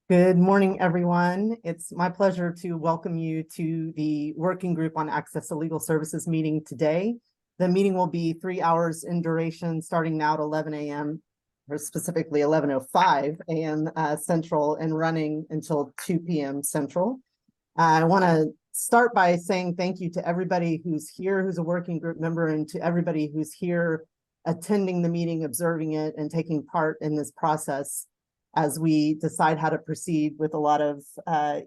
Good morning, everyone. It's my pleasure to welcome you to the Working Group on Access to Legal Services meeting today. The meeting will be 3 hours in duration, starting now at 11 a.m., or specifically 11:05 a.m. Central, and running until 2 p.m. Central. I want to start by saying thank you to everybody who's here, who's a working group member, and to everybody who's here attending the meeting, observing it, and taking part in this process as we decide how to proceed with a lot of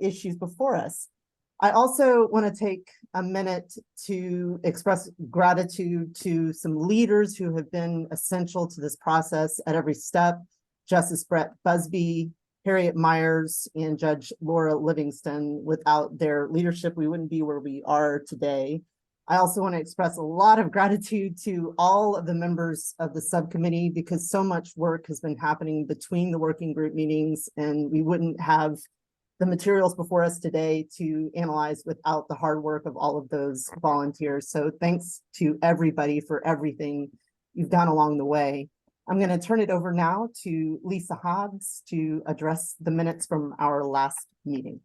issues before us. I also want to take a minute to express gratitude to some leaders who have been essential to this process at every step: Justice Brett Busby, Harriet Myers, and Judge Laura Livingston. Without their leadership, we wouldn't be where we are today. I also want to express a lot of gratitude to all of the members of the subcommittee, because so much work has been happening between the working group meetings, and we wouldn't have the materials before us today to analyze without the hard work of all of those volunteers. So thanks to everybody for everything you've done along the way. I'm going to turn it over now to Lisa Hobbs to address the minutes from our last meeting.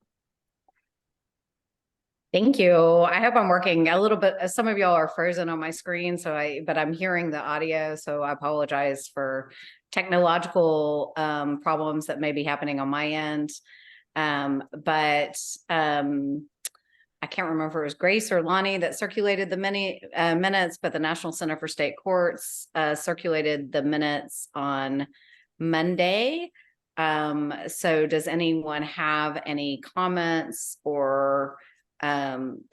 Thank you. I hope I'm working a little bit. Some of y'all are frozen on my screen, but I'm hearing the audio, so I apologize for technological problems that may be happening on my end. But I can't remember if it was Grace or Lonnie that circulated the minutes, but the National Center for State Courts circulated the minutes on Monday. So does anyone have any comments or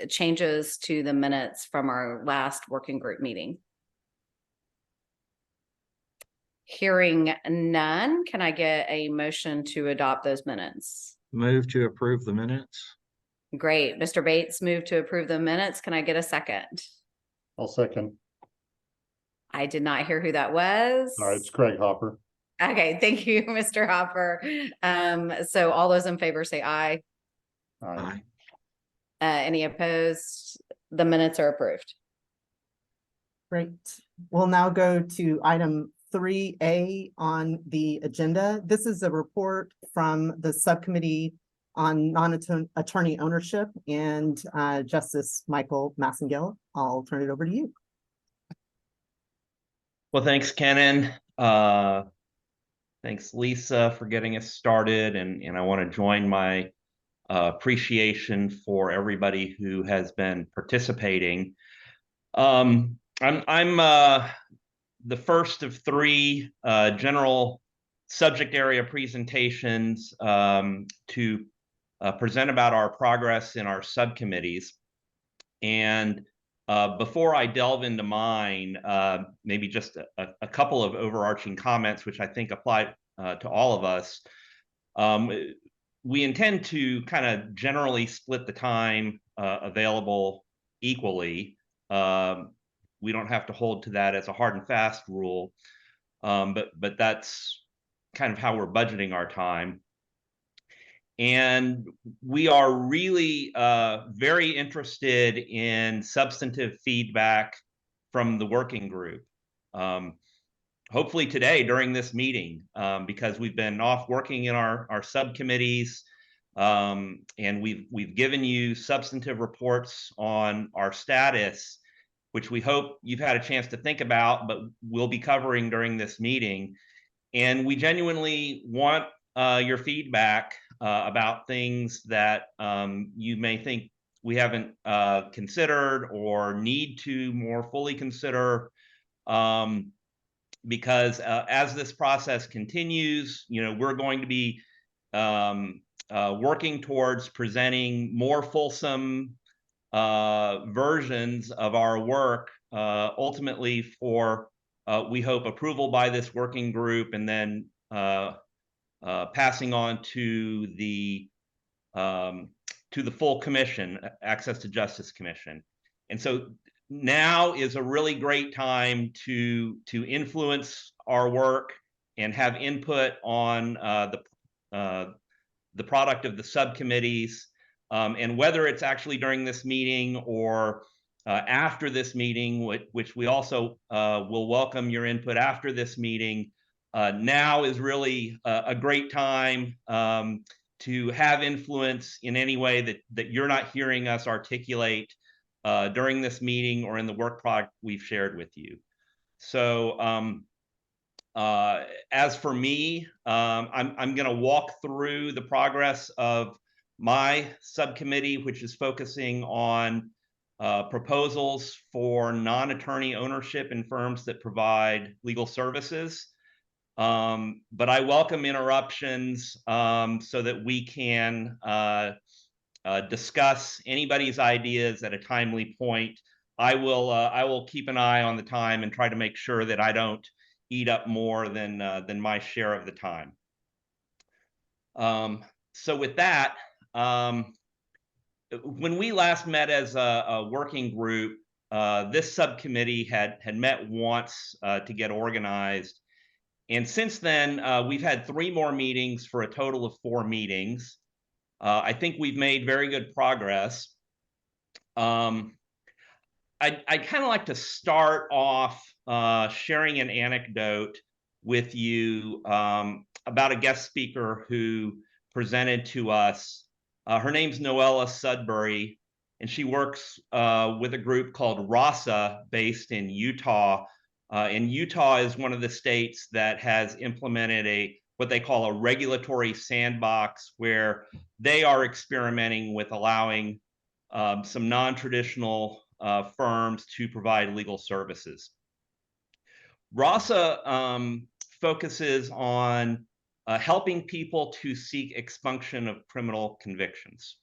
changes to the minutes from our last working group meeting? Hearing none, can I get a motion to adopt those minutes? Move to approve the minutes. Great. Mr. Bates moved to approve the minutes. Can I get a second? I'll second. I did not hear who that was. All right, it's Craig Hopper. Okay, thank you, Mr. Hopper. So all those in favor say aye. Aye. Any opposed? The minutes are approved. Great. We'll now go to item 3A on the agenda. This is a report from the subcommittee on non-attorney ownership, and Justice Michael Massengale, I'll turn it over to you. Well, thanks, Kenan. Thanks, Lisa, for getting us started, and I want to join my appreciation for everybody who has been participating. I'm the first of three general subject area presentations to present about our progress in our subcommittees. And before I delve into mine, maybe just a couple of overarching comments, which I think apply to all of us. We intend to kind of generally split the time available equally. We don't have to hold to that as a hard and fast rule, but that's kind of how we're budgeting our time. And we are really very interested in substantive feedback from the working group. Hopefully today during this meeting, because we've been off working in our subcommittees, and we've given you substantive reports on our status, which we hope you've had a chance to think about, but we'll be covering during this meeting. And we genuinely want your feedback about things that you may think we haven't considered or need to more fully consider, because as this process continues, we're going to be working towards presenting more fulsome versions of our work, ultimately for, we hope, approval by this working group, and then passing on to the full commission, Access to Justice Commission. And so now is a really great time to influence our work and have input on the product of the subcommittees, and whether it's actually during this meeting or after this meeting, which we also will welcome your input after this meeting. Now is really a great time to have influence in any way that you're not hearing us articulate during this meeting or in the work product we've shared with you. So as for me, I'm going to walk through the progress of my subcommittee, which is focusing on proposals for non-attorney ownership in firms that provide legal services. But I welcome interruptions so that we can discuss anybody's ideas at a timely point. I will keep an eye on the time and try to make sure that I don't eat up more than my share of the time. So with that, when we last met as a working group, this subcommittee had met once to get organized. And since then, we've had 3 more meetings for a total of 4 meetings. I think we've made very good progress. I'd kind of like to start off sharing an anecdote with you about a guest speaker who presented to us. Her name's Noella Sudbury, and she works with a group called RASA based in Utah. And Utah is one of the states that has implemented what they call a regulatory sandbox, where they are experimenting with allowing some non-traditional firms to provide legal services. RASA focuses on helping people to seek expunction of criminal convictions.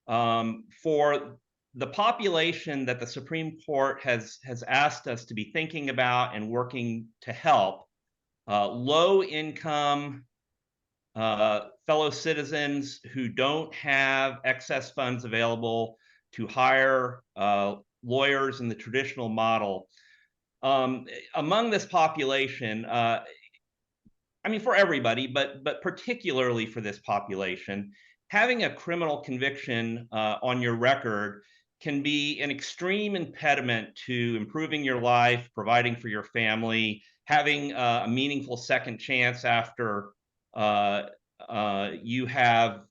For the population that the Supreme Court has asked us to be thinking about and working to help, low-income fellow citizens who don't have excess funds available to hire lawyers in the traditional model. Among this population, I mean, for everybody, but particularly for this population, having a criminal conviction on your record can be an extreme impediment to improving your life, providing for your family, having a meaningful second chance after you have,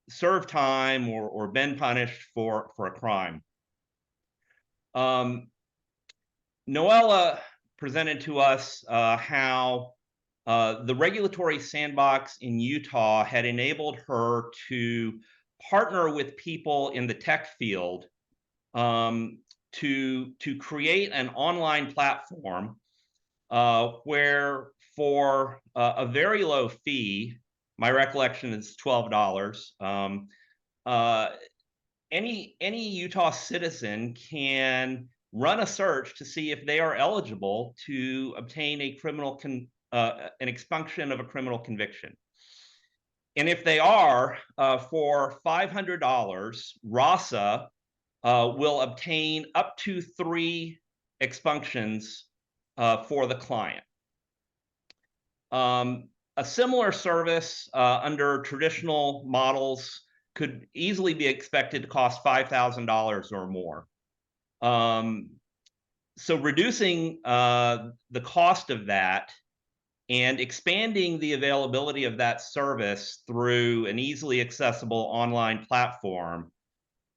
served time or been punished for a crime. Noella presented to us how the regulatory sandbox in Utah had enabled her to partner with people in the tech field to create an online platform where for a very low fee, my recollection is $12, any Utah citizen can run a search to see if they are eligible to obtain a an expunction of a criminal conviction. And if they are, for $500, RASA will obtain up to 3 expunctions for the client. A similar service under traditional models could easily be expected to cost $5,000 or more. So reducing the cost of that and expanding the availability of that service through an easily accessible online platform,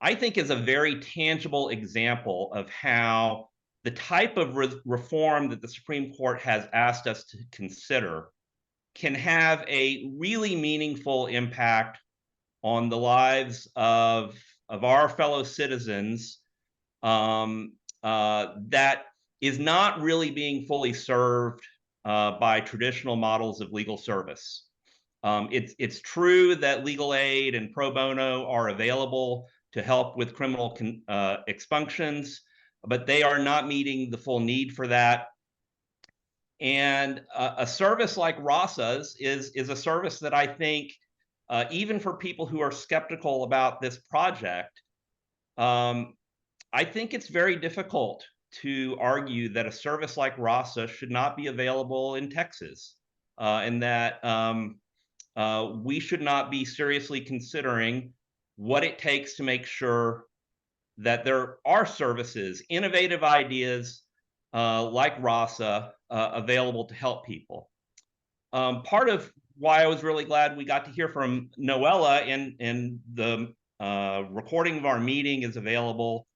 I think is a very tangible example of how the type of reform that the Supreme Court has asked us to consider can have a really meaningful impact on the lives of our fellow citizens that is not really being fully served by traditional models of legal service. It's true that legal aid and pro bono are available to help with criminal expunctions, but they are not meeting the full need for that. And a service like RASA's is a service that I think, even for people who are skeptical about this project, I think it's very difficult to argue that a service like RASA should not be available in Texas, and that we should not be seriously considering what it takes to make sure that there are services, innovative ideas like RASA available to help people. Part of why I was really glad we got to hear from Noella, and the recording of our meeting is available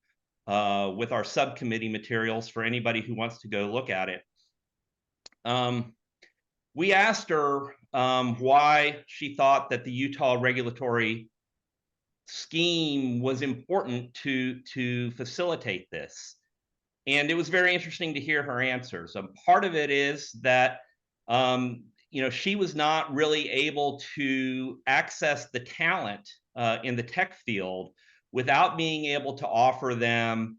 with our subcommittee materials for anybody who wants to go look at it. We asked her why she thought that the Utah regulatory scheme was important to facilitate this. And it was very interesting to hear her answers. Part of it is that she was not really able to access the talent in the tech field without being able to offer them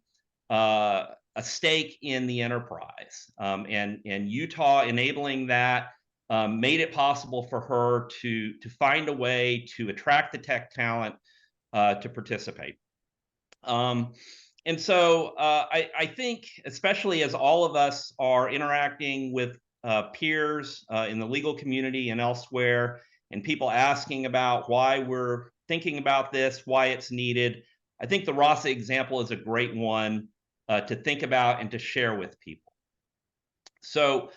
a stake in the enterprise. And Utah enabling that made it possible for her to find a way to attract the tech talent to participate. And so I think, especially as all of us are interacting with peers in the legal community and elsewhere, and people asking about why we're thinking about this, why it's needed, I think the RASA example is a great one to think about and to share with people. So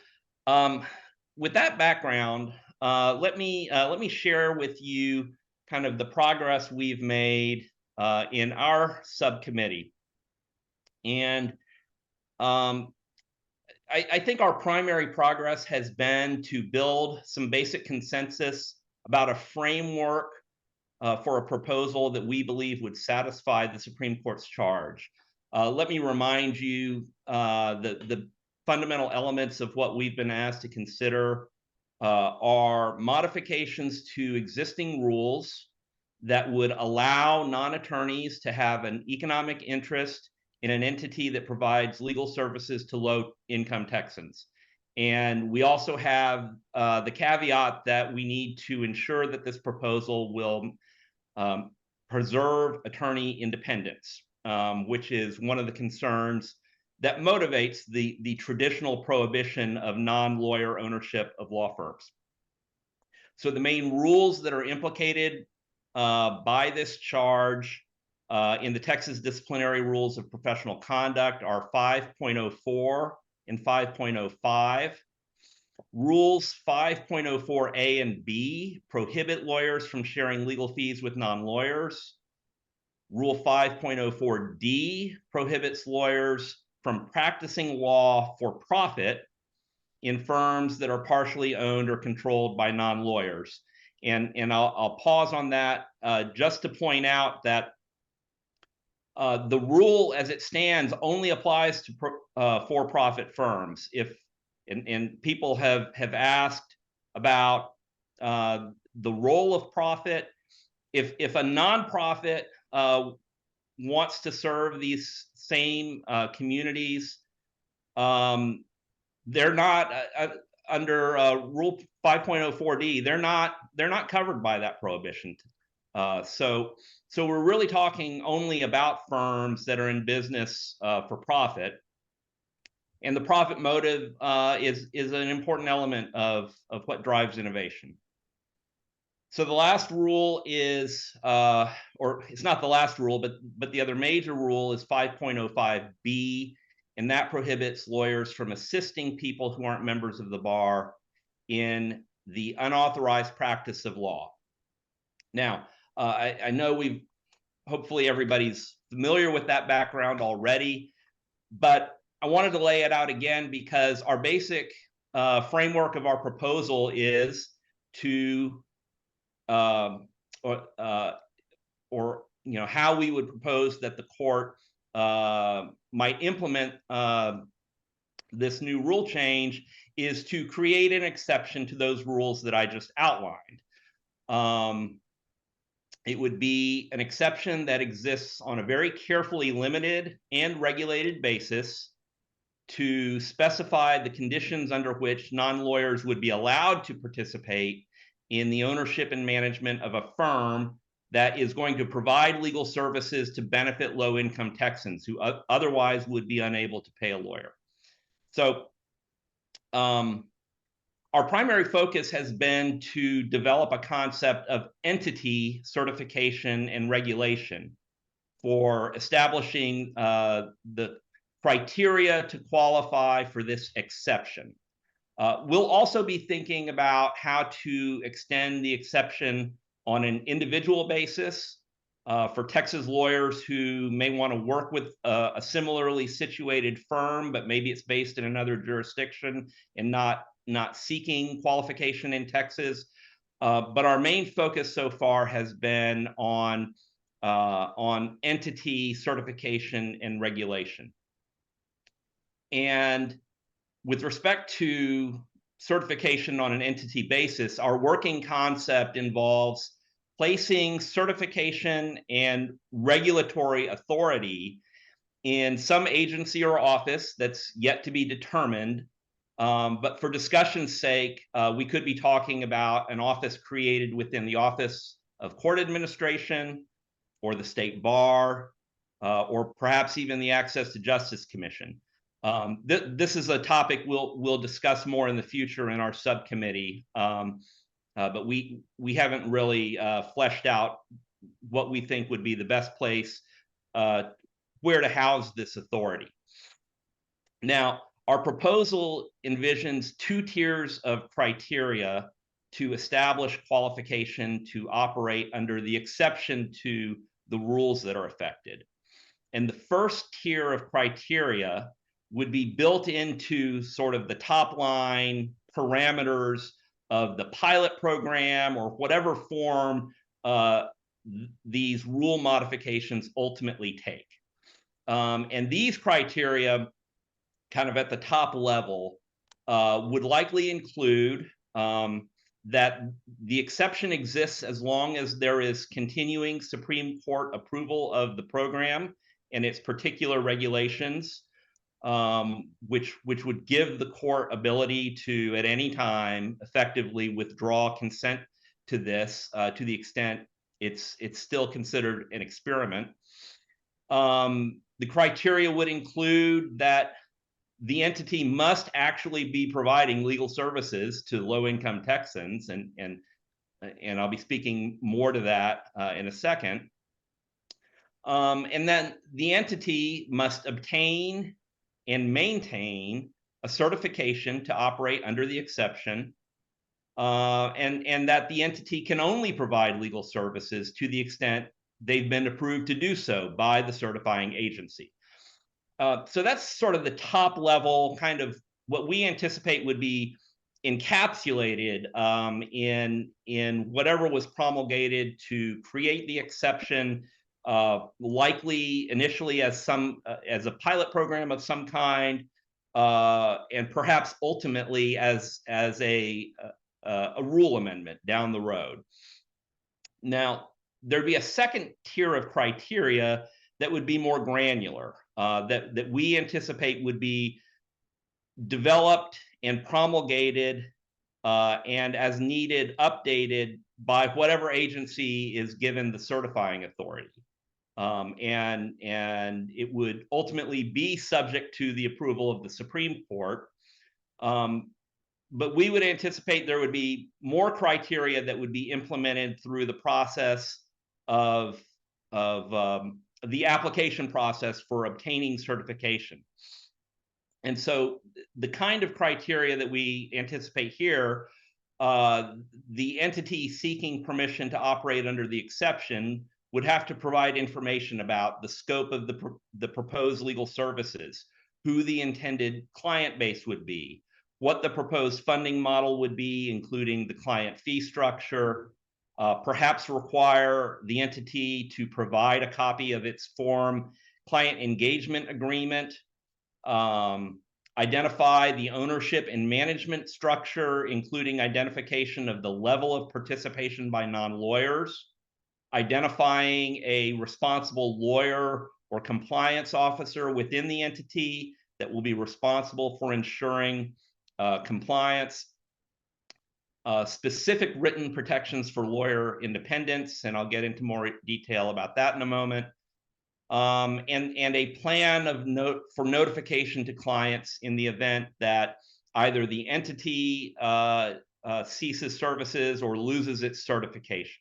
with that background, let me share with you kind of the progress we've made in our subcommittee. And I think our primary progress has been to build some basic consensus about a framework for a proposal that we believe would satisfy the Supreme Court's charge. Let me remind you the fundamental elements of what we've been asked to consider are modifications to existing rules that would allow non-attorneys to have an economic interest in an entity that provides legal services to low-income Texans. And we also have the caveat that we need to ensure that this proposal will preserve attorney independence, which is one of the concerns that motivates the traditional prohibition of non-lawyer ownership of law firms. So the main rules that are implicated by this charge in the Texas Disciplinary Rules of Professional Conduct are 5.04 and 5.05. Rules 5.04A and B prohibit lawyers from sharing legal fees with non-lawyers. Rule 5.04D prohibits lawyers from practicing law for profit in firms that are partially owned or controlled by non-lawyers. And I'll pause on that just to point out that the rule as it stands only applies to for-profit firms. And people have asked about the role of profit. If a nonprofit wants to serve these same communities, they're not under Rule 5.04D. They're not covered by that prohibition. So we're really talking only about firms that are in business for profit, and the profit motive is an important element of what drives innovation. So the last rule is, or it's not the last rule, but the other major rule is 5.05B, and that prohibits lawyers from assisting people who aren't members of the bar in the unauthorized practice of law. Now, I know hopefully everybody's familiar with that background already, but I wanted to lay it out again because our basic framework of our proposal is to how we would propose that the court might implement this new rule change is to create an exception to those rules that I just outlined. It would be an exception that exists on a very carefully limited and regulated basis to specify the conditions under which non-lawyers would be allowed to participate in the ownership and management of a firm that is going to provide legal services to benefit low-income Texans who otherwise would be unable to pay a lawyer. So our primary focus has been to develop a concept of entity certification and regulation for establishing the criteria to qualify for this exception. We'll also be thinking about how to extend the exception on an individual basis for Texas lawyers who may want to work with a similarly situated firm, but maybe it's based in another jurisdiction and not seeking qualification in Texas. But our main focus so far has been on entity certification and regulation. And with respect to certification on an entity basis, our working concept involves placing certification and regulatory authority in some agency or office that's yet to be determined. But for discussion's sake, we could be talking about an office created within the Office of Court Administration or the State Bar, or perhaps even the Access to Justice Commission. This is a topic we'll discuss more in the future in our subcommittee, but we haven't really fleshed out what we think would be the best place where to house this authority. Now, our proposal envisions 2 tiers of criteria to establish qualification to operate under the exception to the rules that are affected. And the first tier of criteria would be built into sort of the top line parameters of the pilot program or whatever form these rule modifications ultimately take. And these criteria, kind of at the top level, would likely include that the exception exists as long as there is continuing Supreme Court approval of the program and its particular regulations, which would give the court ability to, at any time, effectively withdraw consent to this to the extent it's still considered an experiment. The criteria would include that the entity must actually be providing legal services to low-income Texans, and I'll be speaking more to that in a second. And then the entity must obtain and maintain a certification to operate under the exception, and that the entity can only provide legal services to the extent they've been approved to do so by the certifying agency. So that's sort of the top level, kind of what we anticipate would be encapsulated in whatever was promulgated to create the exception, likely initially as a pilot program of some kind, and perhaps ultimately as a rule amendment down the road. Now, there'd be a second tier of criteria that would be more granular, that we anticipate would be developed and promulgated and as needed, updated by whatever agency is given the certifying authority. And it would ultimately be subject to the approval of the Supreme Court. But we would anticipate there would be more criteria that would be implemented through the process of the application process for obtaining certification. And so the kind of criteria that we anticipate here, the entity seeking permission to operate under the exception would have to provide information about the scope of the proposed legal services, who the intended client base would be, what the proposed funding model would be, including the client fee structure, perhaps require the entity to provide a copy of its form client engagement agreement, identify the ownership and management structure, including identification of the level of participation by non-lawyers, identifying a responsible lawyer or compliance officer within the entity that will be responsible for ensuring compliance, specific written protections for lawyer independence, and I'll get into more detail about that in a moment, and a plan of for notification to clients in the event that either the entity ceases services or loses its certification.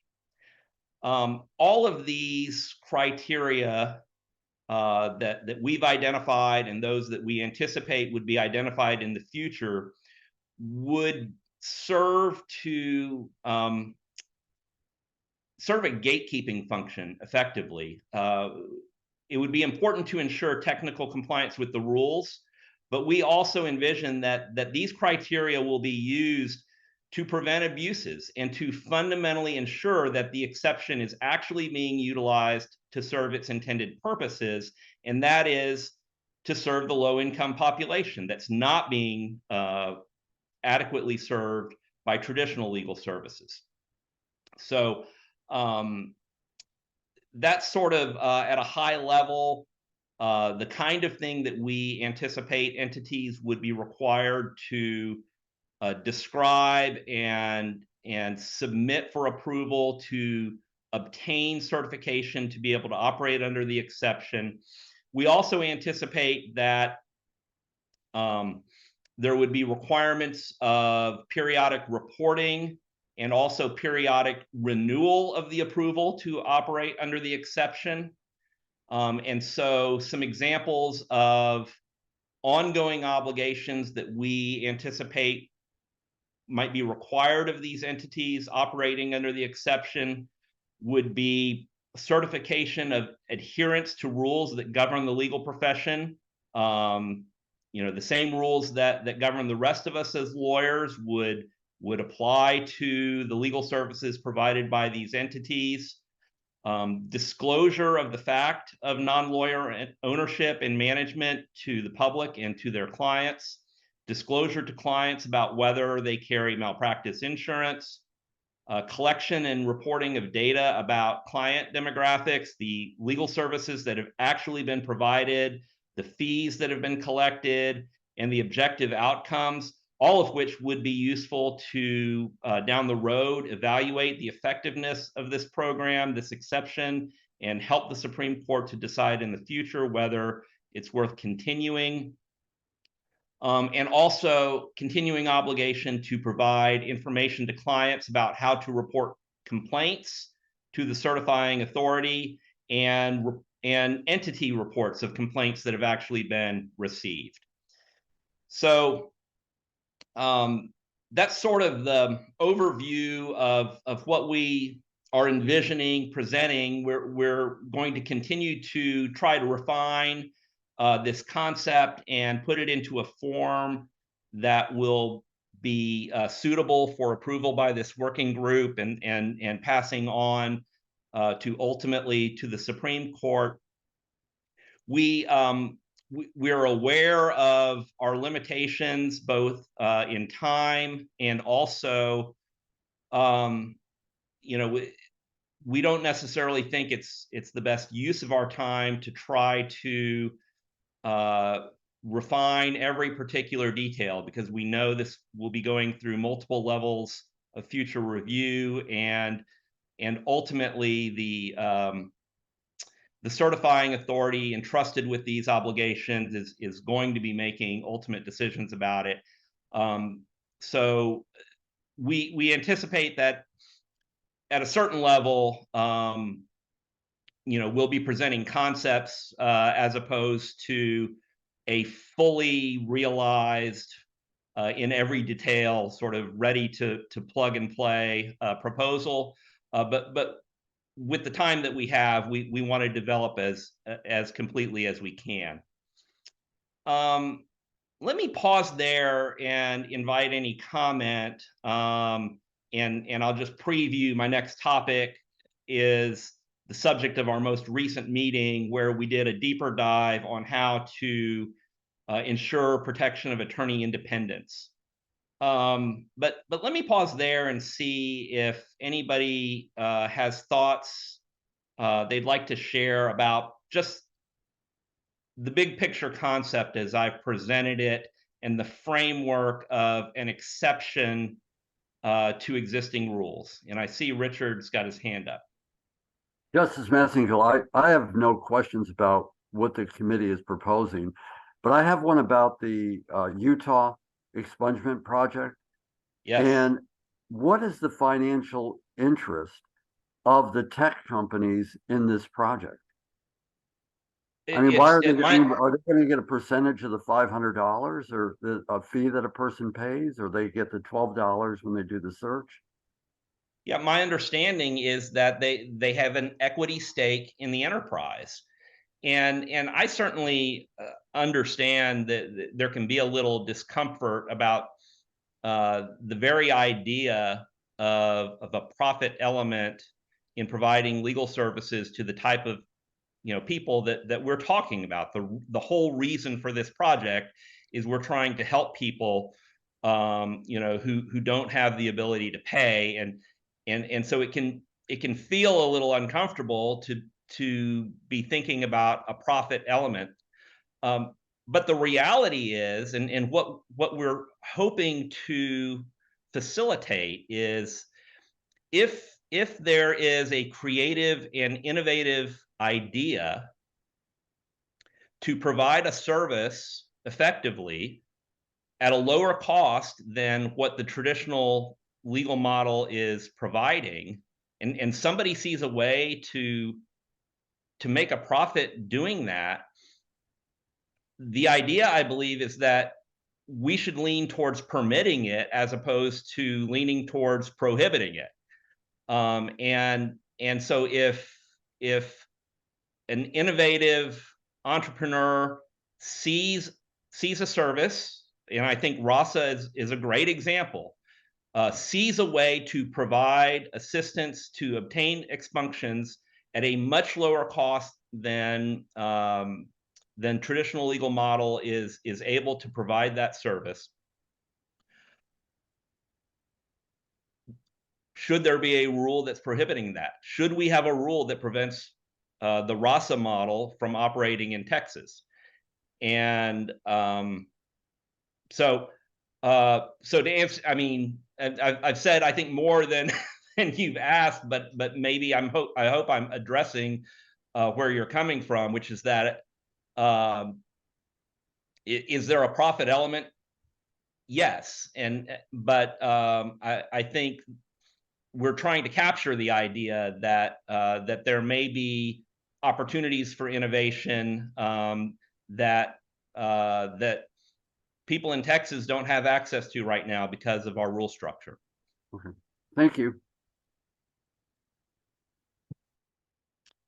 All of these criteria that we've identified and those that we anticipate would be identified in the future would serve to serve a gatekeeping function effectively. It would be important to ensure technical compliance with the rules, but we also envision that these criteria will be used to prevent abuses and to fundamentally ensure that the exception is actually being utilized to serve its intended purposes, and that is to serve the low-income population that's not being adequately served by traditional legal services. So that's sort of at a high level the kind of thing that we anticipate entities would be required to describe and submit for approval to obtain certification to be able to operate under the exception. We also anticipate that there would be requirements of periodic reporting and also periodic renewal of the approval to operate under the exception. And so some examples of ongoing obligations that we anticipate might be required of these entities operating under the exception would be certification of adherence to rules that govern the legal profession. The same rules that govern the rest of us as lawyers would apply to the legal services provided by these entities. Disclosure of the fact of non-lawyer ownership and management to the public and to their clients. Disclosure to clients about whether they carry malpractice insurance. Collection and reporting of data about client demographics, the legal services that have actually been provided, the fees that have been collected, and the objective outcomes, all of which would be useful to down the road evaluate the effectiveness of this program, this exception, and help the Supreme Court to decide in the future whether it's worth continuing. And also continuing obligation to provide information to clients about how to report complaints to the certifying authority and entity reports of complaints that have actually been received. So that's sort of the overview of what we are envisioning presenting. We're going to continue to try to refine this concept and put it into a form that will be suitable for approval by this working group and passing on to ultimately to the Supreme Court. We're aware of our limitations both in time and also, we don't necessarily think it's the best use of our time to try to refine every particular detail, because we know this will be going through multiple levels of future review, and ultimately the certifying authority entrusted with these obligations is going to be making ultimate decisions about it. So we anticipate that at a certain level, we'll be presenting concepts as opposed to a fully realized in every detail sort of ready to plug and play proposal. But with the time that we have, we want to develop as completely as we can. Let me pause there and invite any comment. And I'll just preview my next topic is the subject of our most recent meeting, where we did a deeper dive on how to ensure protection of attorney independence. But let me pause there and see if anybody has thoughts they'd like to share about just the big picture concept as I've presented it and the framework of an exception to existing rules. And I see Richard's got his hand up. Justice Massingill, I have no questions about what the committee is proposing, but I have one about the Utah expungement project. Yes. And what is the financial interest of the tech companies in this project? I mean, why are they, my, are they gonna get a percentage of the $500 or a fee that a person pays, or they get the $12 when they do the search? yeah, my understanding is that they have an equity stake in the enterprise. And I certainly understand that there can be a little discomfort about the very idea of a profit element in providing legal services to the type of people that we're talking about. The whole reason for this project is we're trying to help people who don't have the ability to pay, and so it can feel a little uncomfortable to be thinking about a profit element. But the reality is, and what we're hoping to facilitate is, if there is a creative and innovative idea to provide a service effectively at a lower cost than what the traditional legal model is providing, and somebody sees a way to make a profit doing that, the idea, I believe, is that we should lean towards permitting it as opposed to leaning towards prohibiting it. And so if an innovative entrepreneur sees a service, and I think RASA is a great example, sees a way to provide assistance to obtain expunctions at a much lower cost than traditional legal model is able to provide that service. Should there be a rule that's prohibiting that? Should we have a rule that prevents the RASA model from operating in Texas? And so to answer, I mean, I've said, I think, more than than you've asked, but maybe I hope I'm addressing where you're coming from, which is that is there a profit element? Yes, but I think we're trying to capture the idea that that there may be opportunities for innovation that people in Texas don't have access to right now because of our rule structure. Okay, thank you.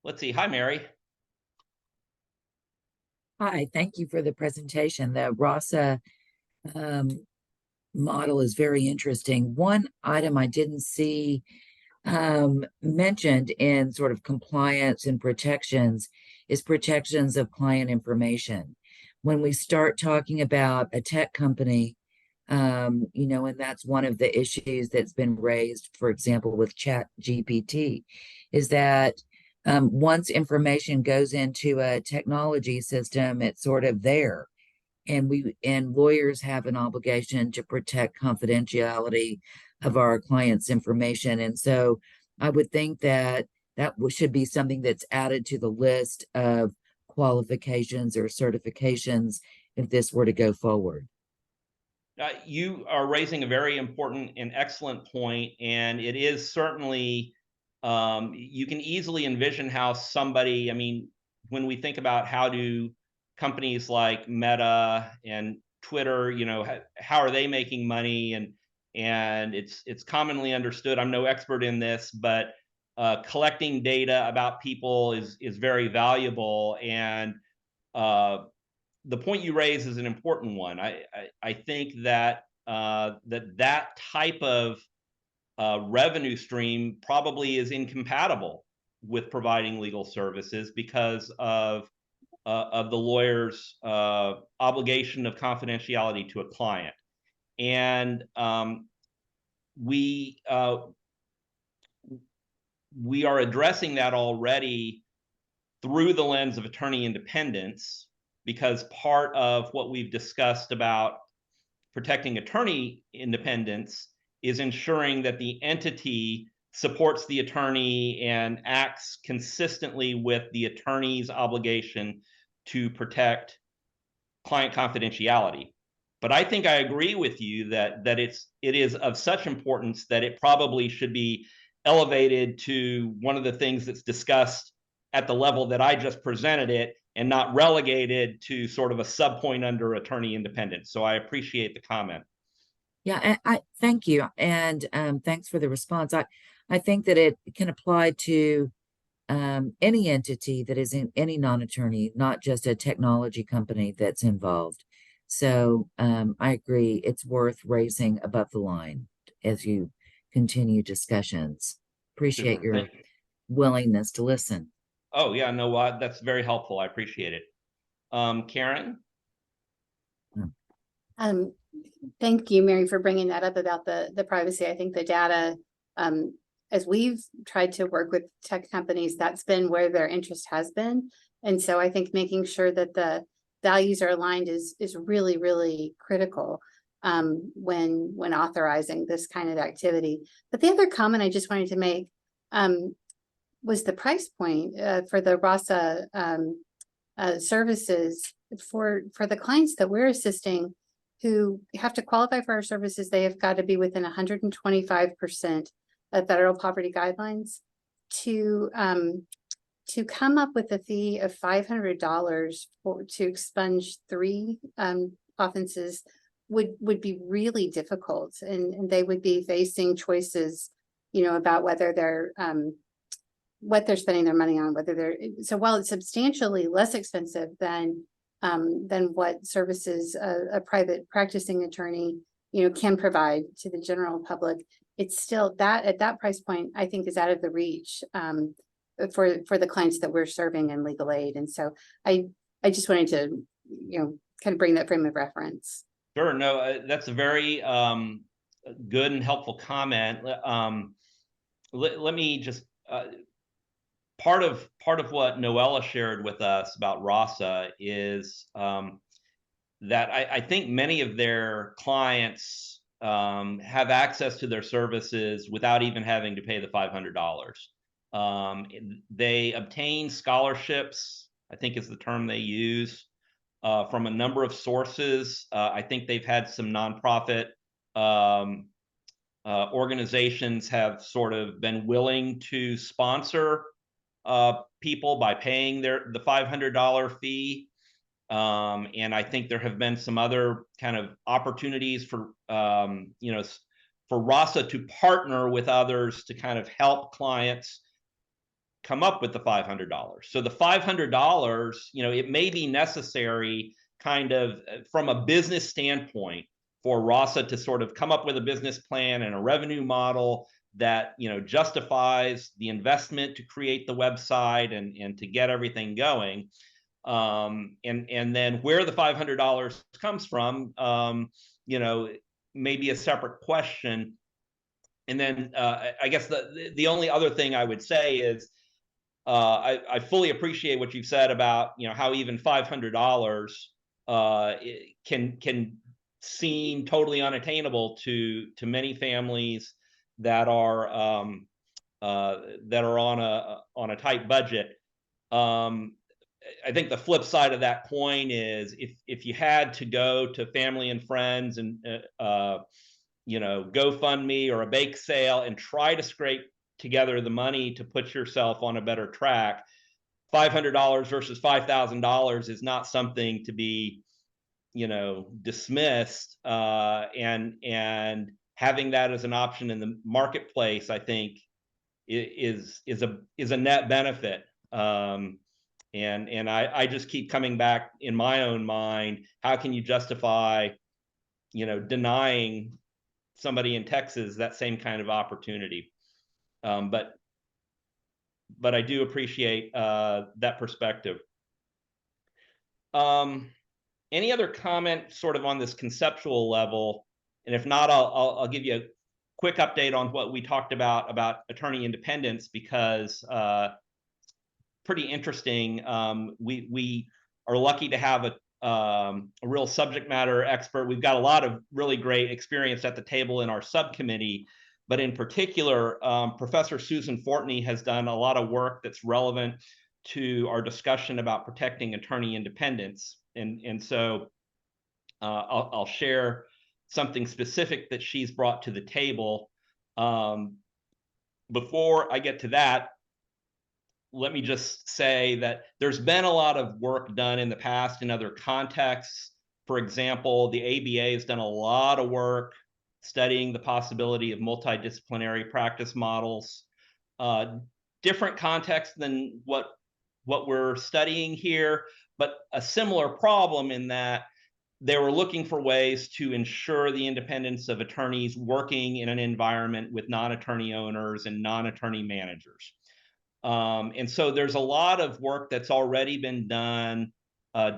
Let's see. Hi, Mary. Hi, thank you for the presentation. The RASA model is very interesting. One item I didn't see mentioned in sort of compliance and protections is protections of client information. When we start talking about a tech company, and that's one of the issues that's been raised, for example, with Chat GPT, is that once information goes into a technology system, it's sort of there. And lawyers have an obligation to protect confidentiality of our clients' information. And so I would think that should be something that's added to the list of qualifications or certifications if this were to go forward. You are raising a very important and excellent point, and it is certainly, you can easily envision how somebody, I mean, when we think about how do companies like Meta and Twitter, how are they making money? And it's commonly understood, I'm no expert in this, but collecting data about people is very valuable. And the point you raise is an important one. I think that that type of revenue stream probably is incompatible with providing legal services because of the lawyer's obligation of confidentiality to a client. And we are addressing that already through the lens of attorney independence, because part of what we've discussed about protecting attorney independence is ensuring that the entity supports the attorney and acts consistently with the attorney's obligation to protect client confidentiality. But I think I agree with you that it is of such importance that it probably should be elevated to one of the things that's discussed at the level that I just presented it, and not relegated to sort of a sub point under attorney independence. So I appreciate the comment. Yeah, I thank you, and thanks for the response. I think that it can apply to any entity that is in any non-attorney, not just a technology company that's involved. So I agree, it's worth raising above the line as you continue discussions. Appreciate Super. your Thank you. willingness to listen. Oh yeah, no, that's very helpful. I appreciate it. Karen? Thank you, Mary, for bringing that up about the privacy. I think the data, as we've tried to work with tech companies, that's been where their interest has been. And so I think making sure that the values are aligned is really, really critical when authorizing this kind of activity. But the other comment I just wanted to make was the price point for the RASA services for the clients that we're assisting who have to qualify for our services. They have got to be within 125% of federal poverty guidelines to come up with a fee of $500 to expunge 3 offenses would be really difficult, and they would be facing choices, about whether they're what they're spending their money on, so while it's substantially less expensive than what services a private practicing attorney, can provide to the general public, it's still that at that price point, I think, is out of the reach for the clients that we're serving in legal aid. And so I just wanted to, kind of bring that frame of reference. Sure. No, that's a very good and helpful comment. Let me just part of what Noella shared with us about RASA is that I think many of their clients have access to their services without even having to pay the $500. They obtain scholarships, I think is the term they use, from a number of sources. I think they've had some nonprofit organizations have sort of been willing to sponsor people by paying the $500 fee. And I think there have been some other kind of opportunities for, for RASA to partner with others to kind of help clients come up with the $500. So the $500, it may be necessary kind of from a business standpoint for RASA to sort of come up with a business plan and a revenue model that, justifies the investment to create the website and to get everything going. And then where the $500 comes from, maybe a separate question. And then I guess the only other thing I would say is I fully appreciate what you've said about how even $500 can seem totally unattainable to many families that are on a tight budget. I think the flip side of that coin is if you had to go to family and friends and GoFundMe or a bake sale and try to scrape together the money to put yourself on a better track, $500 versus $5,000 is not something to be dismissed, and having that as an option in the marketplace, I think is a net benefit. And I just keep coming back in my own mind, how can you justify denying somebody in Texas that same kind of opportunity? But I do appreciate that perspective. Any other comment sort of on this conceptual level? And if not, I'll give you a quick update on what we talked about attorney independence, because pretty interesting. We are lucky to have a real subject matter expert. We've got a lot of really great experience at the table in our subcommittee, but in particular, Professor Susan Fortney has done a lot of work that's relevant to our discussion about protecting attorney independence. And so I'll share something specific that she's brought to the table. Before I get to that, let me just say that there's been a lot of work done in the past in other contexts. For example, the ABA has done a lot of work studying the possibility of multidisciplinary practice models. Different context than what we're studying here, but a similar problem in that they were looking for ways to ensure the independence of attorneys working in an environment with non-attorney owners and non-attorney managers. And so there's a lot of work that's already been done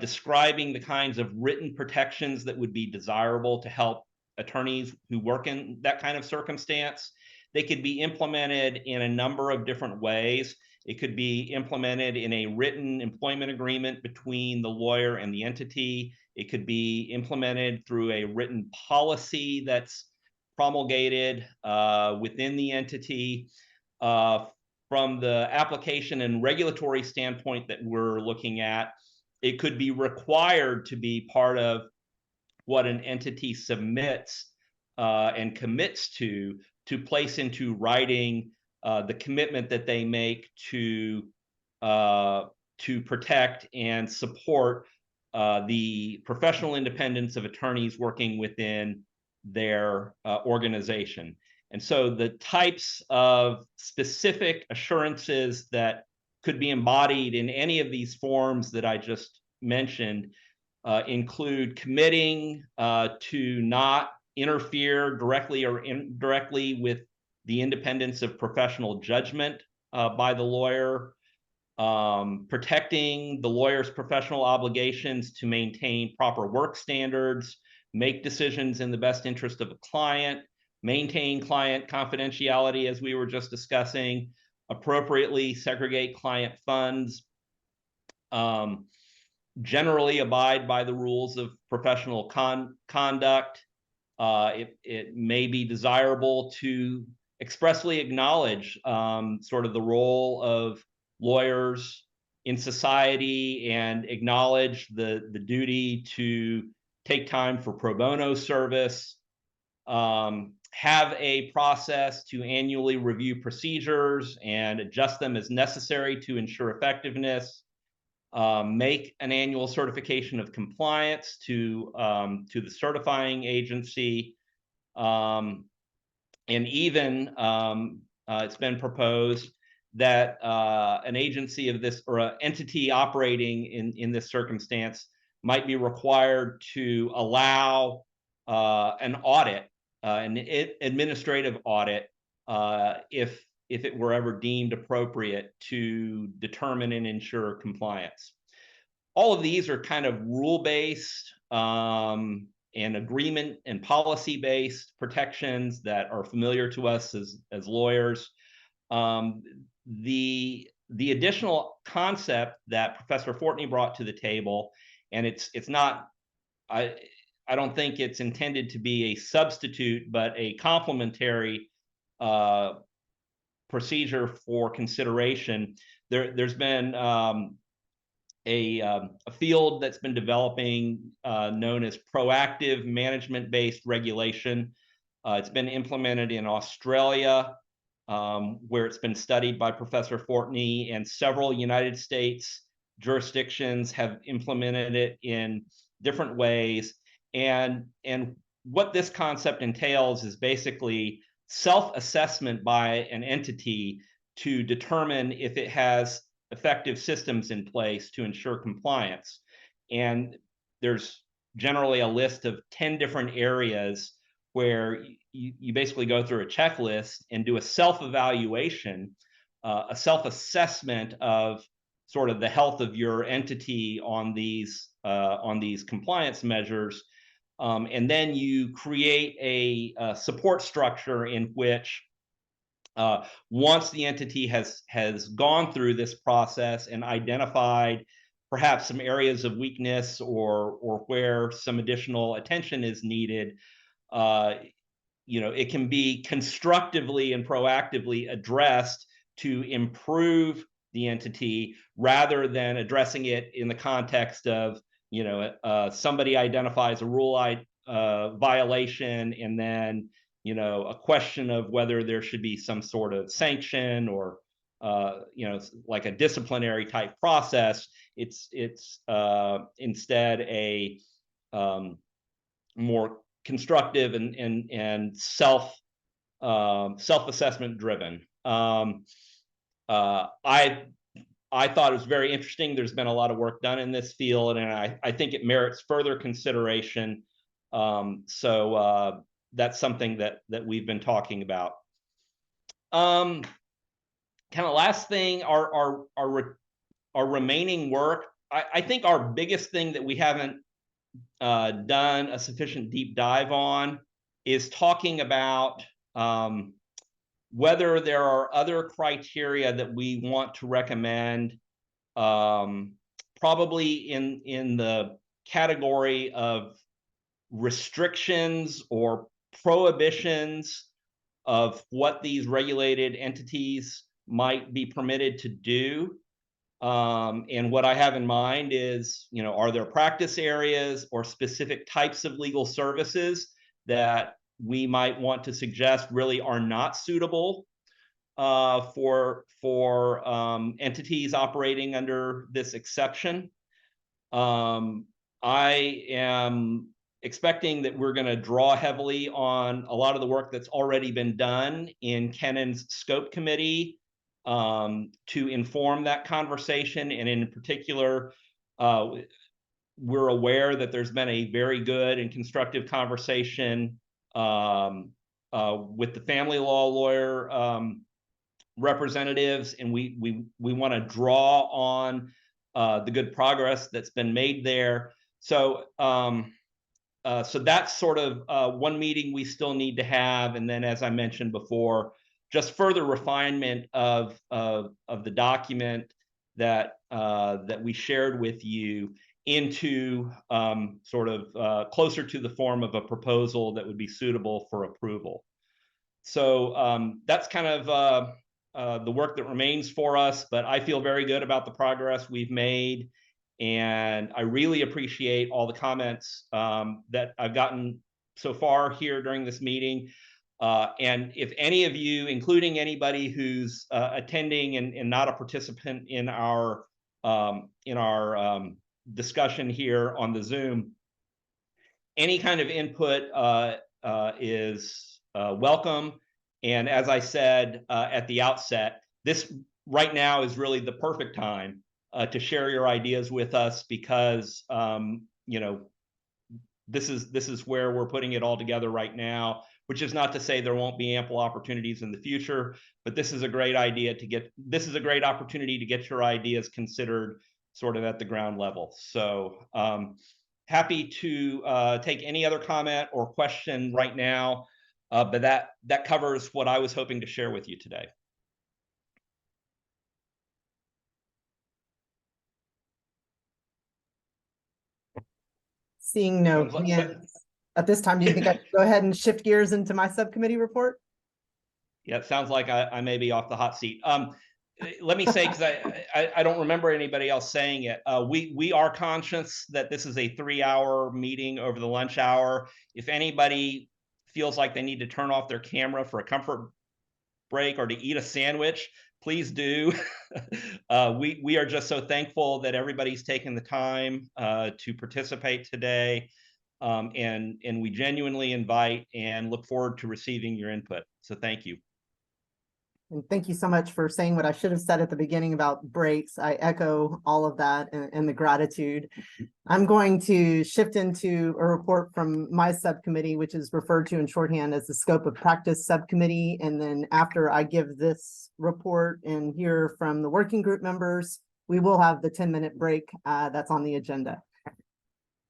describing the kinds of written protections that would be desirable to help attorneys who work in that kind of circumstance. They could be implemented in a number of different ways. It could be implemented in a written employment agreement between the lawyer and the entity. It could be implemented through a written policy that's promulgated within the entity. From the application and regulatory standpoint that we're looking at, it could be required to be part of what an entity submits and commits to place into writing the commitment that they make to protect and support the professional independence of attorneys working within their organization. And so the types of specific assurances that could be embodied in any of these forms that I just mentioned include committing to not interfere directly or indirectly with the independence of professional judgment by the lawyer, protecting the lawyer's professional obligations to maintain proper work standards, make decisions in the best interest of a client, maintain client confidentiality, as we were just discussing, appropriately segregate client funds, generally abide by the rules of professional conduct. It may be desirable to expressly acknowledge sort of the role of lawyers in society and acknowledge the duty to take time for pro bono service, have a process to annually review procedures and adjust them as necessary to ensure effectiveness, make an annual certification of compliance to the certifying agency, and even it's been proposed that an agency of this or an entity operating in this circumstance might be required to allow an audit, an administrative audit, if it were ever deemed appropriate to determine and ensure compliance. All of these are kind of rule-based and agreement and policy-based protections that are familiar to us as lawyers. The additional concept that Professor Fortney brought to the table, and it's not, I don't think it's intended to be a substitute, but a complementary procedure for consideration. There's been a field that's been developing known as proactive management-based regulation. It's been implemented in Australia, where it's been studied by Professor Fortney, and several United States jurisdictions have implemented it in different ways. And what this concept entails is basically self-assessment by an entity to determine if it has effective systems in place to ensure compliance. And there's generally a list of 10 different areas where you basically go through a checklist and do a self-evaluation, a self-assessment of sort of the health of your entity on these compliance measures. And then you create a support structure in which once the entity has gone through this process and identified perhaps some areas of weakness or where some additional attention is needed, it can be constructively and proactively addressed to improve the entity rather than addressing it in the context of, somebody identifies a rule violation and then, a question of whether there should be some sort of sanction or it's like a disciplinary type process. It's instead a more constructive and self-assessment driven. I thought it was very interesting. There's been a lot of work done in this field, and I think it merits further consideration. So that's something that we've been talking about. Kind of last thing, our remaining work. I think our biggest thing that we haven't done a sufficient deep dive on is talking about whether there are other criteria that we want to recommend, probably in the category of restrictions or prohibitions of what these regulated entities might be permitted to do. And what I have in mind is, are there practice areas or specific types of legal services that we might want to suggest really are not suitable for entities operating under this exception? I am expecting that we're going to draw heavily on a lot of the work that's already been done in Kennon's scope committee to inform that conversation. And in particular, we're aware that there's been a very good and constructive conversation with the family law lawyer representatives, and we want to draw on the good progress that's been made there. So so that's sort of one meeting we still need to have, and then, as I mentioned before, just further refinement of the document that we shared with you into sort of closer to the form of a proposal that would be suitable for approval. So that's kind of the work that remains for us, but I feel very good about the progress we've made. And I really appreciate all the comments that I've gotten so far here during this meeting. And if any of you, including anybody who's attending and not a participant in our discussion here on the Zoom, any kind of input is welcome. And as I said at the outset, this right now is really the perfect time to share your ideas with us, because this is where we're putting it all together right now, which is not to say there won't be ample opportunities in the future, but this is a great great opportunity to get your ideas considered sort of at the ground level. So happy to take any other comment or question right now, but that covers what I was hoping to share with you today. Seeing no hands at this time, do you think I should go ahead and shift gears into my subcommittee report? Yeah, it sounds like I may be off the hot seat. Let me say, because I don't remember anybody else saying it, we are conscious that this is a 3-hour meeting over the lunch hour. If anybody feels like they need to turn off their camera for a comfort break or to eat a sandwich, please do. We are just so thankful that everybody's taken the time to participate today. And we genuinely invite and look forward to receiving your input. So thank you. And thank you so much for saying what I should have said at the beginning about breaks. I echo all of that and the gratitude. I'm going to shift into a report from my subcommittee, which is referred to in shorthand as the Scope of Practice Subcommittee. And then after I give this report and hear from the working group members, we will have the 10-minute break that's on the agenda.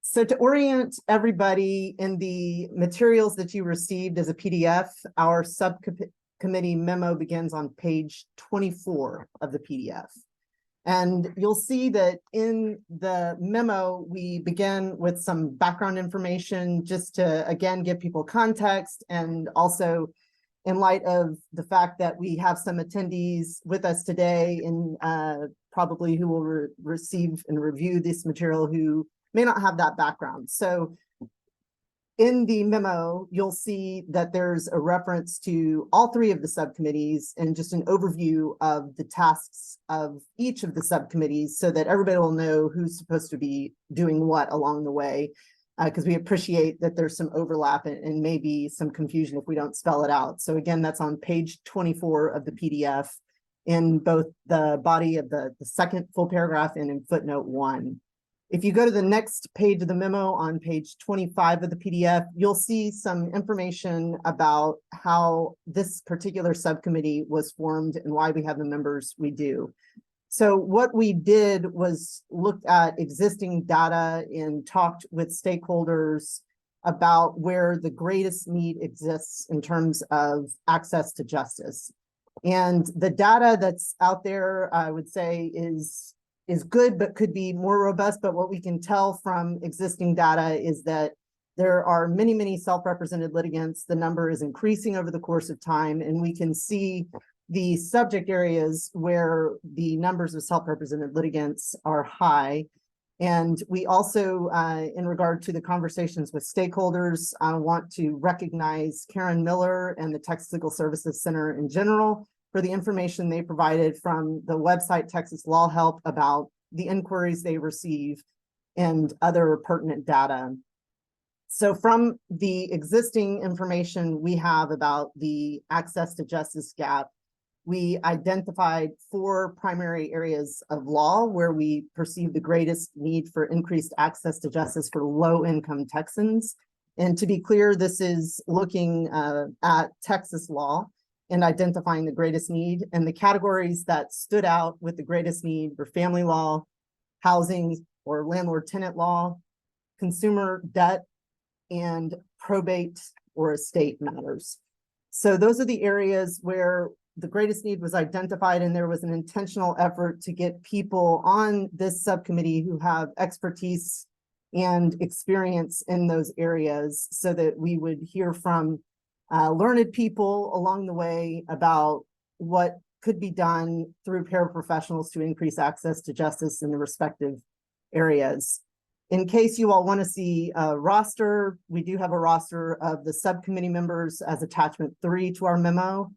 So to orient everybody in the materials that you received as a PDF, our subcommittee memo begins on page 24 of the PDF. And you'll see that in the memo, we begin with some background information just to, again, give people context, and also in light of the fact that we have some attendees with us today and probably who will receive and review this material who may not have that background. So In the memo, you'll see that there's a reference to all three of the subcommittees and just an overview of the tasks of each of the subcommittees so that everybody will know who's supposed to be doing what along the way. Because we appreciate that there's some overlap and maybe some confusion if we don't spell it out. So again, that's on page 24 of the PDF in both the body of the second full paragraph and in footnote 1. If you go to the next page of the memo on page 25 of the PDF, you'll see some information about how this particular subcommittee was formed and why we have the members we do. So what we did was looked at existing data and talked with stakeholders about where the greatest need exists in terms of access to justice. And the data that's out there, I would say, is good, but could be more robust. But what we can tell from existing data is that there are many, many self-represented litigants. The number is increasing over the course of time, and we can see the subject areas where the numbers of self-represented litigants are high. And we also, in regard to the conversations with stakeholders, I want to recognize Karen Miller and the Texas Legal Services Center in general for the information they provided from the website Texas Law Help about the inquiries they receive and other pertinent data. So from the existing information we have about the access to justice gap, we identified 4 primary areas of law where we perceive the greatest need for increased access to justice for low-income Texans. And to be clear, this is looking at Texas law and identifying the greatest need. And the categories that stood out with the greatest need were family law, housing or landlord-tenant law, consumer debt, and probate or estate matters. So those are the areas where the greatest need was identified, and there was an intentional effort to get people on this subcommittee who have expertise and experience in those areas so that we would hear from learned people along the way about what could be done through paraprofessionals to increase access to justice in the respective areas. In case you all want to see a roster, we do have a roster of the subcommittee members as attachment 3 to our memo.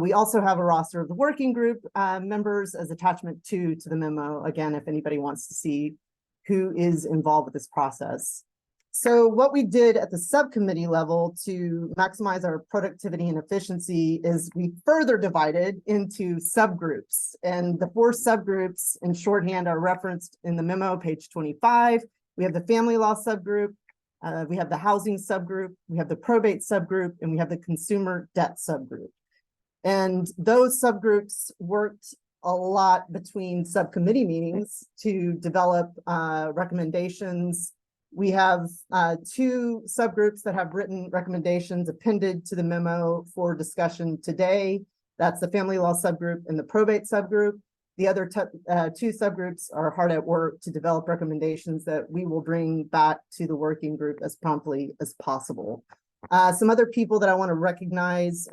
We also have a roster of the working group members as attachment 2 to the memo, again, if anybody wants to see who is involved with this process. So what we did at the subcommittee level to maximize our productivity and efficiency is we further divided into subgroups. And the 4 subgroups in shorthand are referenced in the memo, page 25. We have the family law subgroup, we have the housing subgroup, we have the probate subgroup, and we have the consumer debt subgroup. And those subgroups worked a lot between subcommittee meetings to develop recommendations. We have 2 subgroups that have written recommendations appended to the memo for discussion today. That's the family law subgroup and the probate subgroup. The other 2 subgroups are hard at work to develop recommendations that we will bring back to the working group as promptly as possible. Some other people that I want to recognize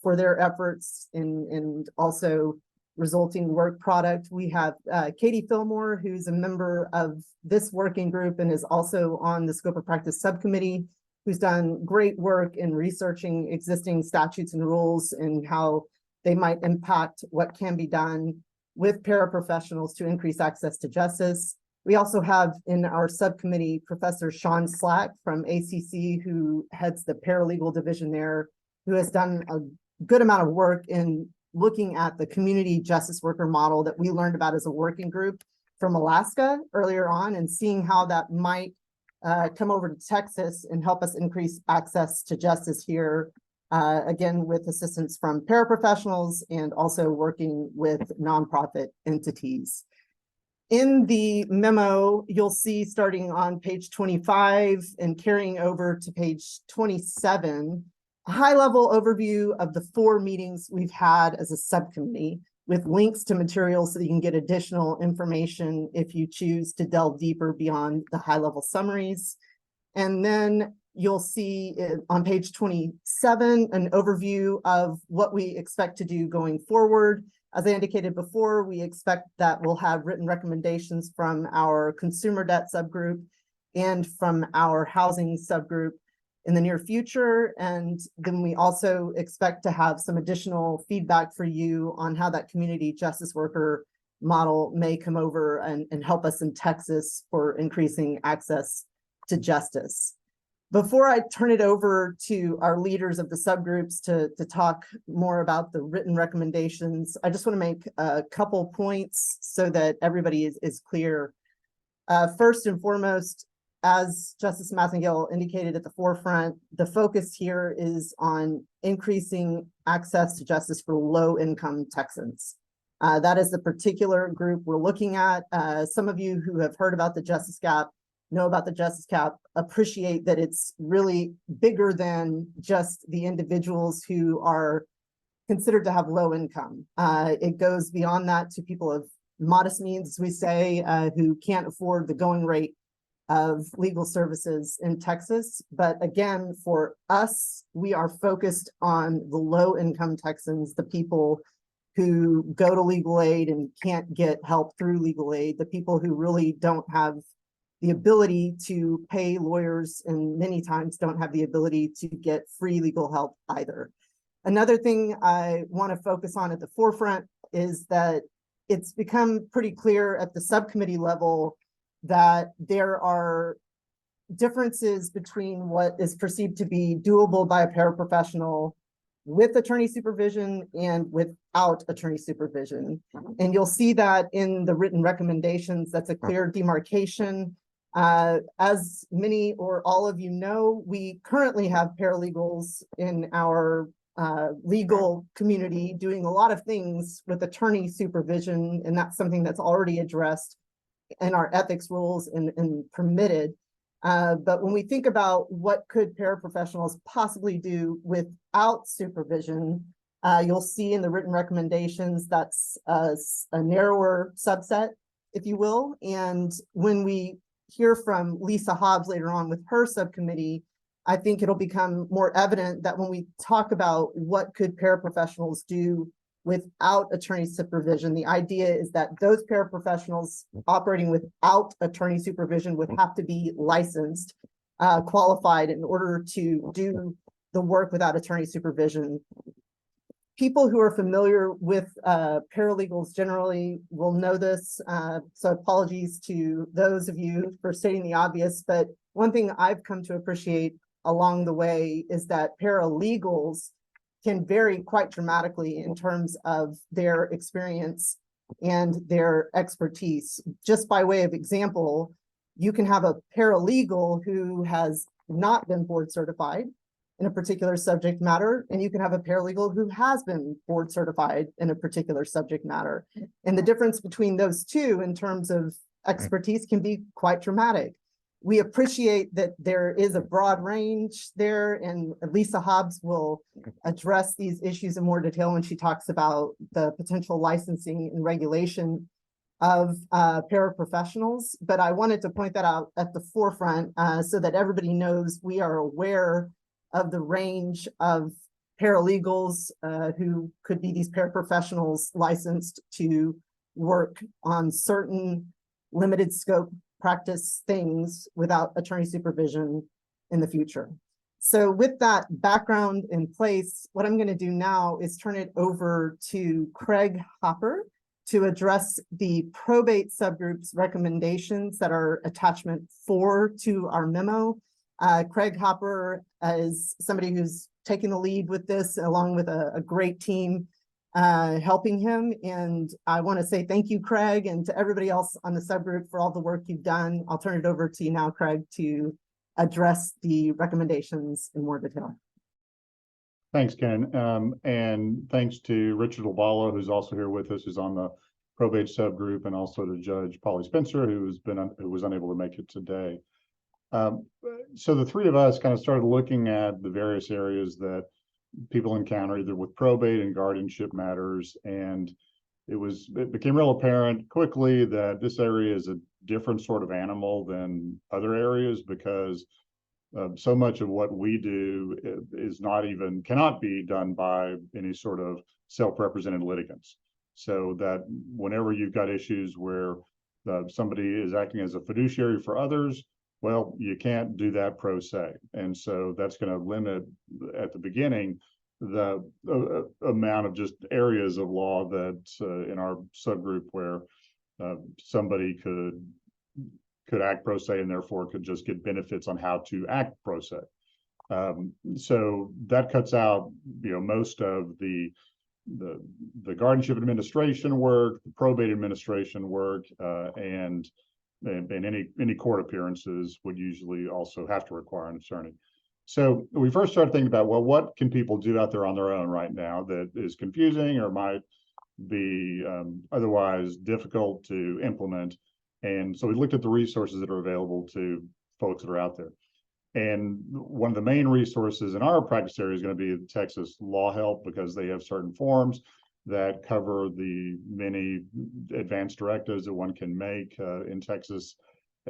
for their efforts and also resulting work product. We have Katie Fillmore, who's a member of this working group and is also on the scope of practice subcommittee, who's done great work in researching existing statutes and rules and how they might impact what can be done with paraprofessionals to increase access to justice. We also have in our subcommittee, Professor Sean Slack from ACC, who heads the paralegal division there, who has done a good amount of work in looking at the community justice worker model that we learned about as a working group from Alaska earlier on, and seeing how that might come over to Texas and help us increase access to justice here, again, with assistance from paraprofessionals and also working with nonprofit entities. In the memo, you'll see starting on page 25 and carrying over to page 27, a high-level overview of the 4 meetings we've had as a subcommittee with links to materials so that you can get additional information if you choose to delve deeper beyond the high-level summaries. And then you'll see on page 27 an overview of what we expect to do going forward. As I indicated before, we expect that we'll have written recommendations from our consumer debt subgroup and from our housing subgroup in the near future. And then we also expect to have some additional feedback for you on how that community justice worker model may come over and help us in Texas for increasing access to justice. Before I turn it over to our leaders of the subgroups to talk more about the written recommendations, I just want to make a couple points so that everybody is clear. First and foremost, as Justice Massengale indicated at the forefront, the focus here is on increasing access to justice for low-income Texans. That is the particular group we're looking at. Some of you who have heard about the Justice Gap, know about the Justice Gap, appreciate that it's really bigger than just the individuals who are considered to have low income. It goes beyond that to people of modest means, as we say, who can't afford the going rate of legal services in Texas. But again, for us, we are focused on the low income Texans, the people who go to legal aid and can't get help through legal aid, the people who really don't have the ability to pay lawyers and many times don't have the ability to get free legal help either. Another thing I want to focus on at the forefront is that it's become pretty clear at the subcommittee level that there are differences between what is perceived to be doable by a paraprofessional with attorney supervision and without attorney supervision. And you'll see that in the written recommendations. That's a clear demarcation. As many or all of you know, we currently have paralegals in our legal community doing a lot of things with attorney supervision, and that's something that's already addressed in our ethics rules and permitted. But when we think about what could paraprofessionals possibly do without supervision, you'll see in the written recommendations that's a narrower subset, if you will. And when we hear from Lisa Hobbs later on with her subcommittee, I think it'll become more evident that when we talk about what could paraprofessionals do without attorney supervision, the idea is that those paraprofessionals operating without attorney supervision would have to be licensed, qualified in order to do the work without attorney supervision. People who are familiar with paralegals generally will know this, so apologies to those of you for stating the obvious, but one thing I've come to appreciate along the way is that paralegals can vary quite dramatically in terms of their experience and their expertise. Just by way of example, you can have a paralegal who has not been board certified in a particular subject matter, and you can have a paralegal who has been board certified in a particular subject matter. And the difference between those two in terms of expertise can be quite dramatic. We appreciate that there is a broad range there, and Lisa Hobbs will address these issues in more detail when she talks about the potential licensing and regulation of paraprofessionals. But I wanted to point that out at the forefront so that everybody knows we are aware of the range of paralegals who could be these paraprofessionals licensed to work on certain limited scope practice things without attorney supervision in the future. So with that background in place, what I'm going to do now is turn it over to Craig Hopper to address the probate subgroup's recommendations that are attachment 4 to our memo. Craig Hopper is somebody who's taking the lead with this along with a great team helping him. And I want to say thank you, Craig, and to everybody else on the subgroup for all the work you've done. I'll turn it over to you now, Craig, to address the recommendations in more detail. Thanks, Ken. And thanks to Richard Labala, who's also here with us, who's on the probate subgroup, and also to Judge Polly Spencer, who was unable to make it today. So the three of us kind of started looking at the various areas that people encounter either with probate and guardianship matters, and it became real apparent quickly that this area is a different sort of animal than other areas, because so much of what we do cannot be done by any sort of self-represented litigants. So that whenever you've got issues where somebody is acting as a fiduciary for others, Well, you can't do that pro se. And so that's going to limit at the beginning the amount of just areas of law that in our subgroup where somebody could act pro se and therefore could just get benefits on how to act pro se. So that cuts out, most of the guardianship administration work, the probate administration work, and any court appearances would usually also have to require an attorney. So we first started thinking about, well, what can people do out there on their own right now that is confusing or might be otherwise difficult to implement. And so we looked at the resources that are available to folks that are out there. And one of the main resources in our practice area is going to be the Texas Law Help, because they have certain forms that cover the many advanced directives that one can make in Texas.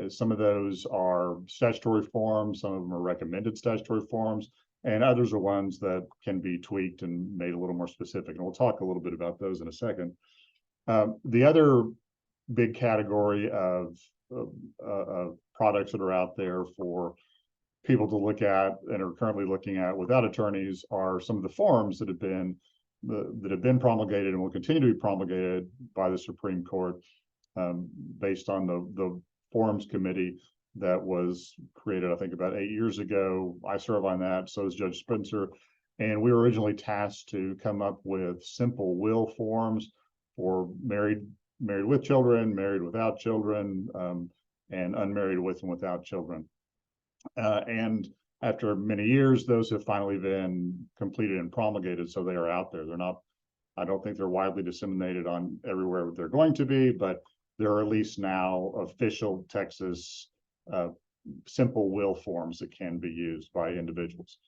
Some of those are statutory forms, some of them are recommended statutory forms, and others are ones that can be tweaked and made a little more specific. And we'll talk a little bit about those in a second. The other big category of products that are out there for people to look at and are currently looking at without attorneys are some of the forms that have been promulgated and will continue to be promulgated by the Supreme Court based on the forms committee that was created, I think, about 8 years ago. I serve on that, so is Judge Spencer. And we were originally tasked to come up with simple will forms for married with children, married without children, and unmarried with and without children. And after many years, those have finally been completed and promulgated, so they are out there. They're not, I don't think they're widely disseminated on everywhere they're going to be, but there are at least now official Texas simple will forms that can be used by individuals.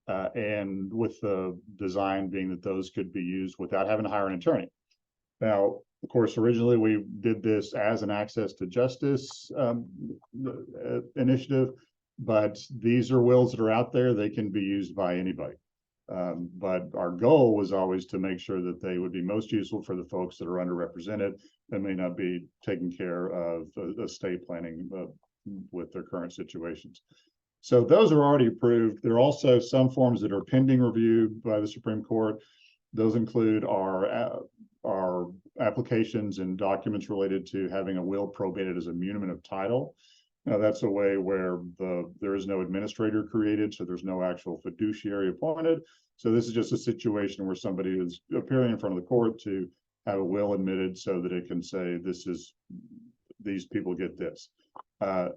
And with the design being that those could be used without having to hire an attorney. Now, of course, originally we did this as an access to justice initiative, but these are wills that are out there. They can be used by anybody. But our goal was always to make sure that they would be most useful for the folks that are underrepresented and may not be taking care of estate planning with their current situations. So those are already approved. There are also some forms that are pending review by the Supreme Court. Those include our applications and documents related to having a will probated as a muniment of title. Now, that's a way where there is no administrator created, so there's no actual fiduciary appointed. So this is just a situation where somebody is appearing in front of the court to have a will admitted so that it can say these people get this. One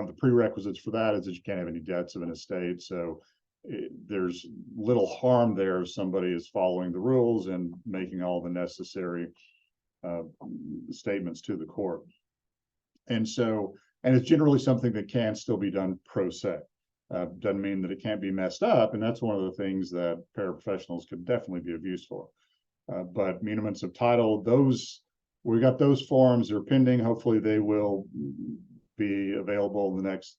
of the prerequisites for that is that you can't have any debts of an estate. So there's little harm there if somebody is following the rules and making all the necessary statements to the court. And it's generally something that can still be done pro se. Doesn't mean that it can't be messed up. And that's one of the things that paraprofessionals could definitely be of use for. But muniments of title, we got those forms, they're pending. Hopefully they will be available in the next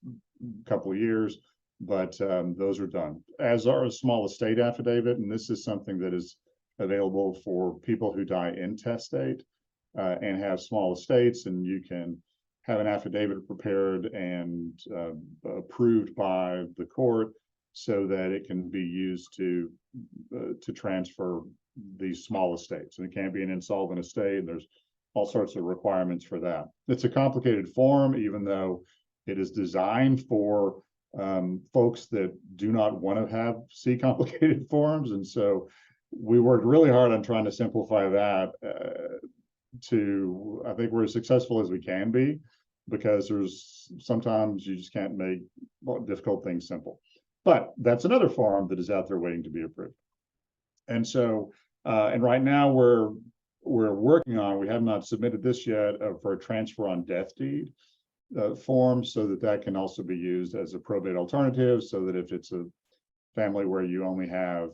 couple of years, but those are done. As are a small estate affidavit, and this is something that is available for people who die intestate and have small estates, and you can have an affidavit prepared and approved by the court so that it can be used to transfer these small estates. And it can't be an insolvent estate, and there's all sorts of requirements for that. It's a complicated form, even though it is designed for folks that do not want to see complicated forms. And so we worked really hard on trying to simplify that I think we're as successful as we can be, because sometimes you just can't make difficult things simple. But that's another form that is out there waiting to be approved. And so, and right now we're working on, we have not submitted this yet, for a transfer on death deed form, so that can also be used as a probate alternative, so that if it's a family where you only have,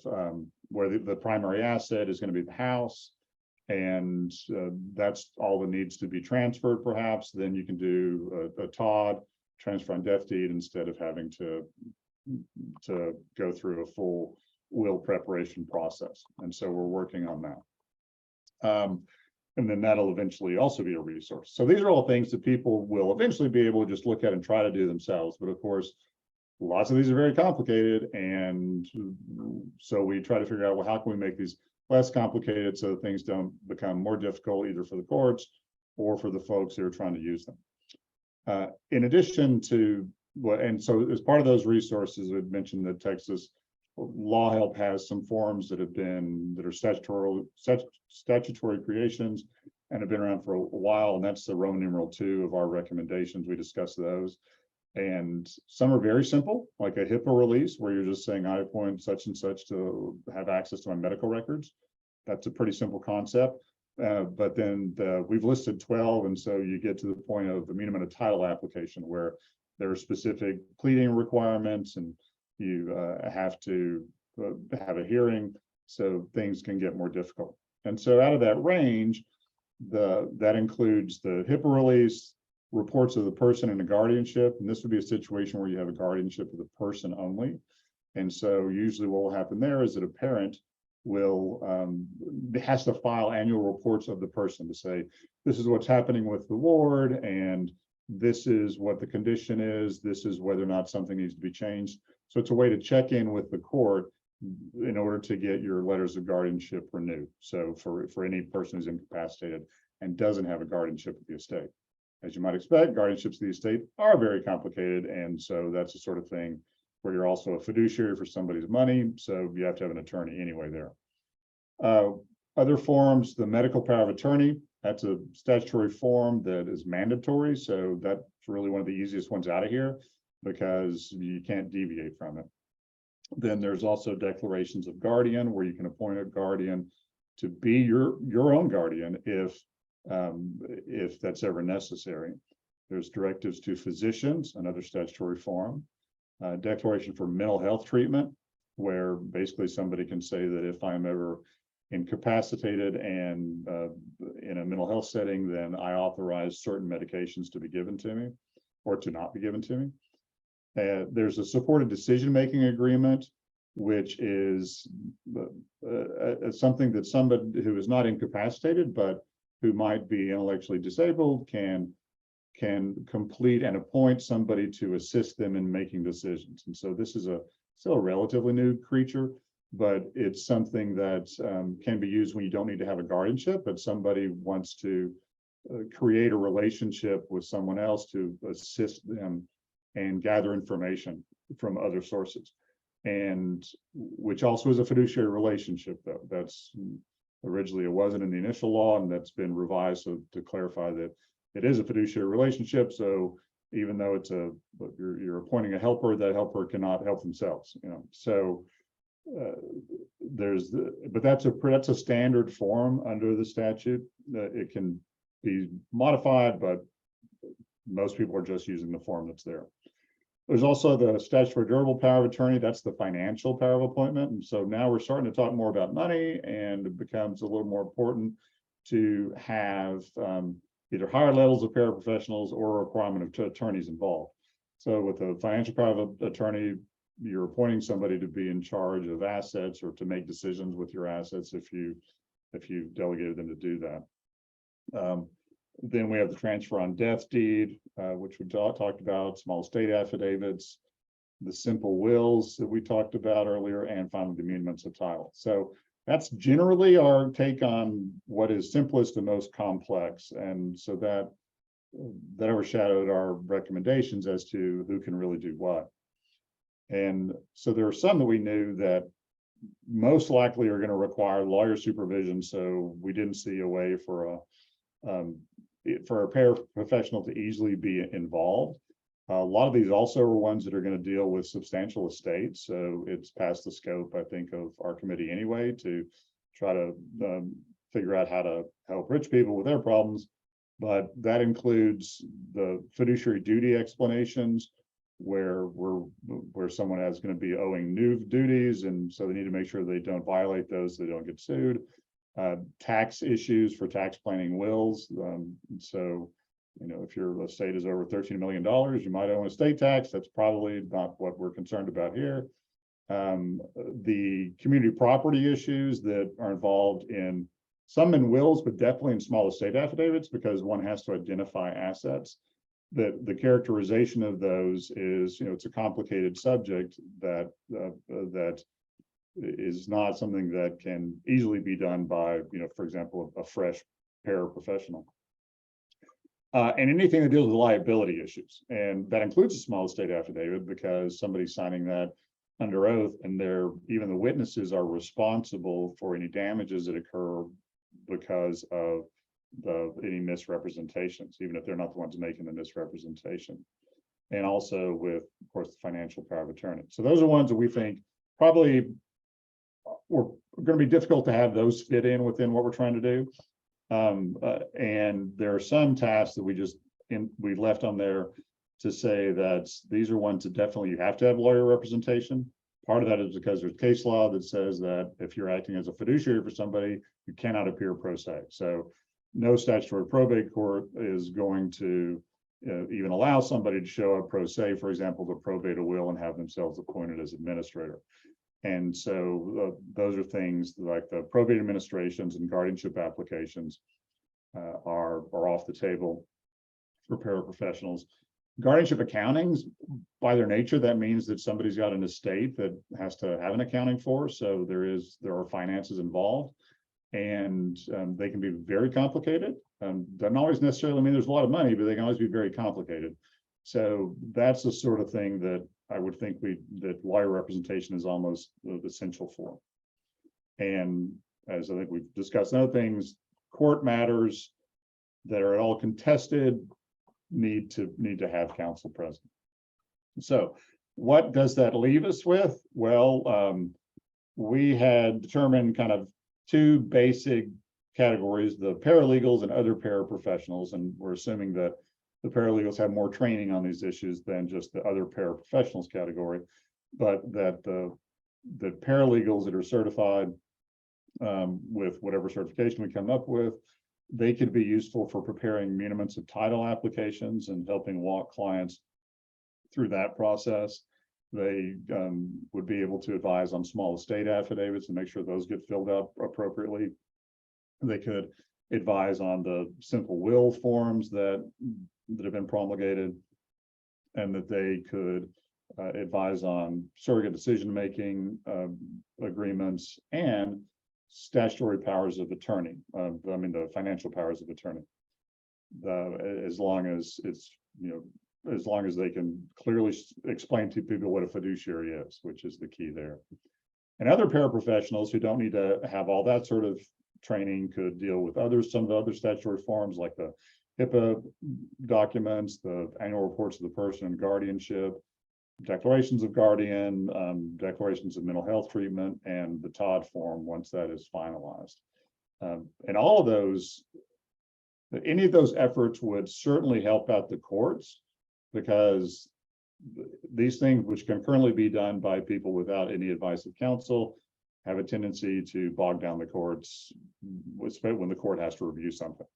where the primary asset is going to be the house, and that's all that needs to be transferred, perhaps, then you can do a TOD, transfer on death deed, instead of having to go through a full will preparation process. And so we're working on that. And then that'll eventually also be a resource. So these are all things that people will eventually be able to just look at and try to do themselves. But of course, lots of these are very complicated. And so we try to figure out, well, how can we make these less complicated so that things don't become more difficult either for the courts or for the folks who are trying to use them. In addition to what, and so as part of those resources, I mentioned that Texas Law Help has some forms that are statutory creations and have been around for a while, and that's the Roman numeral 2 of our recommendations. We discussed those, and some are very simple, like a HIPAA release where you're just saying I appoint such and such to have access to my medical records. That's a pretty simple concept. But then we've listed 12, and so you get to the point of the meaning of title application where there are specific pleading requirements, and you have to have a hearing, so things can get more difficult. And so out of that range, that includes the HIPAA release, reports of the person in a guardianship, and this would be a situation where you have a guardianship of the person only. And so usually what will happen there is that a parent has to file annual reports of the person to say, this is what's happening with the ward, and this is what the condition is, this is whether or not something needs to be changed. So it's a way to check in with the court in order to get your letters of guardianship renewed. So for any person who's incapacitated and doesn't have a guardianship of the estate. As you might expect, guardianships of the estate are very complicated. And so that's the sort of thing where you're also a fiduciary for somebody's money. So you have to have an attorney anyway there. Other forms, the medical power of attorney, that's a statutory form that is mandatory. So that's really one of the easiest ones out of here because you can't deviate from it. Then there's also declarations of guardian where you can appoint a guardian to be your own guardian if that's ever necessary. There's directives to physicians, another statutory form. Declaration for mental health treatment, where basically somebody can say that if I'm ever incapacitated and in a mental health setting, then I authorize certain medications to be given to me or to not be given to me. There's a supported decision-making agreement, which is something that somebody who is not incapacitated, but who might be intellectually disabled can complete and appoint somebody to assist them in making decisions. And so this is still a relatively new creature, but it's something that can be used when you don't need to have a guardianship, but somebody wants to create a relationship with someone else to assist them and gather information from other sources, and which also is a fiduciary relationship, though. That's originally it wasn't in the initial law, and that's been revised so to clarify that it is a fiduciary relationship. So even though it's you're appointing a helper, that helper cannot help themselves, So but that's a standard form under the statute. It can be modified, but most people are just using the form that's there. There's also the statutory durable power of attorney. That's the financial power of appointment. And so now we're starting to talk more about money, and it becomes a little more important to have either higher levels of paraprofessionals or a requirement of attorneys involved. So with the financial power of attorney, you're appointing somebody to be in charge of assets or to make decisions with your assets if you delegated them to do that. Then we have the transfer on death deed, which we talked about, small estate affidavits, the simple wills that we talked about earlier, and finally the amendments of title. So that's generally our take on what is simplest and most complex. And so that overshadowed our recommendations as to who can really do what. And so there are some that we knew that most likely are going to require lawyer supervision. So we didn't see a way for a paraprofessional to easily be involved. A lot of these also are ones that are going to deal with substantial estates. So it's past the scope, I think, of our committee anyway, to try to figure out how to help rich people with their problems. But that includes the fiduciary duty explanations, where someone is going to be owing new duties, and so they need to make sure they don't violate those so they don't get sued. Tax issues for tax planning wills. So, if your estate is over $13 million, you might owe an estate tax. That's probably not what we're concerned about here. The community property issues that are involved in some in wills, but definitely in small estate affidavits, because one has to identify assets. The characterization of those is, it's a complicated subject that that is not something that can easily be done by, for example, a fresh paraprofessional. And anything that deals with liability issues, and that includes a small estate affidavit, because somebody's signing that under oath, and even the witnesses are responsible for any damages that occur because of any misrepresentations, even if they're not the ones making the misrepresentation. And also with, of course, the financial power of attorney. So those are ones that we think probably we're going to be difficult to have those fit in within what we're trying to do. And there are some tasks that we left on there to say that these are ones that definitely you have to have lawyer representation. Part of that is because there's case law that says that if you're acting as a fiduciary for somebody, you cannot appear pro se. So no statutory probate court is going to even allow somebody to show up pro se, for example, to probate a will and have themselves appointed as administrator. And so those are things like the probate administrations and guardianship applications are off the table for paraprofessionals. Guardianship accountings, by their nature, that means that somebody's got an estate that has to have an accounting for. So there are finances involved, and they can be very complicated. Doesn't always necessarily mean there's a lot of money, but they can always be very complicated. So that's the sort of thing that I would think that lawyer representation is almost essential for. And as I think we've discussed other things, court matters that are at all contested need to have counsel present. So what does that leave us with? Well, we had determined kind of two basic categories, the paralegals and other paraprofessionals, and we're assuming that the paralegals have more training on these issues than just the other paraprofessionals category, but that the paralegals that are certified with whatever certification we come up with, they could be useful for preparing muniments of title applications and helping walk clients through that process. They would be able to advise on small estate affidavits and make sure those get filled out appropriately. They could advise on the simple will forms that have been promulgated, and that they could advise on surrogate decision-making agreements and statutory powers of attorney. The financial powers of attorney. As long as it's, as long as they can clearly explain to people what a fiduciary is, which is the key there. And other paraprofessionals who don't need to have all that sort of training could deal with some of the other statutory forms like the HIPAA documents, the annual reports of the person and guardianship, declarations of guardian, declarations of mental health treatment, and the Todd form once that is finalized. And all of those, any of those efforts would certainly help out the courts, because these things, which can currently be done by people without any advice of counsel, have a tendency to bog down the courts when the court has to review something.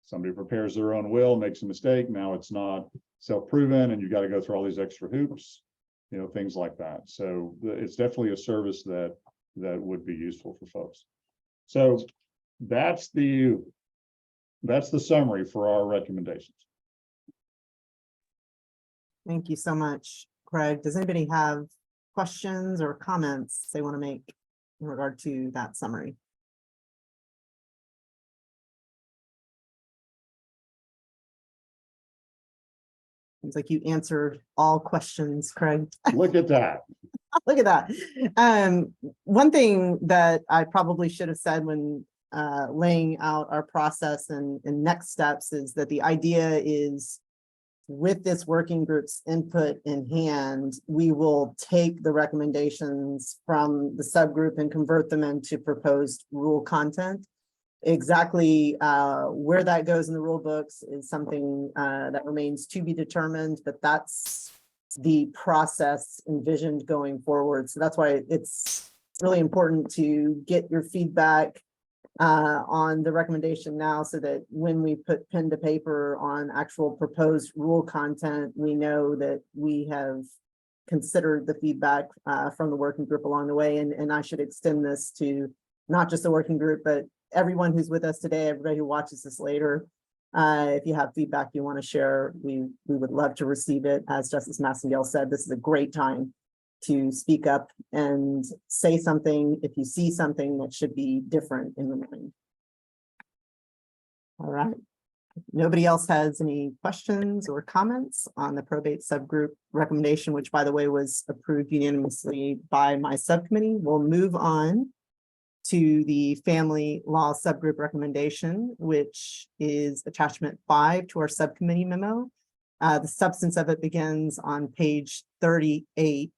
Somebody prepares their own will, makes a mistake, now it's not self-proven, and you got to go through all these extra hoops, things like that. So it's definitely a service that would be useful for folks. So that's the summary for our recommendations. Thank you so much, Craig. Does anybody have questions or comments they want to make in regard to that summary? Seems like you answered all questions, Craig. Look at that. Look at that. One thing that I probably should have said when laying out our process and next steps is that the idea is, with this working group's input in hand, we will take the recommendations from the subgroup and convert them into proposed rule content. Exactly where that goes in the rule books is something that remains to be determined, but that's the process envisioned going forward. So that's why it's really important to get your feedback on the recommendation now, so that when we put pen to paper on actual proposed rule content, we know that we have considered the feedback from the working group along the way. And I should extend this to not just the working group, but everyone who's with us today, everybody who watches this later. If you have feedback you want to share, we would love to receive it. As Justice Massengale said, this is a great time to speak up and say something if you see something that should be different in your mind. All right. Nobody else has any questions or comments on the probate subgroup recommendation, which, by the way, was approved unanimously by my subcommittee. We'll move on to the family law subgroup recommendation, which is attachment 5 to our subcommittee memo. The substance of it begins on page 38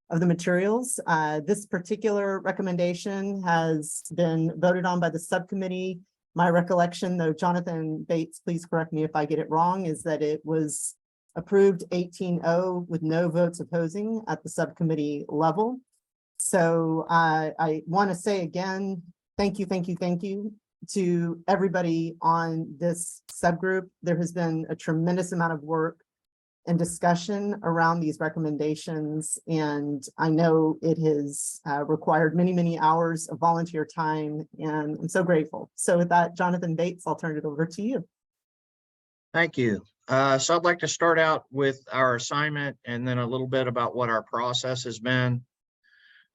of the materials. This particular recommendation has been voted on by the subcommittee. My recollection, though, Jonathan Bates, please correct me if I get it wrong, is that it was approved 18-0 with no votes opposing at the subcommittee level. So I want to say again, thank you to everybody on this subgroup. There has been a tremendous amount of work and discussion around these recommendations, and I know it has required many hours of volunteer time, and I'm so grateful. So with that, Jonathan Bates, I'll turn it over to you. Thank you. So I'd like to start out with our assignment and then a little bit about what our process has been.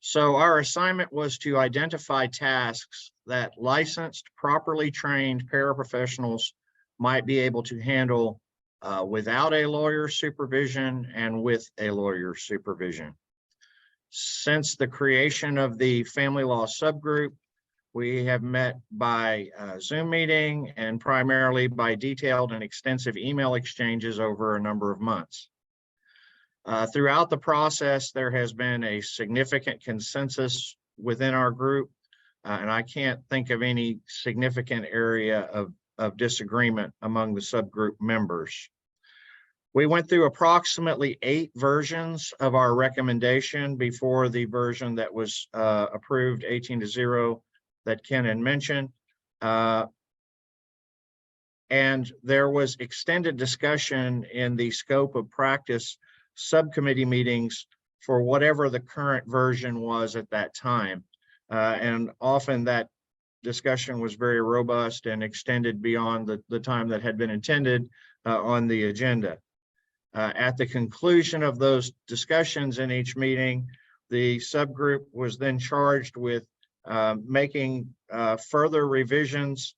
So our assignment was to identify tasks that licensed, properly trained paraprofessionals might be able to handle without a lawyer's supervision and with a lawyer's supervision. Since the creation of the family law subgroup, we have met by Zoom meeting and primarily by detailed and extensive email exchanges over a number of months. Throughout the process, there has been a significant consensus within our group, and I can't think of any significant area of disagreement among the subgroup members. We went through approximately 8 versions of our recommendation before the version that was approved 18-0 that Ken had mentioned. And there was extended discussion in the scope of practice subcommittee meetings for whatever the current version was at that time. And often that discussion was very robust and extended beyond the time that had been intended on the agenda. At the conclusion of those discussions in each meeting, the subgroup was then charged with making further revisions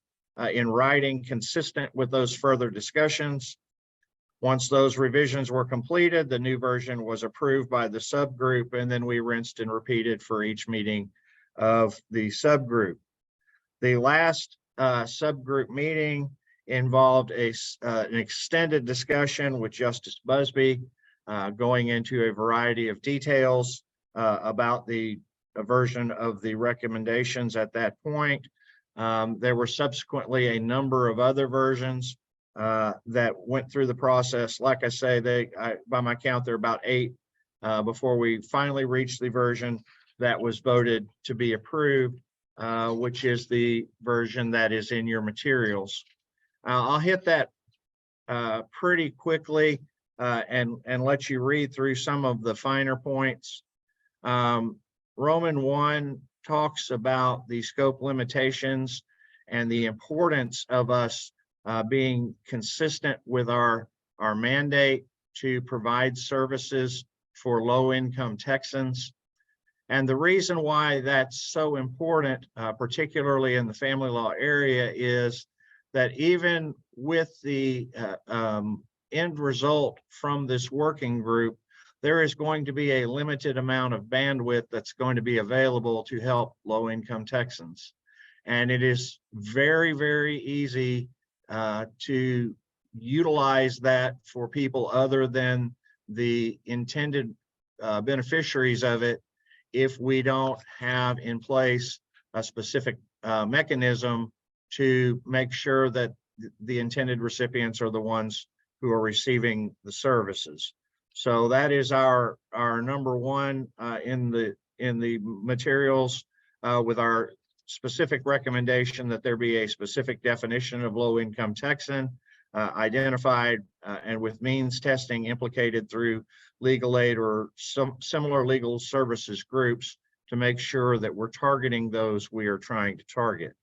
in writing consistent with those further discussions. Once those revisions were completed, the new version was approved by the subgroup, and then we rinsed and repeated for each meeting of the subgroup. The last subgroup meeting involved an extended discussion with Justice Busby, going into a variety of details about the version of the recommendations at that point. There were subsequently a number of other versions that went through the process. Like I say, by my count, there are about 8 before we finally reached the version that was voted to be approved, which is the version that is in your materials. I'll hit that pretty quickly and let you read through some of the finer points. Roman 1 talks about the scope limitations and the importance of us being consistent with our mandate to provide services for low-income Texans. And the reason why that's so important, particularly in the family law area, is that even with the end result from this working group, there is going to be a limited amount of bandwidth that's going to be available to help low-income Texans. And it is very easy to utilize that for people other than the intended beneficiaries of it if we don't have in place a specific mechanism to make sure that the intended recipients are the ones who are receiving the services. So that is our number 1 in the materials with our specific recommendation that there be a specific definition of low-income Texan identified and with means testing implicated through legal aid or some similar legal services groups to make sure that we're targeting those we are trying to target.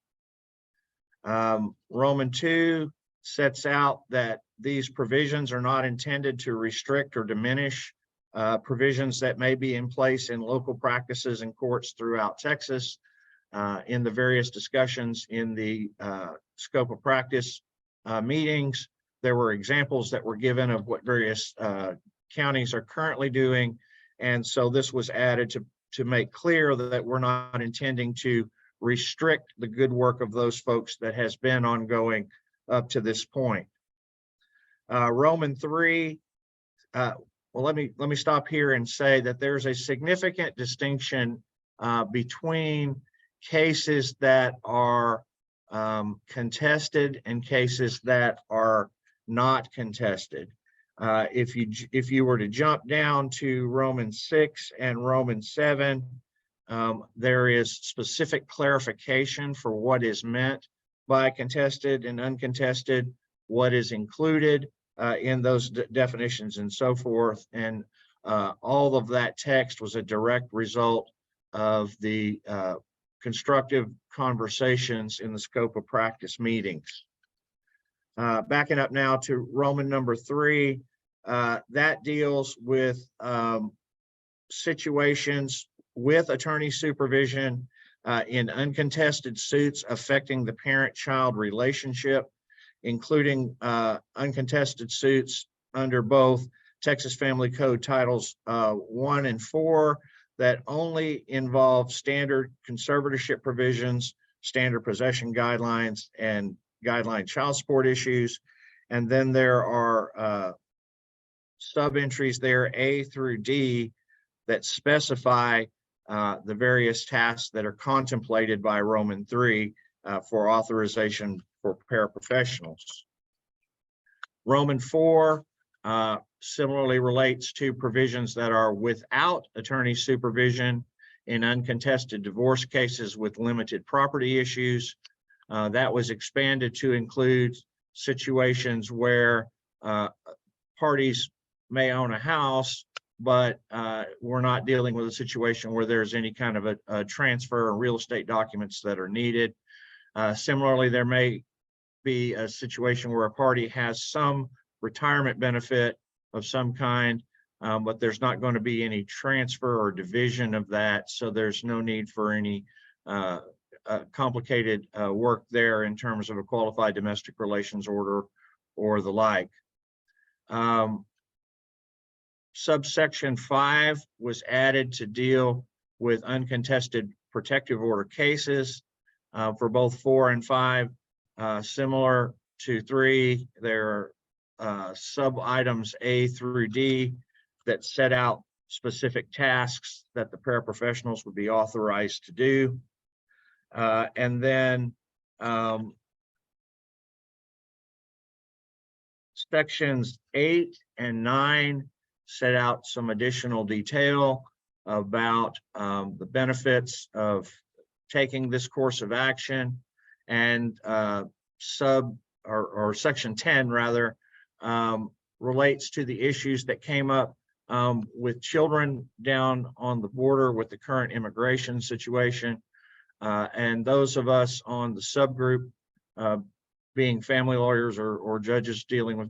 Roman 2 sets out that these provisions are not intended to restrict or diminish provisions that may be in place in local practices and courts throughout Texas. In the various discussions in the scope of practice meetings, there were examples that were given of what various counties are currently doing. And so this was added to make clear that we're not intending to restrict the good work of those folks that has been ongoing up to this point. Roman 3, well, let me stop here and say that there's a significant distinction between cases that are contested and cases that are not contested. If you were to jump down to Romans 6 and Romans 7, there is specific clarification for what is meant by contested and uncontested, what is included in those definitions and so forth. And all of that text was a direct result of the constructive conversations in the scope of practice meetings. Backing up now to Roman number 3, that deals with situations with attorney supervision in uncontested suits affecting the parent-child relationship, including uncontested suits under both Texas Family Code Titles 1 and 4 that only involve standard conservatorship provisions, standard possession guidelines, and guideline child support issues. And then there are sub-entries there, A through D, that specify the various tasks that are contemplated by Roman 3 for authorization for paraprofessionals. Roman 4 similarly relates to provisions that are without attorney supervision in uncontested divorce cases with limited property issues. That was expanded to include situations where parties may own a house, but we're not dealing with a situation where there's any kind of a transfer or real estate documents that are needed. Similarly, there may be a situation where a party has some retirement benefit of some kind, but there's not going to be any transfer or division of that. So there's no need for any complicated work there in terms of a qualified domestic relations order or the like. Subsection 5 was added to deal with uncontested protective order cases for both 4 and 5. Similar to 3, there are sub items A through D that set out specific tasks that the paraprofessionals would be authorized to do. And then sections 8 and 9 set out some additional detail about the benefits of taking this course of action, and section 10 rather relates to the issues that came up with children down on the border with the current immigration situation. And those of us on the subgroup being family lawyers or judges dealing with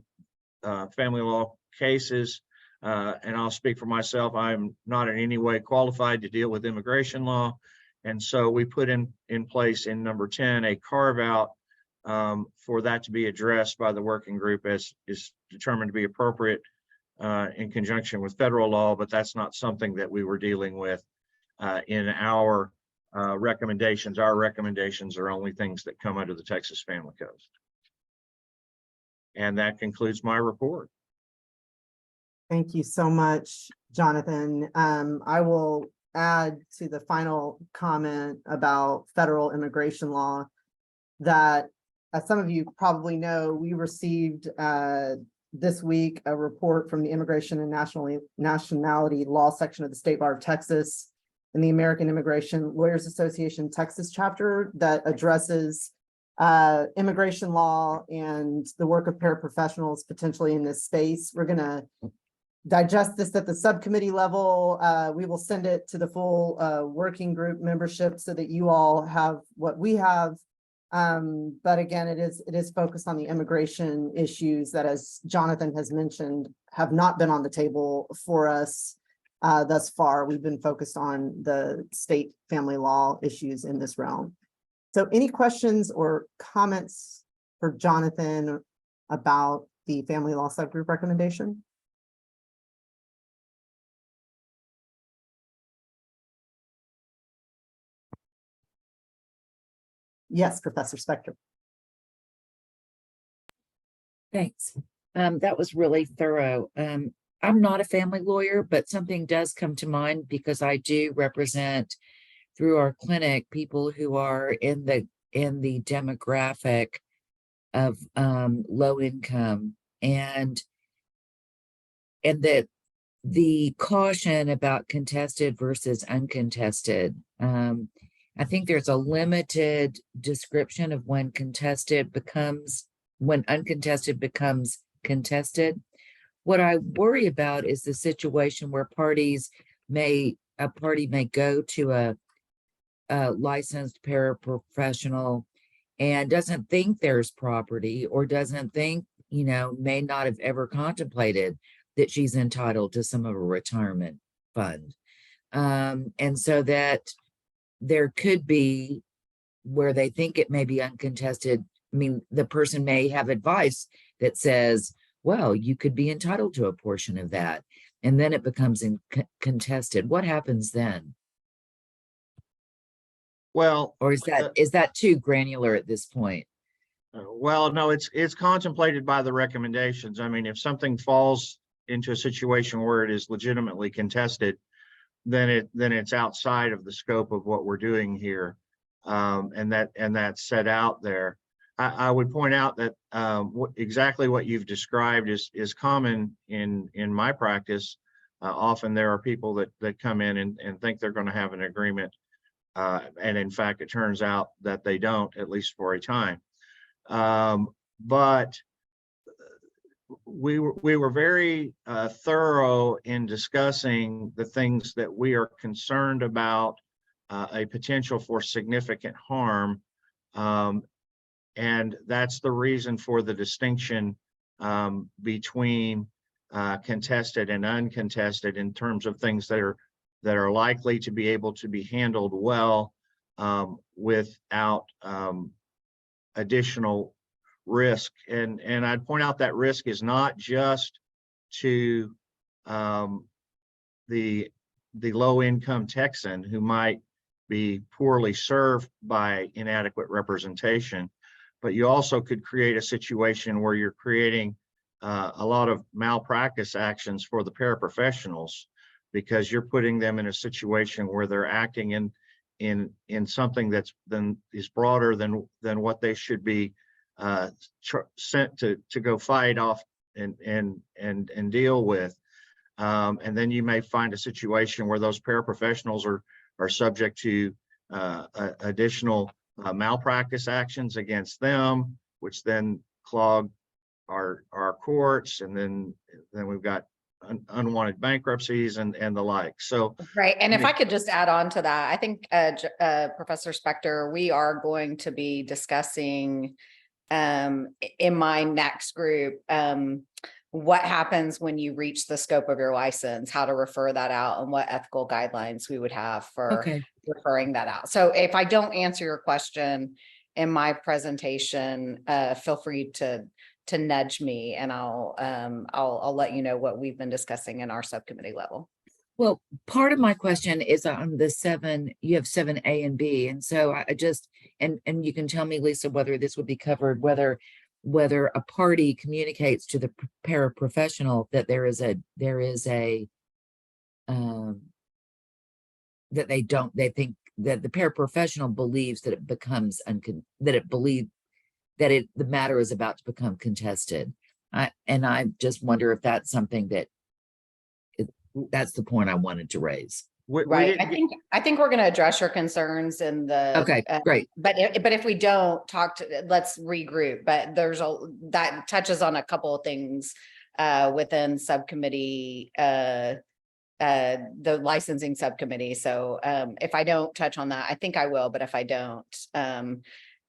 family law cases, and I'll speak for myself, I'm not in any way qualified to deal with immigration law. And so we put in place in number 10 a carve out for that to be addressed by the working group as is determined to be appropriate in conjunction with federal law, but that's not something that we were dealing with in our recommendations. Our recommendations are only things that come under the Texas Family Code. And that concludes my report. Thank you so much, Jonathan. I will add to the final comment about federal immigration law that, as some of you probably know, we received this week a report from the Immigration and Nationality Law section of the State Bar of Texas and the American Immigration Lawyers Association Texas chapter that addresses immigration law and the work of paraprofessionals potentially in this space. We're going to digest this at the subcommittee level. We will send it to the full working group membership so that you all have what we have. But again, it is focused on the immigration issues that, as Jonathan has mentioned, have not been on the table for us thus far. We've been focused on the state family law issues in this realm. So any questions or comments for Jonathan about the family law subgroup recommendation? Yes, Professor Spector. Thanks. That was really thorough. I'm not a family lawyer, but something does come to mind because I do represent through our clinic people who are in the demographic of low income, and that the caution about contested versus uncontested. I think there's a limited description of when uncontested becomes contested. What I worry about is the situation where a party may go to a licensed paraprofessional and doesn't think there's property, or doesn't think, may not have ever contemplated that she's entitled to some of a retirement fund. And so that there could be, where they think it may be uncontested, I mean, the person may have advice that says, well, you could be entitled to a portion of that, and then it becomes contested. What happens then? Well, Or is that too granular at this point? well, no, it's contemplated by the recommendations. I mean, if something falls into a situation where it is legitimately contested, then it's outside of the scope of what we're doing here, and that's set out there. I would point out that exactly what you've described is common in my practice. Often there are people that come in and think they're going to have an agreement, and in fact, it turns out that they don't, at least for a time. But we were very thorough in discussing the things that we are concerned about, a potential for significant harm. And that's the reason for the distinction between contested and uncontested in terms of things that are likely to be able to be handled well without additional risk. And I'd point out that risk is not just to the low income Texan who might be poorly served by inadequate representation, but you also could create a situation where you're creating a lot of malpractice actions for the paraprofessionals, because you're putting them in a situation where they're acting in something that's is broader than what they should be sent to go fight off and deal with. And then you may find a situation where those paraprofessionals are subject to additional malpractice actions against them, which then clog our courts, and then we've got unwanted bankruptcies and the like. So right. And if I could just add on to that, I think Professor Spector, we are going to be discussing in my next group what happens when you reach the scope of your license, how to refer that out, and what ethical guidelines we would have for referring that out. So if I don't answer your question in my presentation, feel free to nudge me, and I'll let you know what we've been discussing in our subcommittee level. Well, part of my question is on the 7, you have 7A and B. And so I just, and you can tell me, Lisa, whether this would be covered, whether a party communicates to the paraprofessional that they think that the paraprofessional believes that it becomes the matter is about to become contested. I just wonder if that's something that's the point I wanted to raise. Right. I think we're going to address your concerns in the. Okay, great. But if we don't let's regroup. But that touches on a couple of things within subcommittee, the licensing subcommittee. So if I don't touch on that, I think I will. But if I don't,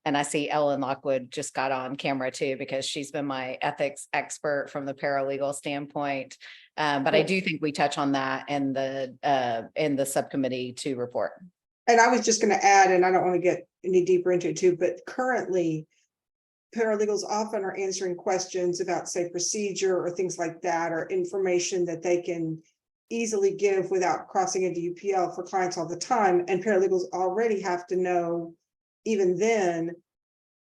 And I see Ellen Lockwood just got on camera too, because she's been my ethics expert from the paralegal standpoint. But I do think we touch on that in the subcommittee to report. And I was just going to add, and I don't want to get any deeper into it too, but currently paralegals often are answering questions about, say, procedure or things like that, or information that they can easily give without crossing into UPL for clients all the time. And paralegals already have to know, even then,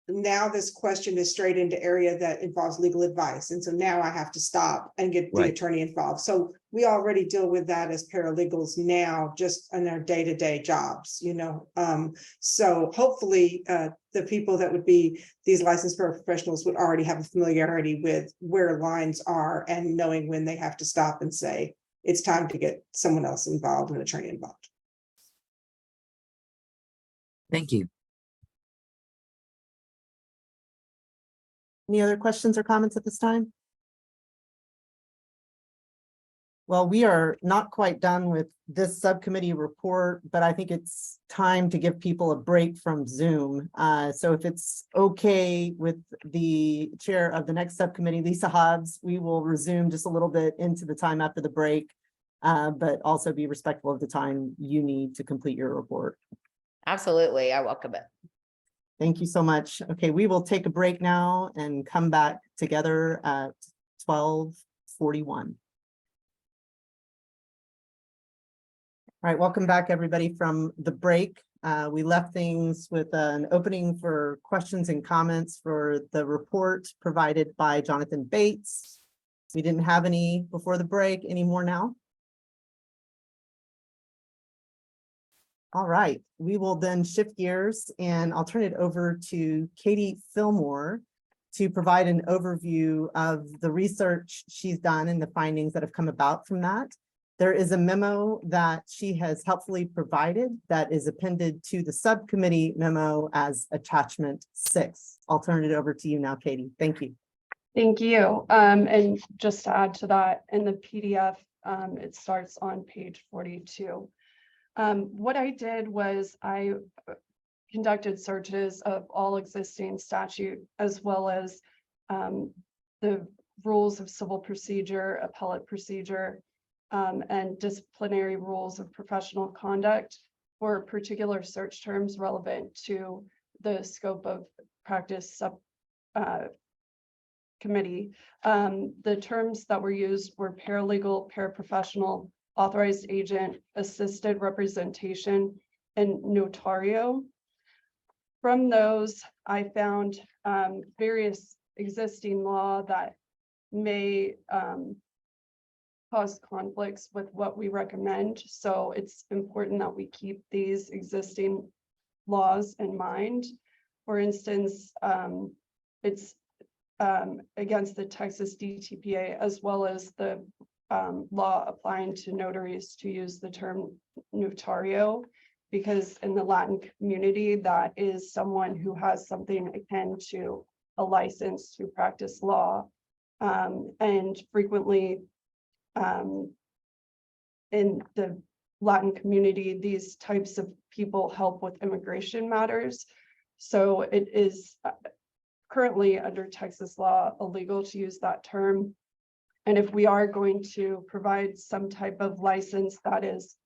now this question is straight into area that involves legal advice. And so now I have to stop and get the Right. attorney involved. So we already deal with that as paralegals now, just in our day-to-day jobs, you know. So hopefully the people that would be these licensed paraprofessionals would already have a familiarity with where lines are and knowing when they have to stop and say, it's time to get someone else involved, an attorney involved. Thank you. Any other questions or comments at this time? Well, we are not quite done with this subcommittee report, but I think it's time to give people a break from Zoom. So if it's okay with the chair of the next subcommittee, Lisa Hobbs, we will resume just a little bit into the time after the break, but also be respectful of the time you need to complete your report. Absolutely. I welcome it. Thank you so much. Okay, we will take a break now and come back together at 12:41. All right, welcome back, everybody, from the break. We left things with an opening for questions and comments for the report provided by Jonathan Bates. We didn't have any before the break. Any more now? All right, we will then shift gears and I'll turn it over to Katie Fillmore to provide an overview of the research she's done and the findings that have come about from that. There is a memo that she has helpfully provided that is appended to the subcommittee memo as attachment 6. I'll turn it over to you now, Katie. Thank you. Thank you. And just to add to that, in the PDF, it starts on page 42. What I did was I conducted searches of all existing statute, as well as the rules of civil procedure, appellate procedure, and disciplinary rules of professional conduct for particular search terms relevant to the scope of practice committee. The terms that were used were paralegal, paraprofessional, authorized agent, assisted representation, and notario. From those, I found various existing law that may cause conflicts with what we recommend. So it's important that we keep these existing laws in mind. For instance, it's against the Texas DTPA, as well as the law applying to notaries to use the term notario, because in the Latin community, that is someone who has something akin to a license to practice law. And frequently in the Latin community, these types of people help with immigration matters. So it is currently under Texas law illegal to use that term. And if we are going to provide some type of license that is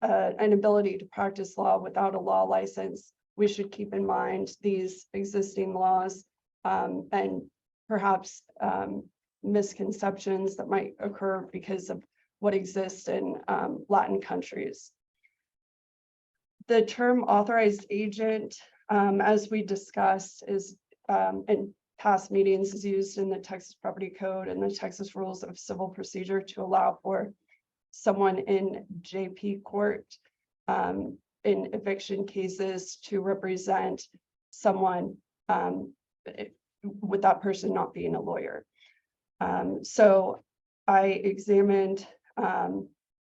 an ability to practice law without a law license, we should keep in mind these existing laws and perhaps misconceptions that might occur because of what exists in Latin countries. The term authorized agent, as we discussed, is in past meetings is used in the Texas Property Code and the Texas Rules of Civil Procedure to allow for someone in JP court in eviction cases to represent someone with that person not being a lawyer. So I examined the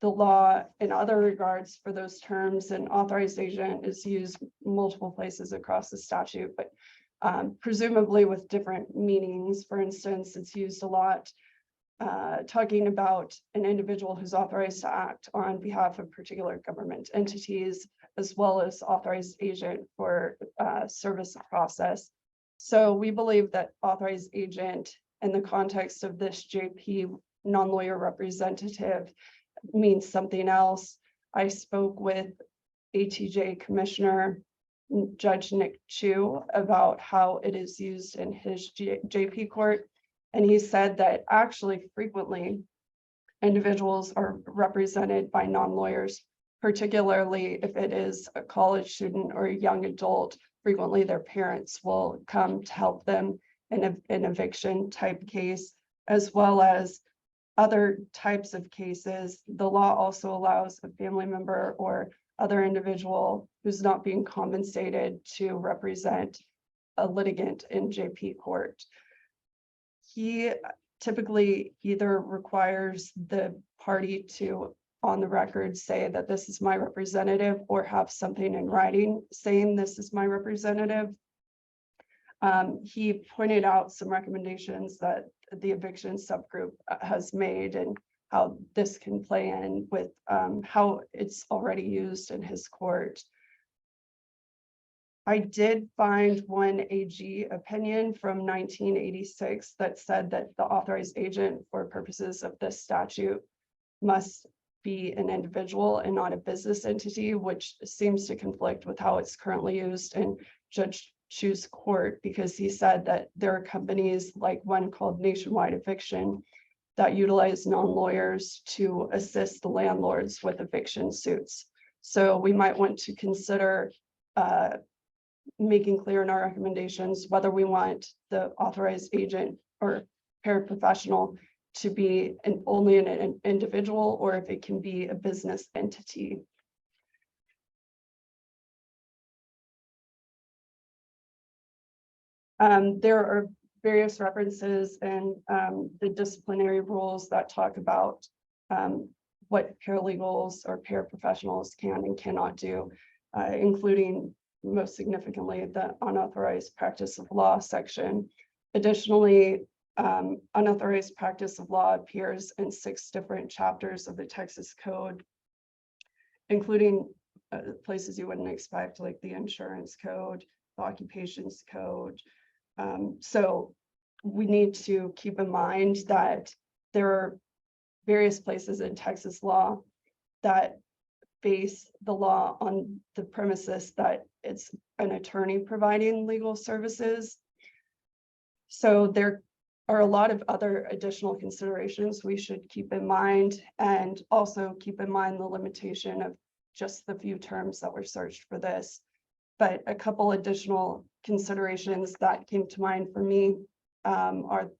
law in other regards for those terms, and authorized agent is used multiple places across the statute, but presumably with different meanings. For instance, it's used a lot talking about an individual who's authorized to act on behalf of particular government entities, as well as authorized agent for service process. So we believe that authorized agent in the context of this JP non-lawyer representative means something else. I spoke with ATJ Commissioner Judge Nick Chu about how it is used in his JP court. And he said that actually frequently individuals are represented by non-lawyers, particularly if it is a college student or a young adult. Frequently their parents will come to help them in an eviction type case, as well as other types of cases. The law also allows a family member or other individual who's not being compensated to represent a litigant in JP court. He typically either requires the party to, on the record, say that this is my representative, or have something in writing saying this is my representative. He pointed out some recommendations that the eviction subgroup has made and how this can play in with how it's already used in his court. I did find one AG opinion from 1986 that said that the authorized agent for purposes of this statute must be an individual and not a business entity, which seems to conflict with how it's currently used in Judge Chu's court, because he said that there are companies like one called Nationwide Eviction that utilize non-lawyers to assist the landlords with eviction suits. So we might want to consider making clear in our recommendations whether we want the authorized agent or paraprofessional to be only an individual, or if it can be a business entity. There are various references in the disciplinary rules that talk about what paralegals or paraprofessionals can and cannot do, including most significantly the unauthorized practice of law section. Additionally, unauthorized practice of law appears in 6 different chapters of the Texas Code, including places you wouldn't expect, like the insurance code, the occupations code. So we need to keep in mind that there are various places in Texas law that base the law on the premises that it's an attorney providing legal services. So there are a lot of other additional considerations we should keep in mind, and also keep in mind the limitation of just the few terms that were searched for this. But a couple additional considerations that came to mind for me are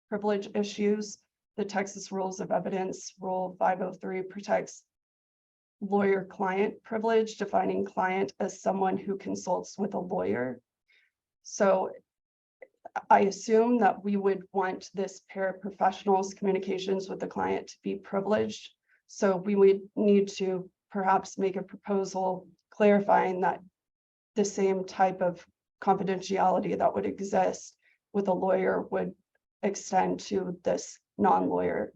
privilege issues. The Texas Rules of Evidence, Rule 503, protects lawyer-client privilege, defining client as someone who consults with a lawyer. So I assume that we would want this paraprofessional's communications with the client to be privileged. So we would need to perhaps make a proposal clarifying that the same type of confidentiality that would exist with a lawyer would extend to this non-lawyer.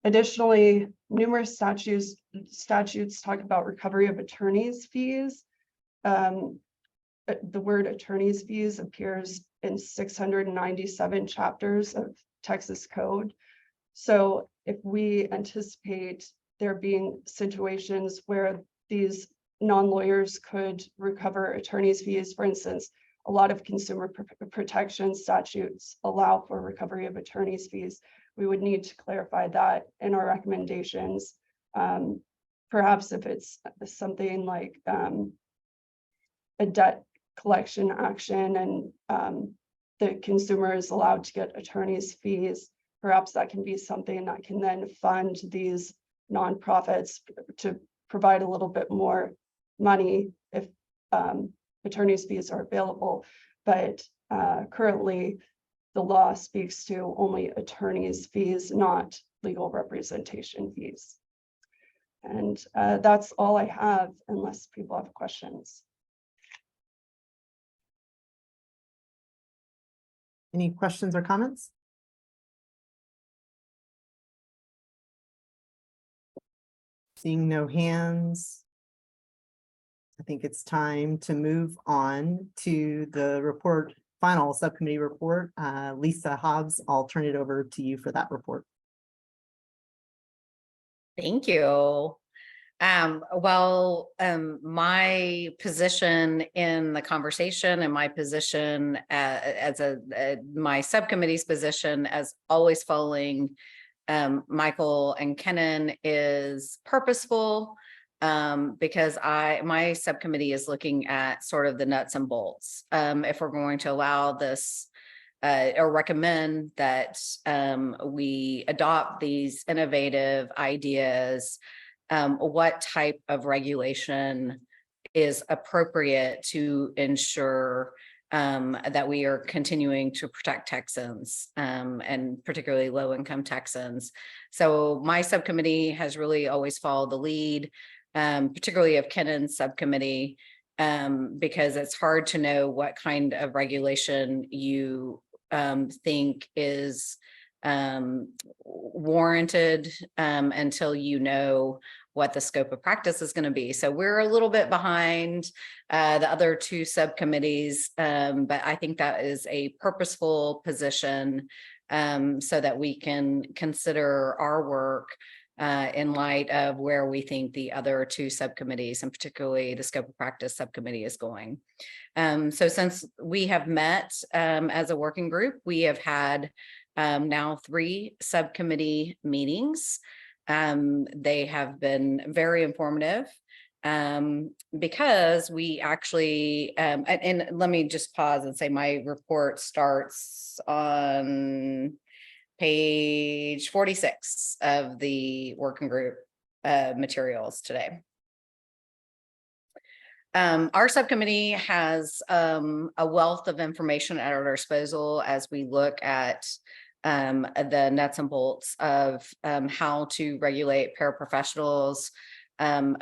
Additionally, numerous statutes talk about recovery of attorney's fees. The word attorney's fees appears in 697 chapters of Texas Code. So if we anticipate there being situations where these non-lawyers could recover attorney's fees, for instance, a lot of consumer protection statutes allow for recovery of attorney's fees. We would need to clarify that in our recommendations. Perhaps if it's something like a debt collection action and the consumer is allowed to get attorney's fees, perhaps that can be something that can then fund these nonprofits to provide a little bit more money if attorney's fees are available. But currently, the law speaks to only attorney's fees, not legal representation fees. And that's all I have, unless people have questions. Any questions or comments? Seeing no hands, I think it's time to move on to the report, final subcommittee report. Lisa Hobbs, I'll turn it over to you for that report. Thank you. My position in the conversation and my position my subcommittee's position as always following Michael and Kenan is purposeful because my subcommittee is looking at sort of the nuts and bolts. If we're going to allow this or recommend that we adopt these innovative ideas, what type of regulation is appropriate to ensure that we are continuing to protect Texans and particularly low-income Texans. So my subcommittee has really always followed the lead, particularly of Kenan's subcommittee, because it's hard to know what kind of regulation you think is warranted until you know what the scope of practice is going to be. So we're a little bit behind the other two subcommittees, but I think that is a purposeful position so that we can consider our work in light of where we think the other two subcommittees, and particularly the scope of practice subcommittee, is going. So since we have met as a working group, we have had now 3 subcommittee meetings. They have been very informative because we actually, and let me just pause and say my report starts on page 46 of the working group materials today. Our subcommittee has a wealth of information at our disposal as we look at the nuts and bolts of how to regulate paraprofessionals.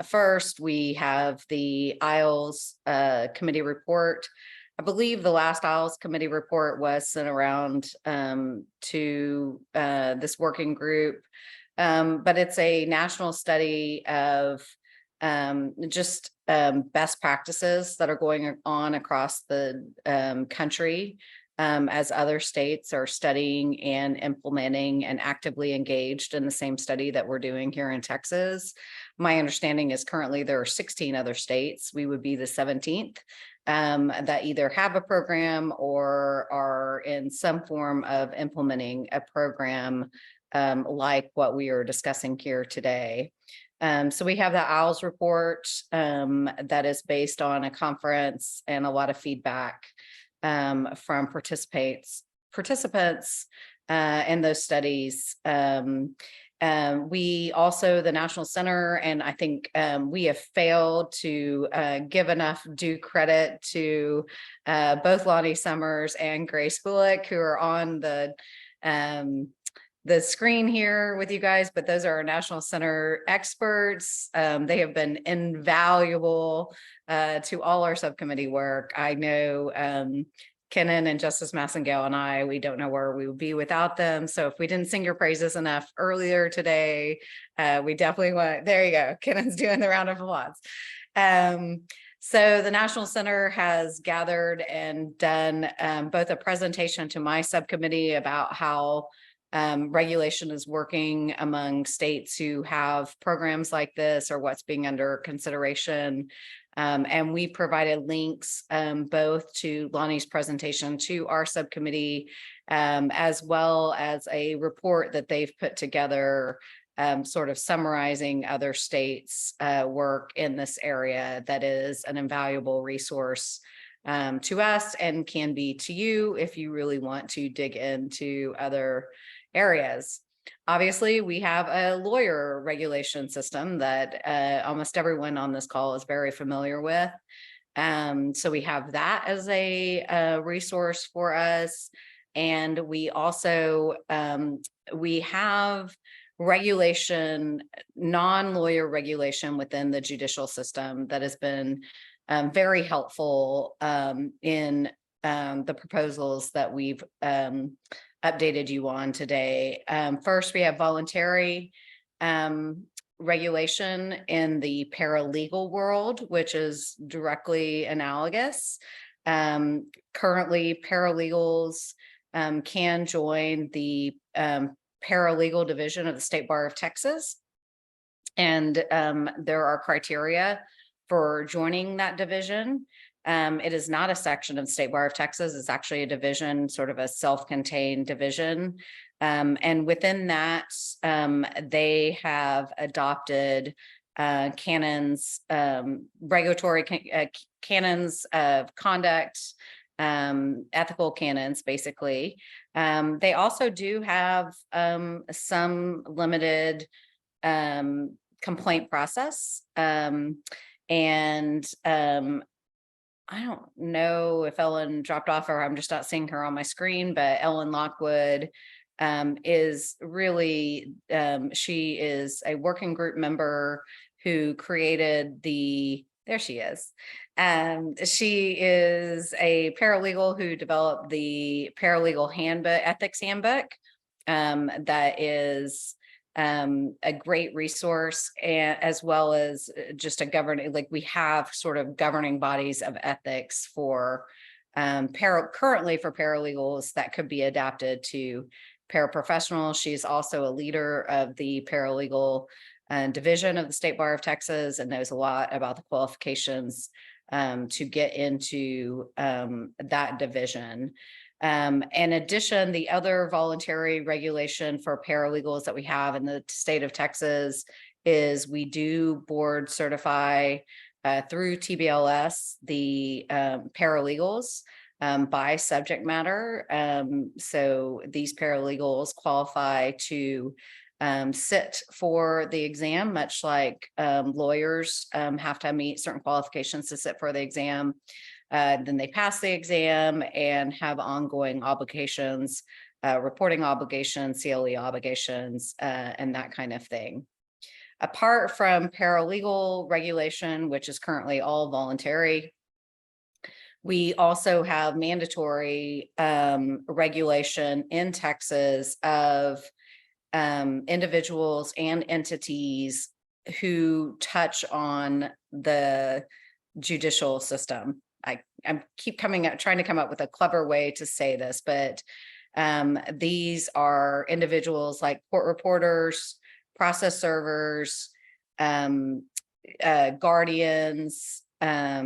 First, we have the ILS committee report. I believe the last ILS committee report was sent around to this working group, but it's a national study of just best practices that are going on across the country as other states are studying and implementing and actively engaged in the same study that we're doing here in Texas. My understanding is currently there are 16 other states. We would be the 17th that either have a program or are in some form of implementing a program like what we are discussing here today. So we have the OWLS report that is based on a conference and a lot of feedback from participants in those studies. We also, the National Center, and I think we have failed to give enough due credit to both Lonnie Summers and Grace Bullock, who are on the screen here with you guys, but those are our National Center experts. They have been invaluable to all our subcommittee work. I know Kenan and Justice Massengale and I, we don't know where we would be without them. So if we didn't sing your praises enough earlier today, we definitely want, there you go, Kenan's doing the round of applause. So the National Center has gathered and done both a presentation to my subcommittee about how regulation is working among states who have programs like this or what's being under consideration. And we provided links both to Lonnie's presentation to our subcommittee, as well as a report that they've put together sort of summarizing other states' work in this area that is an invaluable resource to us and can be to you if you really want to dig into other areas. Obviously, we have a lawyer regulation system that almost everyone on this call is very familiar with. So we have that as a resource for us. And we also, we have regulation, non-lawyer regulation within the judicial system that has been very helpful in the proposals that we've updated you on today. First, we have voluntary regulation in the paralegal world, which is directly analogous. Currently, paralegals can join the paralegal division of the State Bar of Texas. And there are criteria for joining that division. It is not a section of the State Bar of Texas. It's actually a division, sort of a self-contained division. And within that, they have adopted canons, regulatory canons of conduct, ethical canons, basically. They also do have some limited complaint process. I don't know if Ellen dropped off or I'm just not seeing her on my screen, but Ellen Lockwood is really, she is a working group member who created there she is. She is a paralegal who developed the paralegal handbook, ethics handbook, that is a great resource, and as well as just a governing, like we have sort of governing bodies of ethics for currently for paralegals that could be adapted to paraprofessionals. She's also a leader of the paralegal division of the State Bar of Texas and knows a lot about the qualifications to get into that division. In addition, the other voluntary regulation for paralegals that we have in the state of Texas is we do board certify through TBLS the paralegals by subject matter. So these paralegals qualify to sit for the exam, much like lawyers have to meet certain qualifications to sit for the exam. Then they pass the exam and have ongoing obligations, reporting obligations, CLE obligations, and that kind of thing. Apart from paralegal regulation, which is currently all voluntary, we also have mandatory regulation in Texas of individuals and entities who touch on the judicial system. I keep trying to come up with a clever way to say this, but these are individuals like court reporters, process servers, guardians. I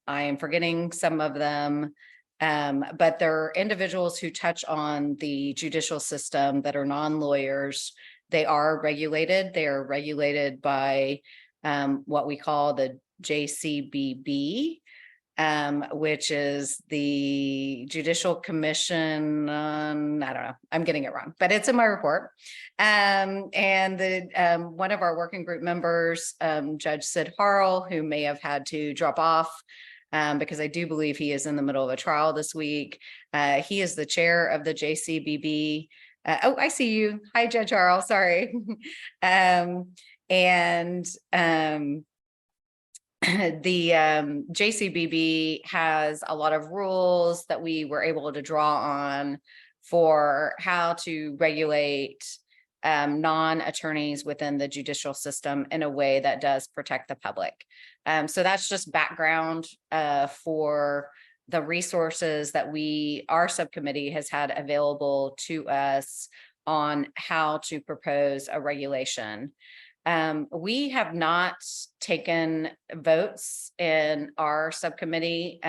am forgetting some of them, but they're individuals who touch on the judicial system that are non-lawyers. They are regulated. They are regulated by what we call the JCBB, which is the Judicial Commission. I don't know, I'm getting it wrong, but it's in my report. And one of our working group members, Judge Sid Harrell, who may have had to drop off because I do believe he is in the middle of a trial this week. He is the chair of the JCBB. Oh, I see you. Hi, Judge Harrell. Sorry. The JCBB has a lot of rules that we were able to draw on for how to regulate non-attorneys within the judicial system in a way that does protect the public. So that's just background for the resources that our subcommittee has had available to us on how to propose a regulation. We have not taken votes in our subcommittee.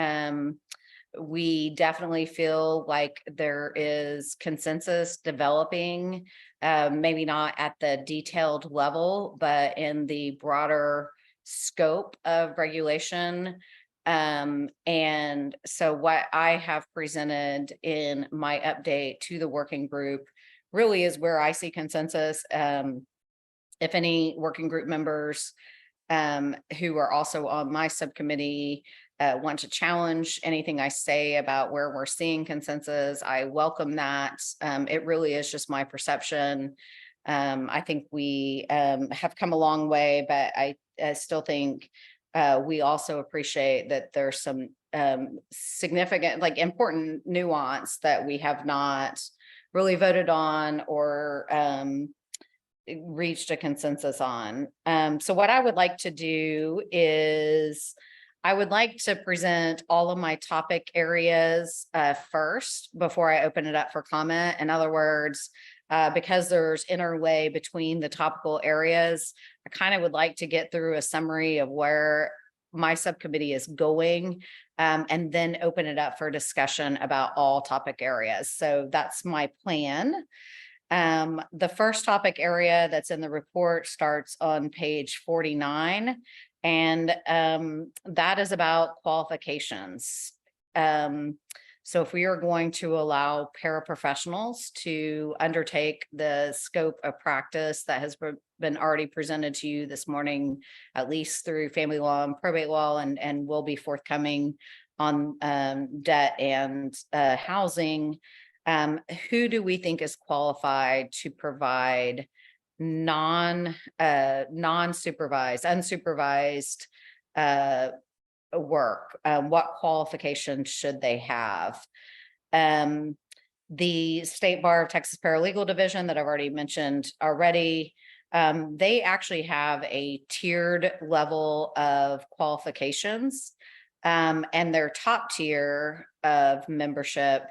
We definitely feel like there is consensus developing, maybe not at the detailed level, but in the broader scope of regulation. And so what I have presented in my update to the working group really is where I see consensus. If any working group members who are also on my subcommittee want to challenge anything I say about where we're seeing consensus, I welcome that. It really is just my perception. I think we have come a long way, but I still think we also appreciate that there's some significant, like important nuance that we have not really voted on or reached a consensus on. So what I would like to do is I would like to present all of my topic areas first before I open it up for comment. In other words, because there's interlay between the topical areas, I kind of would like to get through a summary of where my subcommittee is going, and then open it up for discussion about all topic areas. So that's my plan. The first topic area that's in the report starts on page 49, and that is about qualifications. So if we are going to allow paraprofessionals to undertake the scope of practice that has been already presented to you this morning, at least through family law and probate law, and will be forthcoming on debt and housing, who do we think is qualified to provide non-supervised, unsupervised work? What qualifications should they have? The State Bar of Texas Paralegal Division that I've already mentioned already, they actually have a tiered level of qualifications, and their top tier of membership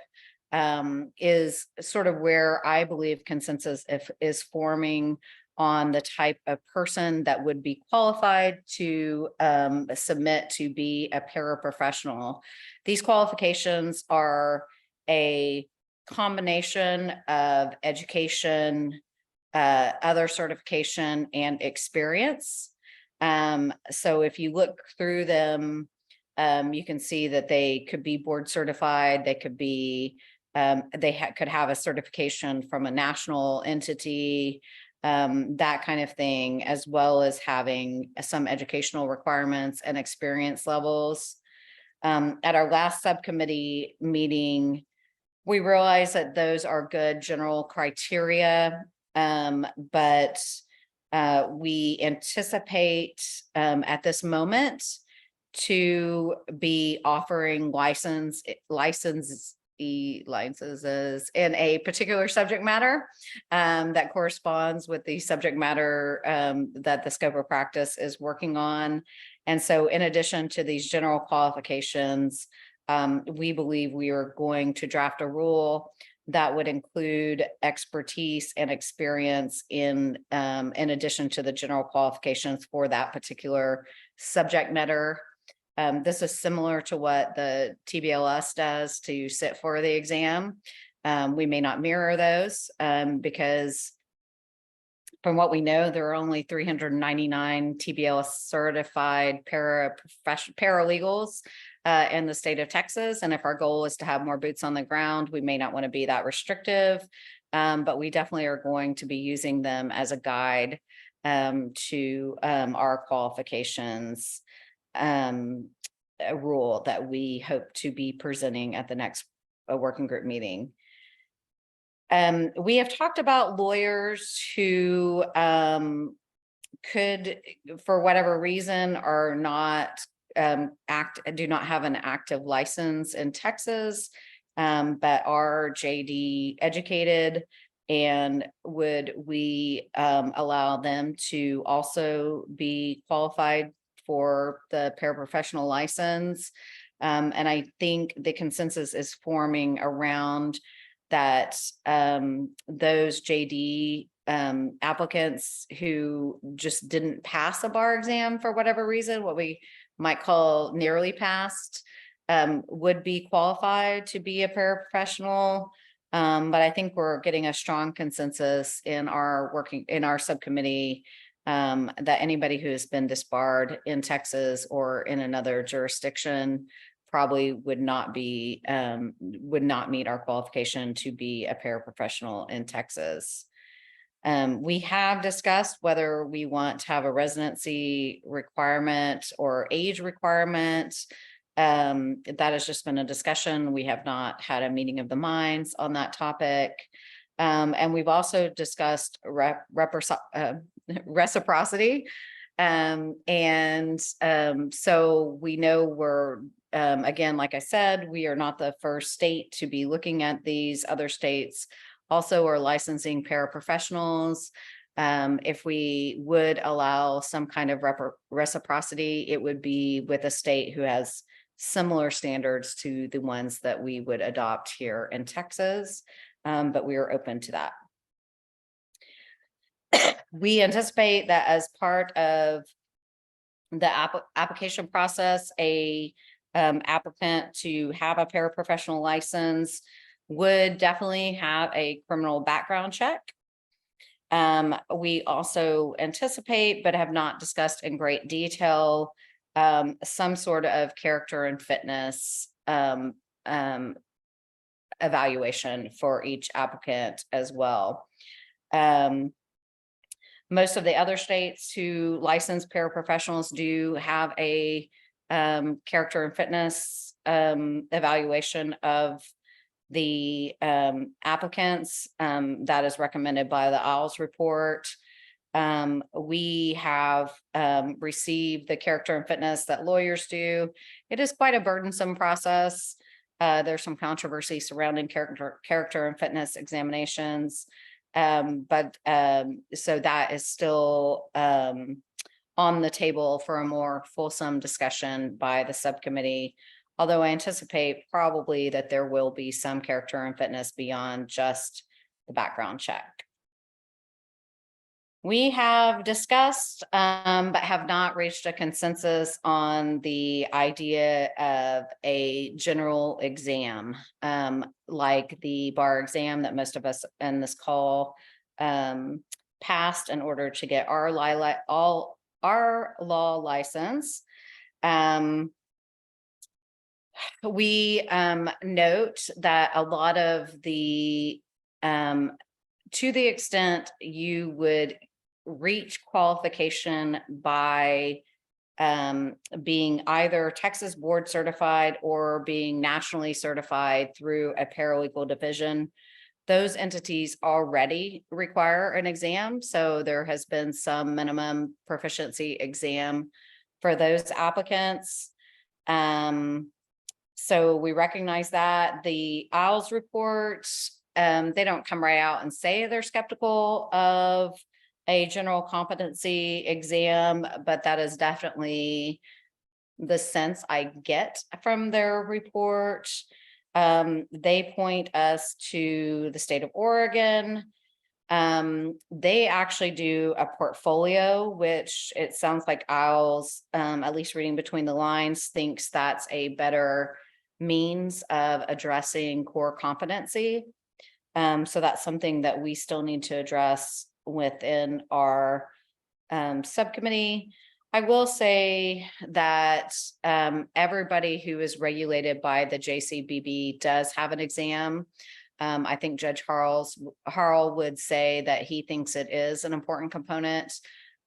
is sort of where I believe consensus is forming on the type of person that would be qualified to submit to be a paraprofessional. These qualifications are a combination of education, other certification, and experience. So if you look through them, you can see that they could be board certified, they could be could have a certification from a national entity, that kind of thing, as well as having some educational requirements and experience levels. At our last subcommittee meeting, we realized that those are good general criteria, but we anticipate at this moment to be offering licenses in a particular subject matter that corresponds with the subject matter that the scope of practice is working on. And so in addition to these general qualifications, we believe we are going to draft a rule that would include expertise and experience in addition to the general qualifications for that particular subject matter. This is similar to what the TBLS does to sit for the exam. We may not mirror those because from what we know, there are only 399 TBLS certified paralegals in the state of Texas. And if our goal is to have more boots on the ground, we may not want to be that restrictive, but we definitely are going to be using them as a guide to our qualifications a rule that we hope to be presenting at the next working group meeting. We have talked about lawyers who could, for whatever reason, are not do not have an active license in Texas, but are JD educated, and would we allow them to also be qualified for the paraprofessional license? And I think the consensus is forming around that those JD applicants who just didn't pass a bar exam for whatever reason, what we might call nearly passed, would be qualified to be a paraprofessional. But I think we're getting a strong consensus in our subcommittee that anybody who has been disbarred in Texas or in another jurisdiction probably would not meet our qualification to be a paraprofessional in Texas. We have discussed whether we want to have a residency requirement or age requirement. That has just been a discussion. We have not had a meeting of the minds on that topic. And we've also discussed reciprocity. So we know we're, again, like I said, we are not the first state to be looking at these. Other states also are licensing paraprofessionals. If we would allow some kind of reciprocity, it would be with a state who has similar standards to the ones that we would adopt here in Texas, but we are open to that. We anticipate that as part of the application process, a applicant to have a paraprofessional license would definitely have a criminal background check. We also anticipate, but have not discussed in great detail, some sort of character and fitness evaluation for each applicant as well. Most of the other states who license paraprofessionals do have a character and fitness evaluation of the applicants that is recommended by the ILS report. We have received the character and fitness that lawyers do. It is quite a burdensome process. There's some controversy surrounding character and fitness examinations. But so that is still on the table for a more fulsome discussion by the subcommittee. Although I anticipate probably that there will be some character and fitness beyond just the background check. We have discussed, but have not reached a consensus on the idea of a general exam, like the bar exam that most of us in this call passed in order to get our law license. We note that a lot of the, to the extent you would reach qualification by being either Texas board certified or being nationally certified through a paralegal division, those entities already require an exam. So there has been some minimum proficiency exam for those applicants. So we recognize that. The ILS reports, they don't come right out and say they're skeptical of a general competency exam, but that is definitely the sense I get from their report. They point us to the state of Oregon. They actually do a portfolio, which it sounds like ILS, at least reading between the lines, thinks that's a better means of addressing core competency. So that's something that we still need to address within our subcommittee. I will say that everybody who is regulated by the JCBB does have an exam. I think Judge Harrell would say that he thinks it is an important component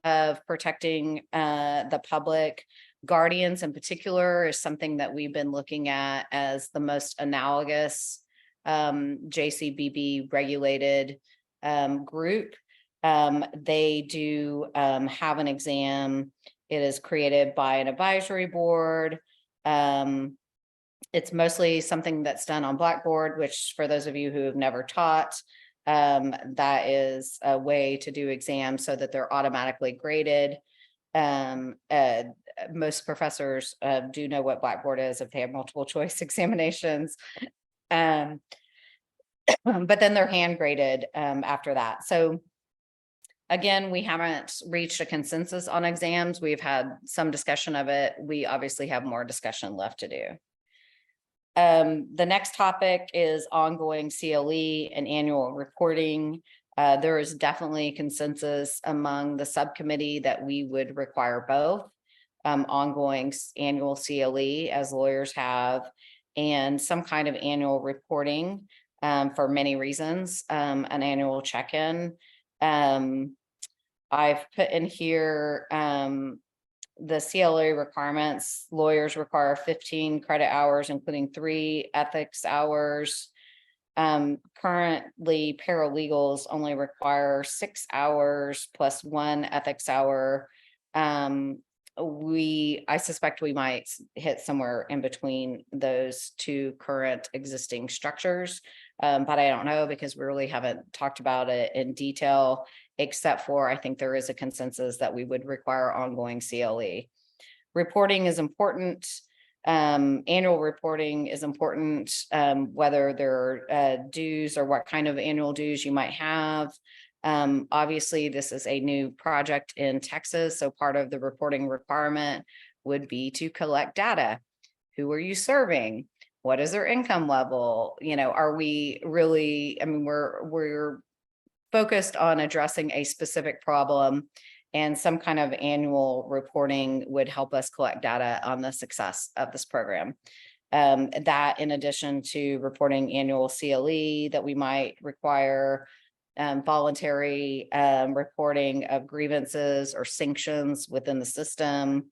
of protecting the public. Guardians in particular is something that we've been looking at as the most analogous JCBB regulated group. They do have an exam. It is created by an advisory board. It's mostly something that's done on Blackboard, which for those of you who have never taught, that is a way to do exams so that they're automatically graded. Most professors do know what Blackboard is if they have multiple choice examinations. But then they're hand graded after that. So again, we haven't reached a consensus on exams. We've had some discussion of it. We obviously have more discussion left to do. The next topic is ongoing CLE and annual reporting. There is definitely consensus among the subcommittee that we would require both ongoing annual CLE, as lawyers have, and some kind of annual reporting for many reasons, an annual check-in. I've put in here the CLE requirements. Lawyers require 15 credit hours, including 3 ethics hours. Currently, paralegals only require 6 hours plus 1 ethics hour. I suspect we might hit somewhere in between those two current existing structures. But I don't know because we really haven't talked about it in detail, except for I think there is a consensus that we would require ongoing CLE. Reporting is important. Annual reporting is important, whether there are dues or what kind of annual dues you might have. Obviously, this is a new project in Texas, so part of the reporting requirement would be to collect data. Who are you serving? What is their income level? You know, are we really, I mean, we're focused on addressing a specific problem, and some kind of annual reporting would help us collect data on the success of this program. That in addition to reporting annual CLE that we might require, voluntary reporting of grievances or sanctions within the system.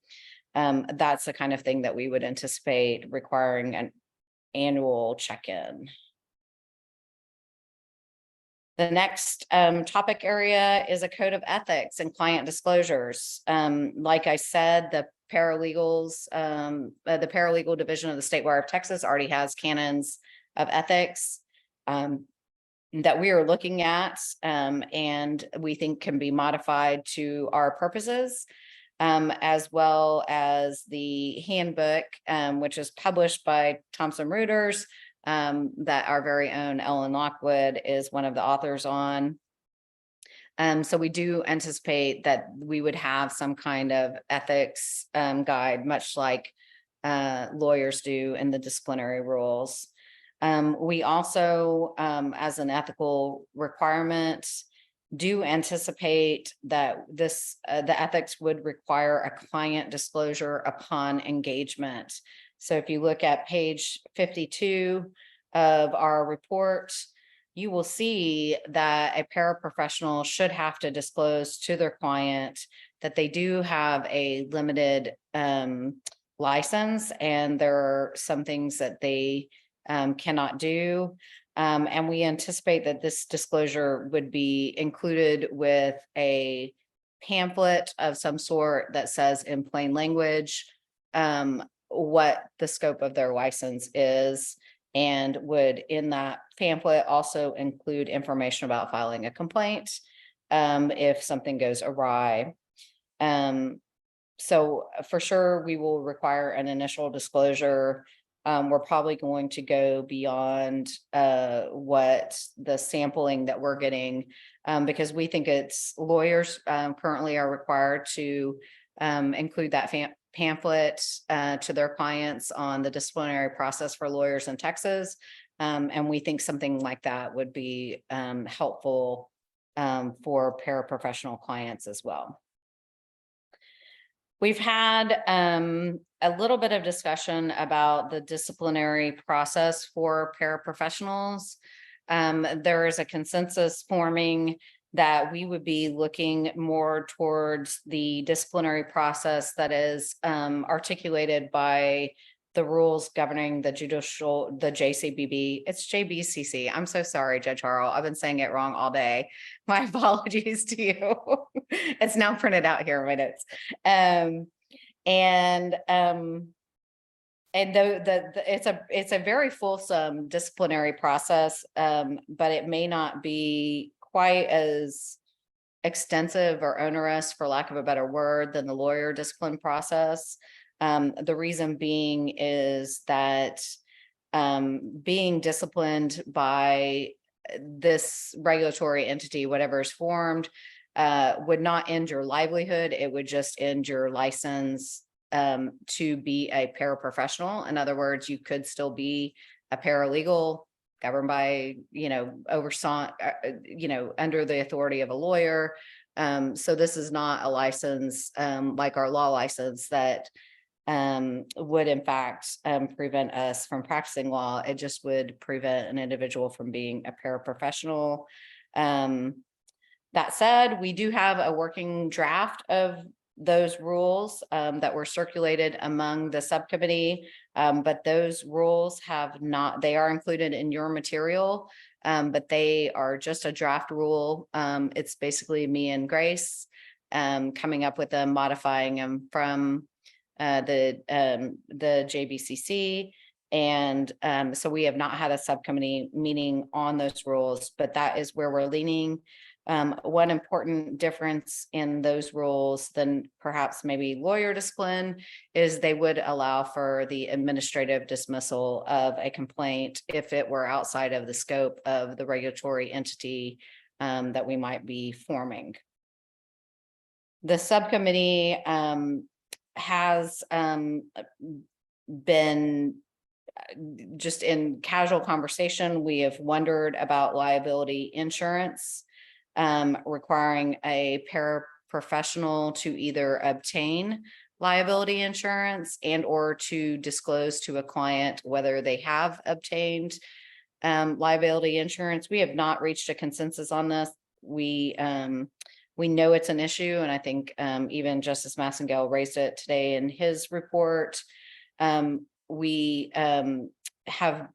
That's the kind of thing that we would anticipate requiring an annual check-in. The next topic area is a code of ethics and client disclosures. Like I said, the paralegals, the paralegal division of the State Bar of Texas already has canons of ethics that we are looking at, and we think can be modified to our purposes, as well as the handbook, which is published by Thomson Reuters, that our very own Ellen Lockwood is one of the authors on. So we do anticipate that we would have some kind of ethics guide, much like lawyers do in the disciplinary rules. We also, as an ethical requirement, do anticipate that this the ethics would require a client disclosure upon engagement. So if you look at page 52 of our report, you will see that a paraprofessional should have to disclose to their client that they do have a limited license, and there are some things that they cannot do. And we anticipate that this disclosure would be included with a pamphlet of some sort that says in plain language what the scope of their license is, and would in that pamphlet also include information about filing a complaint if something goes awry. So for sure, we will require an initial disclosure. We're probably going to go beyond what the sampling that we're getting, because we think it's lawyers currently are required to include that pamphlet to their clients on the disciplinary process for lawyers in Texas. And we think something like that would be helpful for paraprofessional clients as well. We've had a little bit of discussion about the disciplinary process for paraprofessionals. There is a consensus forming that we would be looking more towards the disciplinary process that is articulated by the rules governing the JCBB. It's JBCC. I'm so sorry, Judge Harrell. I've been saying it wrong all day. My apologies to you. It's now printed out here in my notes. It's a very fulsome disciplinary process, but it may not be quite as extensive or onerous, for lack of a better word, than the lawyer discipline process. The reason being is that being disciplined by this regulatory entity, whatever is formed, would not end your livelihood. It would just end your license to be a paraprofessional. In other words, you could still be a paralegal governed by, oversaw, under the authority of a lawyer. So this is not a license like our law license that would in fact prevent us from practicing law. It just would prevent an individual from being a paraprofessional. That said, we do have a working draft of those rules that were circulated among the subcommittee, but those rules they are included in your material, but they are just a draft rule. It's basically me and Grace coming up with them, modifying them from the JBCC. And so we have not had a subcommittee meeting on those rules, but that is where we're leaning. One important difference in those rules than perhaps maybe lawyer discipline is they would allow for the administrative dismissal of a complaint if it were outside of the scope of the regulatory entity that we might be forming. The subcommittee has been just in casual conversation. We have wondered about liability insurance, requiring a paraprofessional to either obtain liability insurance and or to disclose to a client whether they have obtained liability insurance. We have not reached a consensus on this. We know it's an issue, and I think even Justice Massengale raised it today in his report. We have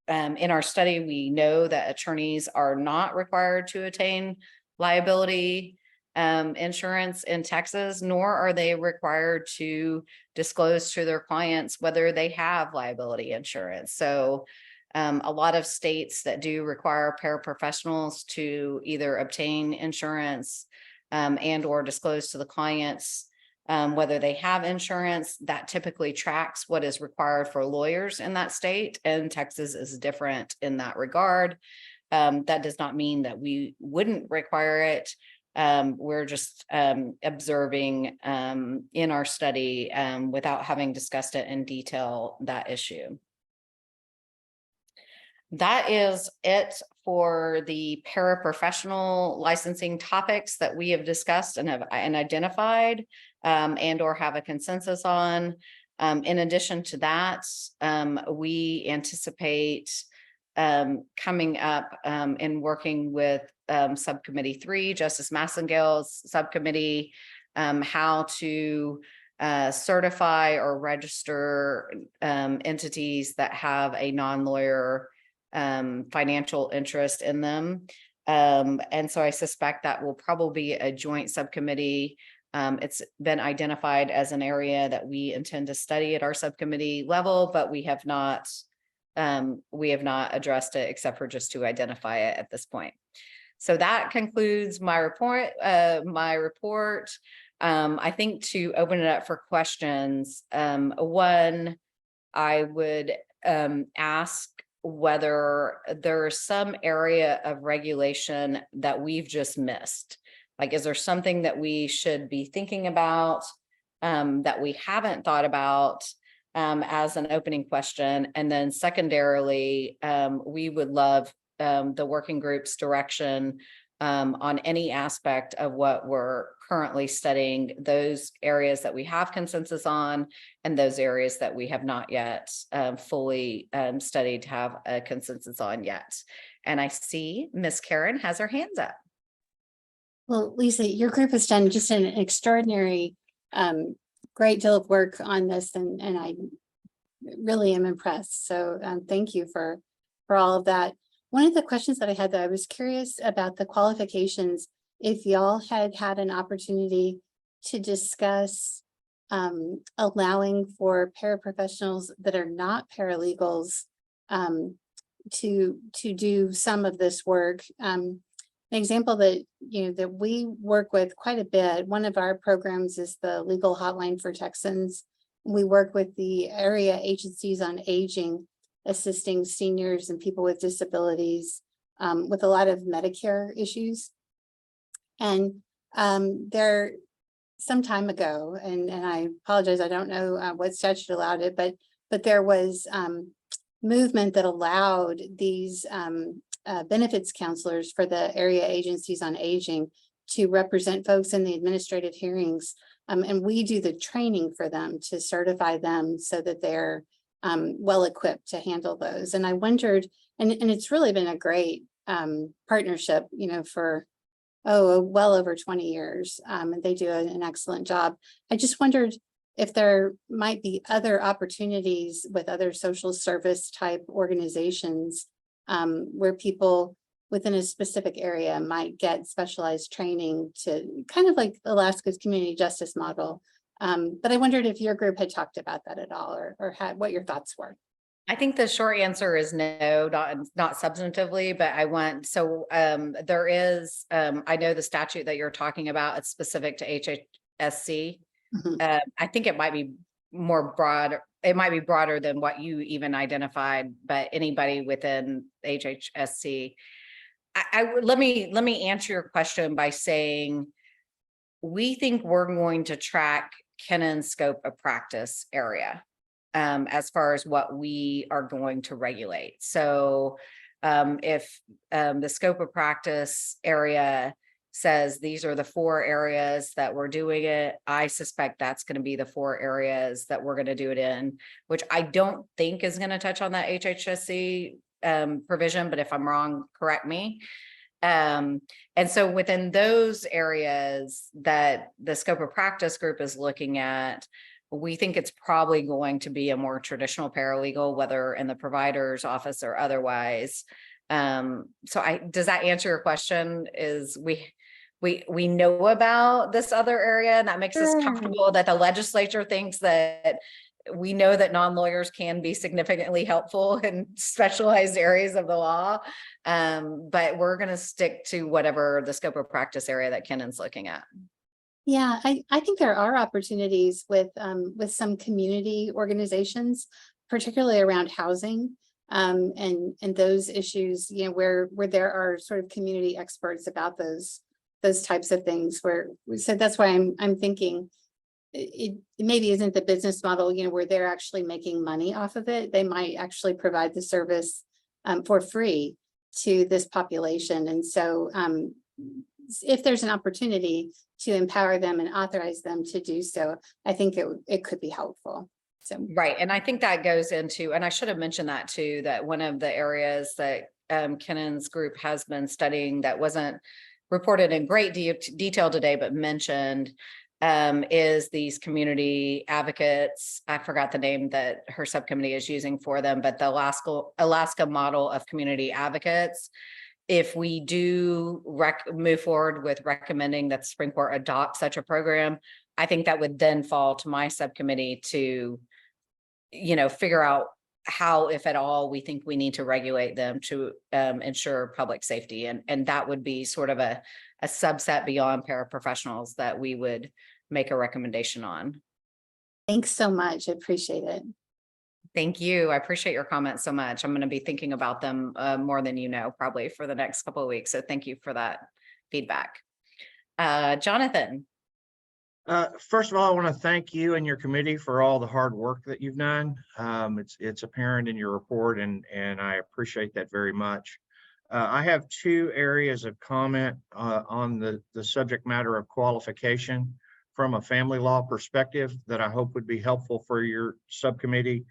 in our study, we know that attorneys are not required to attain liability insurance in Texas, nor are they required to disclose to their clients whether they have liability insurance. So a lot of states that do require paraprofessionals to either obtain insurance and or disclose to the clients whether they have insurance, that typically tracks what is required for lawyers in that state. And Texas is different in that regard. That does not mean that we wouldn't require it. We're just observing in our study without having discussed it in detail, that issue. That is it for the paraprofessional licensing topics that we have discussed and have identified and or have a consensus on. In addition to that, we anticipate coming up and working with subcommittee 3, Justice Massengale's subcommittee, how to certify or register entities that have a non-lawyer financial interest in them. And so I suspect that will probably be a joint subcommittee. It's been identified as an area that we intend to study at our subcommittee level, but we have not addressed it except for just to identify it at this point. So that concludes my report. I think to open it up for questions, one, I would ask whether there's some area of regulation that we've just missed. Like, is there something that we should be thinking about that we haven't thought about as an opening question? And then secondarily, we would love the working group's direction on any aspect of what we're currently studying, those areas that we have consensus on, and those areas that we have not yet fully studied to have a consensus on yet. And I see Miss Karen has her hands up. Well, Lisa, your group has done just an extraordinary, great deal of work on this, and I really am impressed. So thank you for all of that. One of the questions that I had, though, I was curious about the qualifications. If y'all had an opportunity to discuss allowing for paraprofessionals that are not paralegals to do some of this work. An example that that we work with quite a bit. One of our programs is the Legal Hotline for Texans. We work with the area agencies on aging, assisting seniors and people with disabilities with a lot of Medicare issues. And there, some time ago, and I apologize, I don't know what statute allowed it, but there was movement that allowed these benefits counselors for the area agencies on aging to represent folks in the administrative hearings. And we do the training for them to certify them so that they're well equipped to handle those. And I wondered, and it's really been a great partnership, for well over 20 years. And they do an excellent job. I just wondered if there might be other opportunities with other social service type organizations where people within a specific area might get specialized training to kind of like Alaska's community justice model. But I wondered if your group had talked about that at all, or had what your thoughts were. I think the short answer is no, not substantively, but there is, I know the statute that you're talking about, it's specific to HHSC. Mhm. I think it might be more broad, it might be broader than what you even identified, but anybody within HHSC. Let me answer your question by saying, we think we're going to track Kennon's scope of practice area as far as what we are going to regulate. So if the scope of practice area says these are the 4 areas that we're doing it, I suspect that's going to be the 4 areas that we're going to do it in, which I don't think is going to touch on that HHSC provision, but if I'm wrong, correct me. And so within those areas that the scope of practice group is looking at, we think it's probably going to be a more traditional paralegal, whether in the provider's office or otherwise. Does that answer your question? Is we know about this other area, and that makes us comfortable that the legislature thinks that we know that non-lawyers can be significantly helpful in specialized areas of the law. But we're going to stick to whatever the scope of practice area that Kennon's looking at. Yeah, I think there are opportunities with some community organizations, particularly around housing, and those issues, you know, where there are sort of community experts about those types of things. Where we said that's why I'm thinking it maybe isn't the business model, you know, where they're actually making money off of it. They might actually provide the service for free to this population, and so if there's an opportunity to empower them and authorize them to do so, I think it could be helpful. So right, and I think that goes into, and I should have mentioned that too, that one of the areas that Kennon's group has been studying that wasn't reported in great detail today, but mentioned, is these community advocates. I forgot the name that her subcommittee is using for them, but the Alaska model of community advocates. If we do move forward with recommending that the Supreme Court adopt such a program, I think that would then fall to my subcommittee to, you know, figure out how, if at all, we think we need to regulate them to ensure public safety. And that would be sort of a subset beyond paraprofessionals that we would make a recommendation on. thanks so much. I appreciate it. Thank you. I appreciate your comments so much. I'm going to be thinking about them more than you know, probably for the next couple of weeks. So thank you for that feedback. Jonathan. First of all, I want to thank you and your committee for all the hard work that you've done. It's apparent in your report, and I appreciate that very much. I have 2 areas of comment on the subject matter of qualification from a family law perspective that I hope would be helpful for your subcommittee.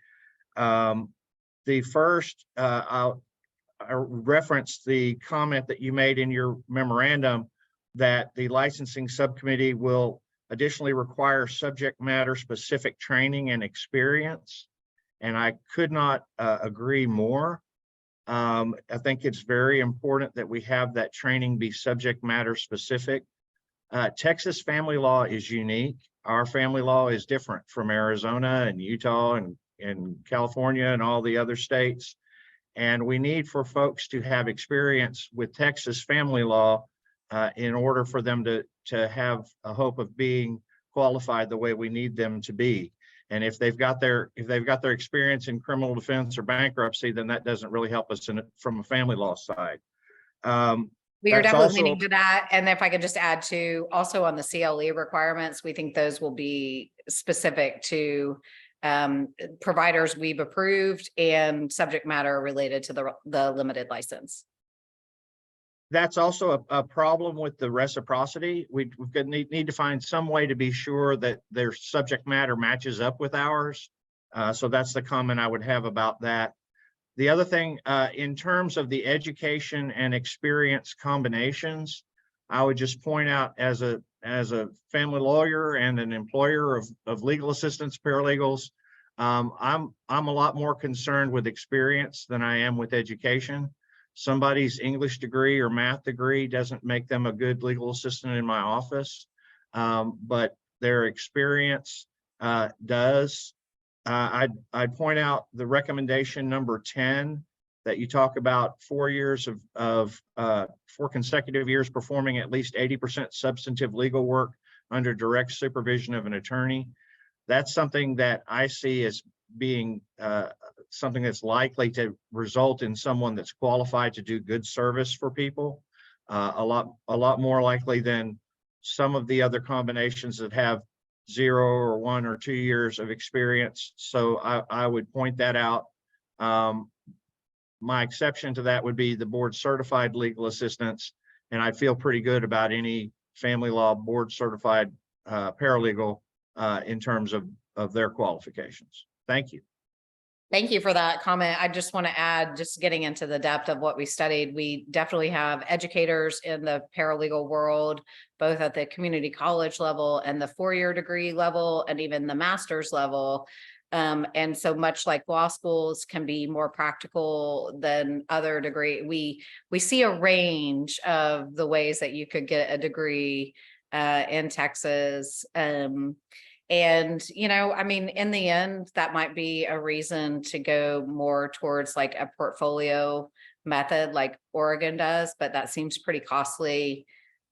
The first, I referenced the comment that you made in your memorandum that the licensing subcommittee will additionally require subject matter specific training and experience. And I could not agree more. I think it's very important that we have that training be subject matter specific. Texas family law is unique. Our family law is different from Arizona and Utah and California and all the other states. And we need for folks to have experience with Texas family law in order for them to have a hope of being qualified the way we need them to be. And if they've got their experience in criminal defense or bankruptcy, then that doesn't really help us from a family law side. We are That's definitely also- leaning to that. And if I could just add to, also on the CLE requirements, we think those will be specific to providers we've approved and subject matter related to the limited license. That's also a problem with the reciprocity. We've got need to find some way to be sure that their subject matter matches up with ours. So that's the comment I would have about that. The other thing, in terms of the education and experience combinations, I would just point out as a family lawyer and an employer of legal assistants, paralegals, I'm a lot more concerned with experience than I am with education. somebody's English degree or math degree doesn't make them a good legal assistant in my office. But their experience does. I'd point out the recommendation number 10, that you talk about 4 years of 4 consecutive years performing at least 80% substantive legal work under direct supervision of an attorney. That's something that I see as being something that's likely to result in someone that's qualified to do good service for people, a lot more likely than some of the other combinations that have 0 or 1 or 2 years of experience. So I would point that out. My exception to that would be the board certified legal assistants, and I feel pretty good about any family law board certified paralegal in terms of their qualifications. Thank you. Thank you for that comment. I just want to add, just getting into the depth of what we studied, we definitely have educators in the paralegal world, both at the community college level and the 4-year degree level, and even the master's level. And so much like law schools can be more practical than other degree, we see a range of the ways that you could get a degree in Texas. And, you know, I mean, in the end, that might be a reason to go more towards like a portfolio method like Oregon does, but that seems pretty costly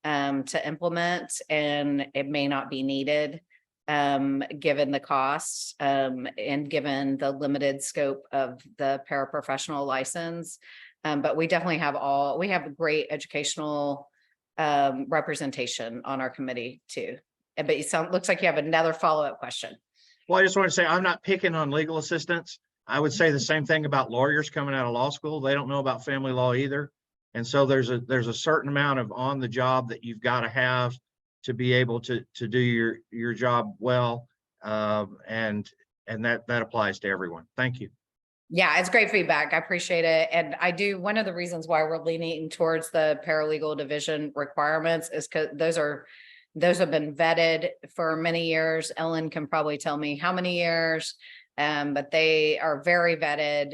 to implement, and it may not be needed given the costs and given the limited scope of the paraprofessional license. But we definitely have great educational representation on our committee too. But looks like you have another follow-up question. Well, I just want to say, I'm not picking on legal assistants. I would say the same thing about lawyers coming out of law school. They don't know about family law either. And so there's a certain amount of on the job that you've got to have to be able to do your job well. And that applies to everyone. Thank you. Yeah, it's great feedback. I appreciate it. And one of the reasons why we're leaning towards the paralegal division requirements is because those have been vetted for many years. Ellen can probably tell me how many years, but they are very vetted,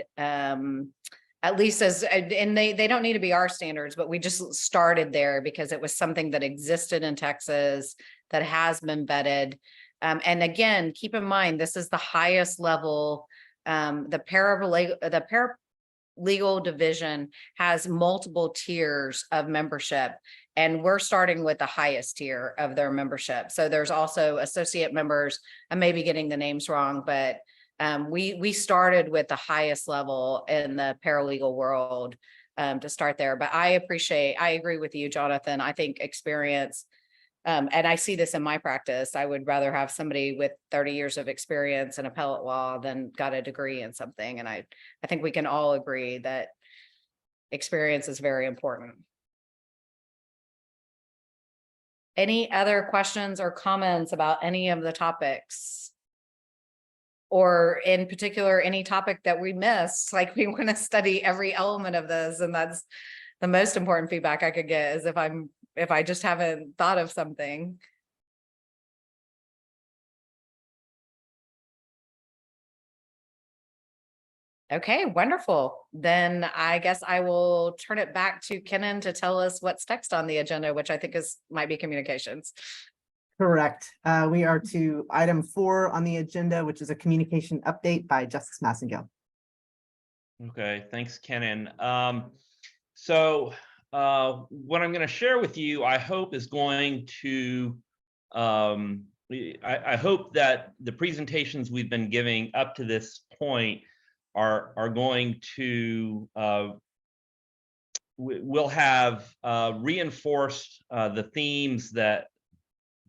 at least and they don't need to be our standards, but we just started there because it was something that existed in Texas that has been vetted. And again, keep in mind, this is the highest level. The paralegal division has multiple tiers of membership, and we're starting with the highest tier of their membership. So there's also associate members. I may be getting the names wrong, but we started with the highest level in the paralegal world to start there. But I agree with you, Jonathan. I think experience, and I see this in my practice, I would rather have somebody with 30 years of experience in appellate law than got a degree in something. And I think we can all agree that experience is very important. Any other questions or comments about any of the topics? Or in particular, any topic that we missed? Like, we want to study every element of this, and that's the most important feedback I could get, is if I just haven't thought of something. Okay, wonderful. Then I guess I will turn it back to Kenan to tell us what's next on the agenda, which I think might be communications. Correct. We are to item 4 on the agenda, which is a communication update by Justice Massengill. Okay, thanks, Kenan. So what I'm going to share with you, I hope, is going to, I hope that the presentations we've been giving up to this point are going to, we'll have reinforced the themes that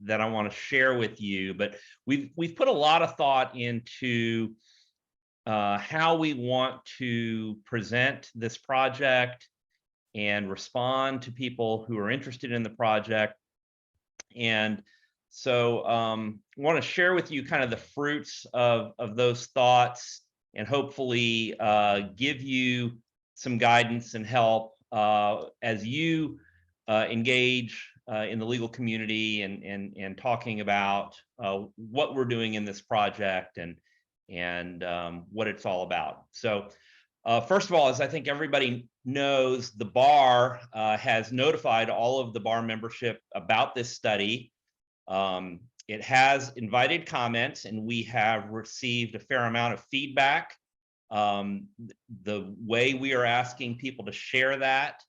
I want to share with you. But we've put a lot of thought into how we want to present this project and respond to people who are interested in the project. And so I want to share with you kind of the fruits of those thoughts, and hopefully give you some guidance and help as you engage in the legal community and talking about what we're doing in this project and what it's all about. So First of all, as I think everybody knows, the bar has notified all of the bar membership about this study. It has invited comments, and we have received a fair amount of feedback. The way we are asking people to share that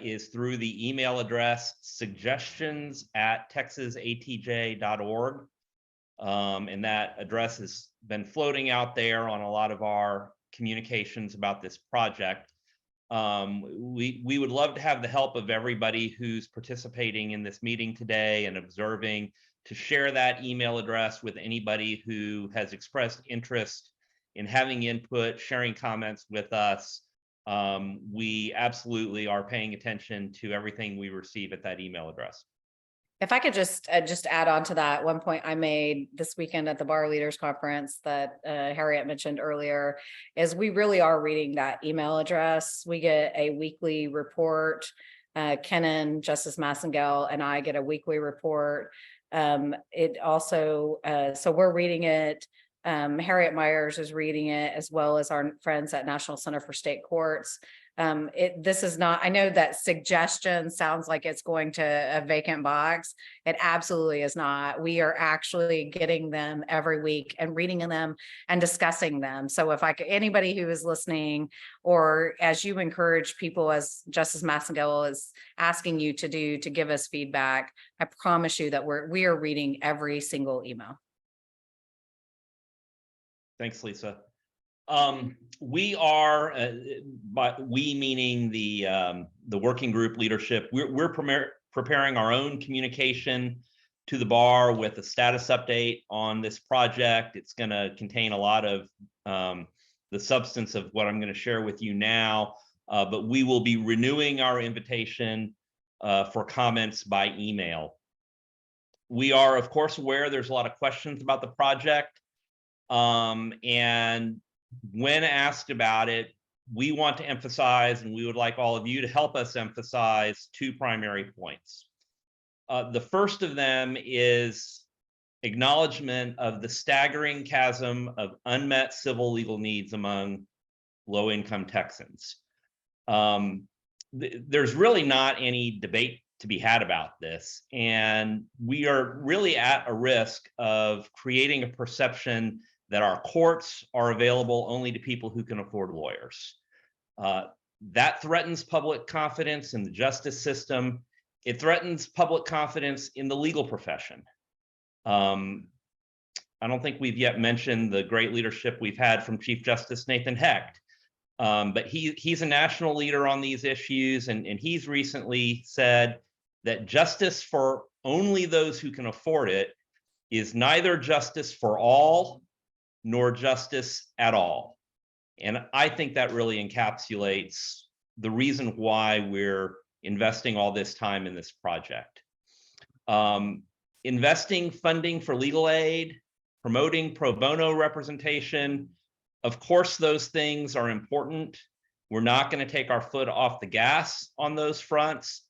is through the email address suggestions@texasatj.org. And that address has been floating out there on a lot of our communications about this project. We would love to have the help of everybody who's participating in this meeting today and observing to share that email address with anybody who has expressed interest in having input, sharing comments with us. We absolutely are paying attention to everything we receive at that email address. If I could just add on to that, one point I made this weekend at the Bar Leaders Conference that Harriet mentioned earlier is we really are reading that email address. We get a weekly report. Kenan, Justice Massengale, and I get a weekly report. It also, so we're reading it. Harriet Myers is reading it, as well as our friends at National Center for State Courts. This is not, I know that suggestion sounds like it's going to a vacant box. It absolutely is not. We are actually getting them every week and reading them and discussing them. So if anybody who is listening, or as you encourage people, as Justice Massengale is asking you to do, to give us feedback, I promise you that we are reading every single email. Thanks, Lisa. We are, we meaning the working group leadership, we're preparing our own communication to the bar with a status update on this project. It's going to contain a lot of the substance of what I'm going to share with you now, but we will be renewing our invitation for comments by email. We are, of course, aware there's a lot of questions about the project. And when asked about it, we want to emphasize, and we would like all of you to help us emphasize, two primary points. The first of them is acknowledgement of the staggering chasm of unmet civil legal needs among low-income Texans. There's really not any debate to be had about this, and we are really at a risk of creating a perception that our courts are available only to people who can afford lawyers. That threatens public confidence in the justice system. It threatens public confidence in the legal profession. I don't think we've yet mentioned the great leadership we've had from Chief Justice Nathan Hecht, but he's a national leader on these issues, and he's recently said that justice for only those who can afford it is neither justice for all nor justice at all. And I think that really encapsulates the reason why we're investing all this time in this project. Investing funding for legal aid, promoting pro bono representation, of course, those things are important. We're not going to take our foot off the gas on those fronts,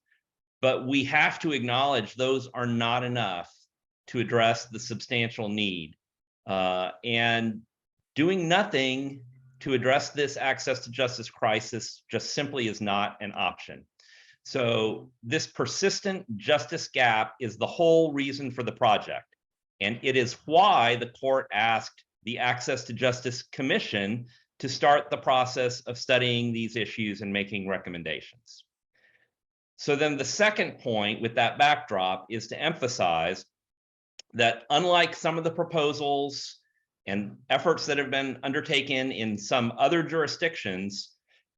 but we have to acknowledge those are not enough to address the substantial need. And doing nothing to address this access to justice crisis just simply is not an option. So this persistent justice gap is the whole reason for the project. And it is why the court asked the Access to Justice Commission to start the process of studying these issues and making recommendations. So then the second point with that backdrop is to emphasize that unlike some of the proposals and efforts that have been undertaken in some other jurisdictions,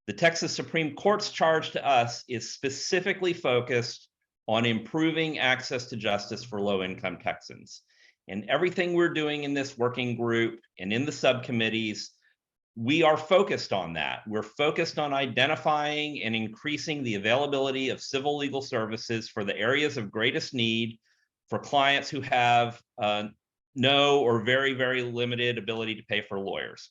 the Texas Supreme Court's charge to us is specifically focused on improving access to justice for low-income Texans. And everything we're doing in this working group and in the subcommittees, we are focused on that. We're focused on identifying and increasing the availability of civil legal services for the areas of greatest need for clients who have no or very, very limited ability to pay for lawyers.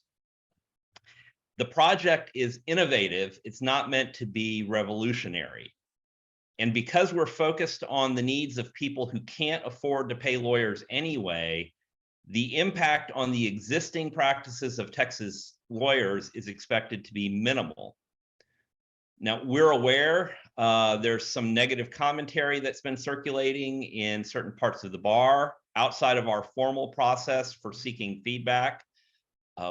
The project is innovative. It's not meant to be revolutionary. And because we're focused on the needs of people who can't afford to pay lawyers anyway, the impact on the existing practices of Texas lawyers is expected to be minimal. Now, we're aware there's some negative commentary that's been circulating in certain parts of the bar outside of our formal process for seeking feedback.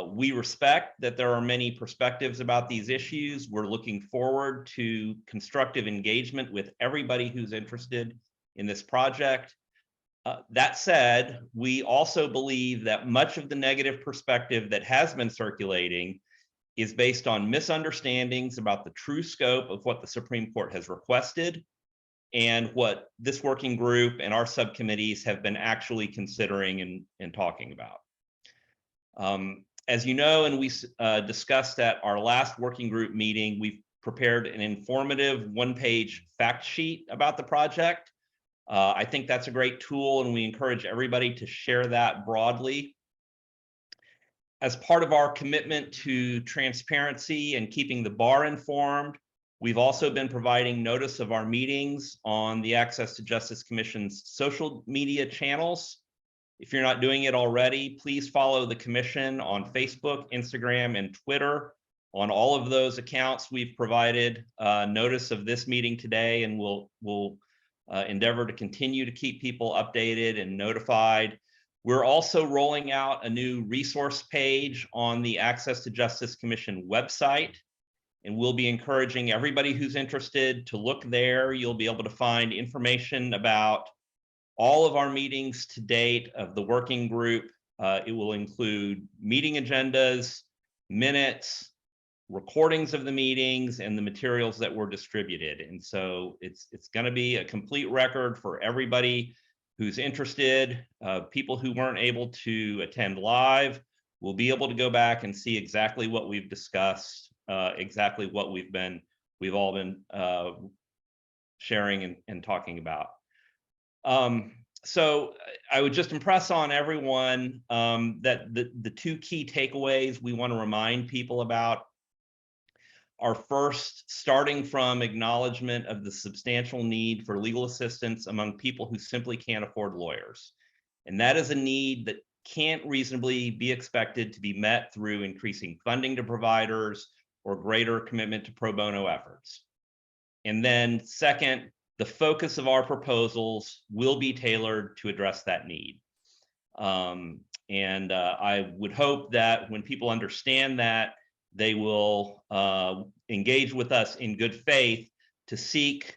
We respect that there are many perspectives about these issues. We're looking forward to constructive engagement with everybody who's interested in this project. That said, we also believe that much of the negative perspective that has been circulating is based on misunderstandings about the true scope of what the Supreme Court has requested and what this working group and our subcommittees have been actually considering and talking about. As you know, and we discussed at our last working group meeting, we've prepared an informative one-page fact sheet about the project. I think that's a great tool, and we encourage everybody to share that broadly. As part of our commitment to transparency and keeping the bar informed, we've also been providing notice of our meetings on the Access to Justice Commission's social media channels. If you're not doing it already, please follow the Commission on Facebook, Instagram, and Twitter. On all of those accounts, we've provided notice of this meeting today, and we'll endeavor to continue to keep people updated and notified. We're also rolling out a new resource page on the Access to Justice Commission website, and we'll be encouraging everybody who's interested to look there. You'll be able to find information about all of our meetings to date of the working group. It will include meeting agendas, minutes, recordings of the meetings, and the materials that were distributed. And so it's going to be a complete record for everybody who's interested. People who weren't able to attend live will be able to go back and see exactly what we've discussed, exactly what we've all been sharing and talking about. So I would just impress on everyone that the two key takeaways we want to remind people about are first, starting from acknowledgement of the substantial need for legal assistance among people who simply can't afford lawyers. And that is a need that can't reasonably be expected to be met through increasing funding to providers or greater commitment to pro bono efforts. And then second, the focus of our proposals will be tailored to address that need. I would hope that when people understand that, they will engage with us in good faith to seek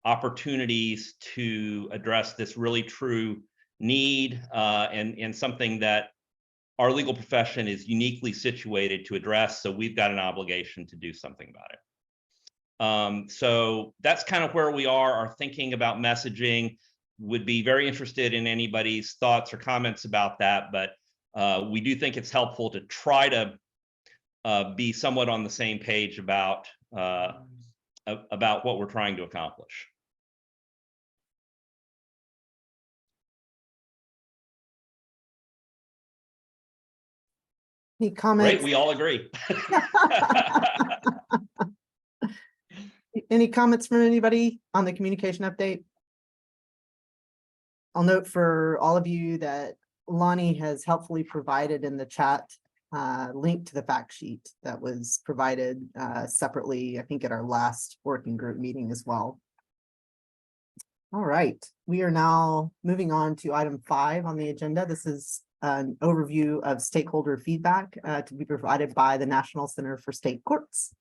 opportunities to address this really true need and something that our legal profession is uniquely situated to address. So we've got an obligation to do something about it. So that's kind of where we are. Our thinking about messaging. Would be very interested in anybody's thoughts or comments about that, but we do think it's helpful to try to be somewhat on the same page about what we're trying to accomplish. Any comments? Great, we all agree. Any comments from anybody on the communication update? I'll note for all of you that Lonnie has helpfully provided in the chat link to the fact sheet that was provided separately, I think at our last working group meeting as well. All right, we are now moving on to item 5 on the agenda. This is an overview of stakeholder feedback to be provided by the National Center for State Courts.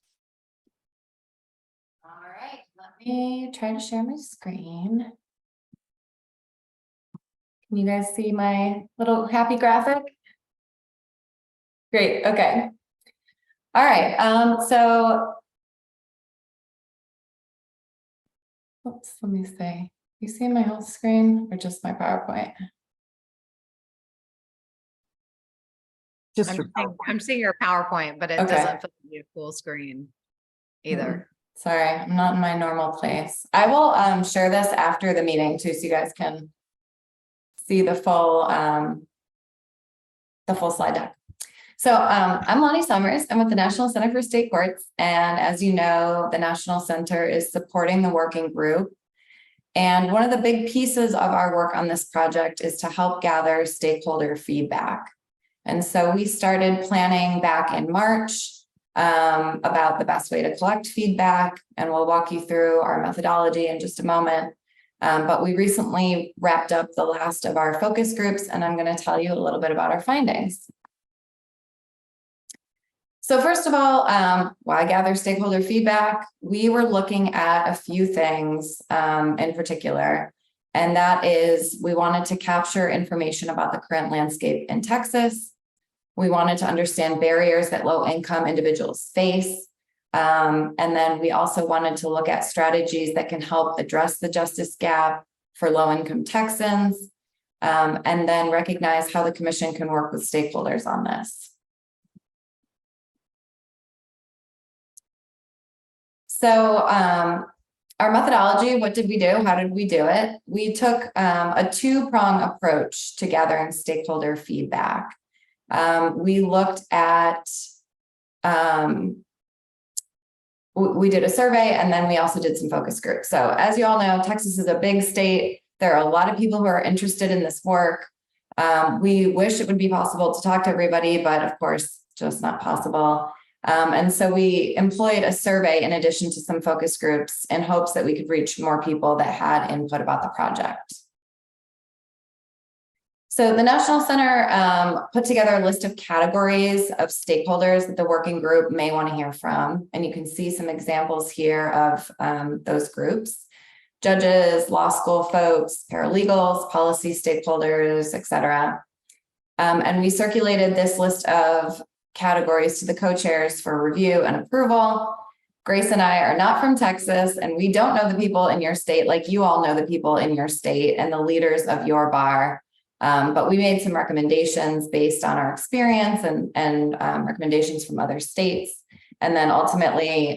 All right, let me try to share my screen. Can you guys see my little happy graphic? Great, okay. All right, so, oops, let me see. You see my whole screen or just my PowerPoint? Just I'm seeing your PowerPoint, but it Okay. doesn't fit the full screen either. Sorry, I'm not in my normal place. I will share this after the meeting too, so you guys can see the full slide deck. So I'm Lonnie Summers. I'm with the National Center for State Courts. And as you know, the National Center is supporting the working group. And one of the big pieces of our work on this project is to help gather stakeholder feedback. And so we started planning back in March about the best way to collect feedback, and we'll walk you through our methodology in just a moment. But we recently wrapped up the last of our focus groups, and I'm going to tell you a little bit about our findings. So first of all, why gather stakeholder feedback? We were looking at a few things in particular, and that is we wanted to capture information about the current landscape in Texas. We wanted to understand barriers that low-income individuals face. And then we also wanted to look at strategies that can help address the justice gap for low-income Texans, and then recognize how the commission can work with stakeholders on this. So our methodology, what did we do? How did we do it? We took a two-prong approach to gathering stakeholder feedback. We looked at, we did a survey, and then we also did some focus groups. So as you all know, Texas is a big state. There are a lot of people who are interested in this work. We wish it would be possible to talk to everybody, but of course, just not possible. And so we employed a survey in addition to some focus groups in hopes that we could reach more people that had input about the project. So the National Center put together a list of categories of stakeholders that the working group may want to hear from. And you can see some examples here of those groups: judges, law school folks, paralegals, policy stakeholders, etc. And we circulated this list of categories to the co-chairs for review and approval. Grace and I are not from Texas, and we don't know the people in your state like you all know the people in your state and the leaders of your bar. But we made some recommendations based on our experience and recommendations from other states. And then ultimately,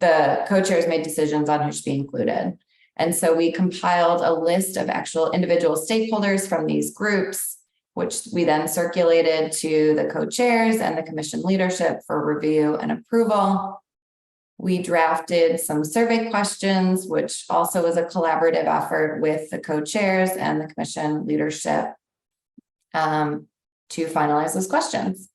the co-chairs made decisions on who should be included. And so we compiled a list of actual individual stakeholders from these groups, which we then circulated to the co-chairs and the commission leadership for review and approval. We drafted some survey questions, which also was a collaborative effort with the co-chairs and the commission leadership to finalize those questions.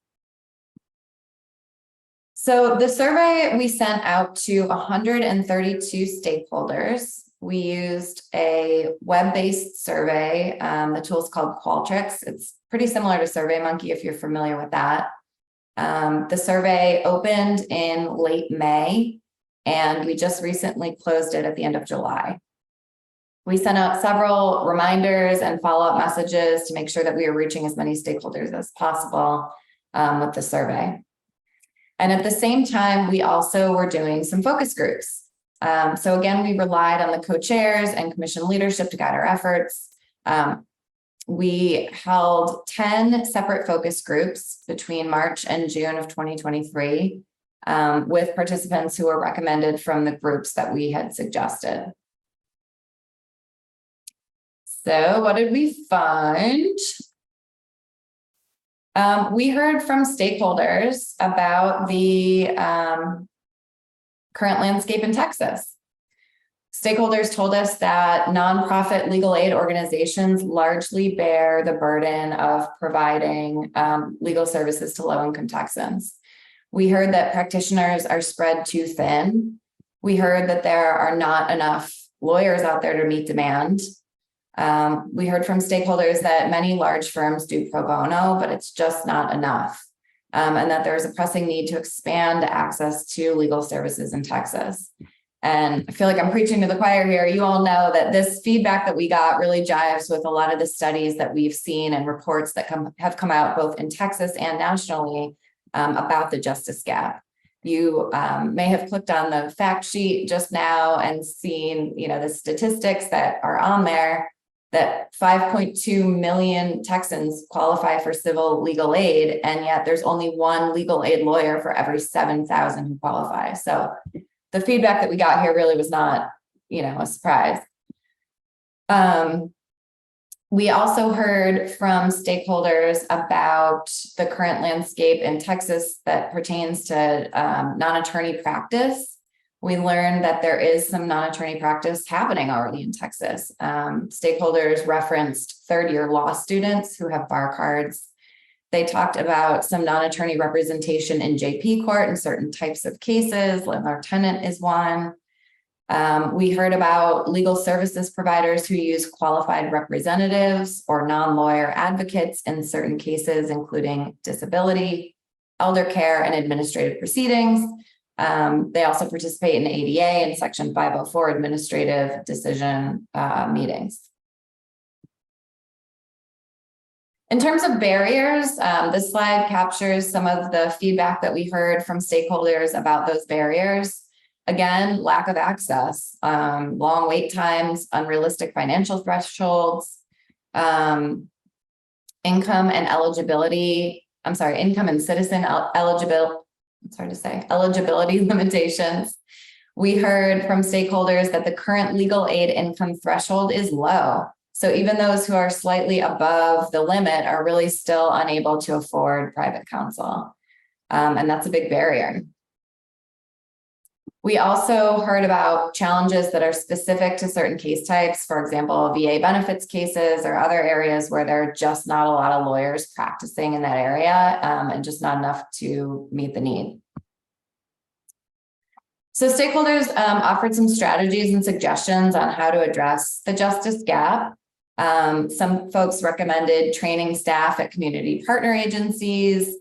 So the survey we sent out to 132 stakeholders. We used a web-based survey. The tool is called Qualtrics. It's pretty similar to SurveyMonkey if you're familiar with that. The survey opened in late May, and we just recently closed it at the end of July. We sent out several reminders and follow-up messages to make sure that we are reaching as many stakeholders as possible with the survey. And at the same time, we also were doing some focus groups. So again, we relied on the co-chairs and commission leadership to guide our efforts. We held 10 separate focus groups between March and June of 2023 with participants who were recommended from the groups that we had suggested. So what did we find? We heard from stakeholders about the current landscape in Texas. Stakeholders told us that nonprofit legal aid organizations largely bear the burden of providing legal services to low-income Texans. We heard that practitioners are spread too thin. We heard that there are not enough lawyers out there to meet demand. We heard from stakeholders that many large firms do pro bono, but it's just not enough. And that there's a pressing need to expand access to legal services in Texas. And I feel like I'm preaching to the choir here. You all know that this feedback that we got really jives with a lot of the studies that we've seen and reports that have come out both in Texas and nationally about the justice gap. You may have clicked on the fact sheet just now and seen, the statistics that are on there, that 5.2 million Texans qualify for civil legal aid, and yet there's only one legal aid lawyer for every 7,000 who qualify. So the feedback that we got here really was not, a surprise. We also heard from stakeholders about the current landscape in Texas that pertains to non-attorney practice. We learned that there is some non-attorney practice happening already in Texas. Stakeholders referenced third-year law students who have bar cards They talked about some non-attorney representation in JP court in certain types of cases. Landlord-tenant is one. We heard about legal services providers who use qualified representatives or non-lawyer advocates in certain cases, including disability, elder care, and administrative proceedings. They also participate in ADA and Section 504 administrative decision meetings. In terms of barriers, this slide captures some of the feedback that we heard from stakeholders about those barriers. Again, lack of access, long wait times, unrealistic financial thresholds, income and eligibility. Income and citizen eligibility. It's hard to say, eligibility limitations. We heard from stakeholders that the current legal aid income threshold is low. So even those who are slightly above the limit are really still unable to afford private counsel. And that's a big barrier. We also heard about challenges that are specific to certain case types, for example, VA benefits cases or other areas where there are just not a lot of lawyers practicing in that area and just not enough to meet the need. So stakeholders offered some strategies and suggestions on how to address the justice gap. Some folks recommended training staff at community partner agencies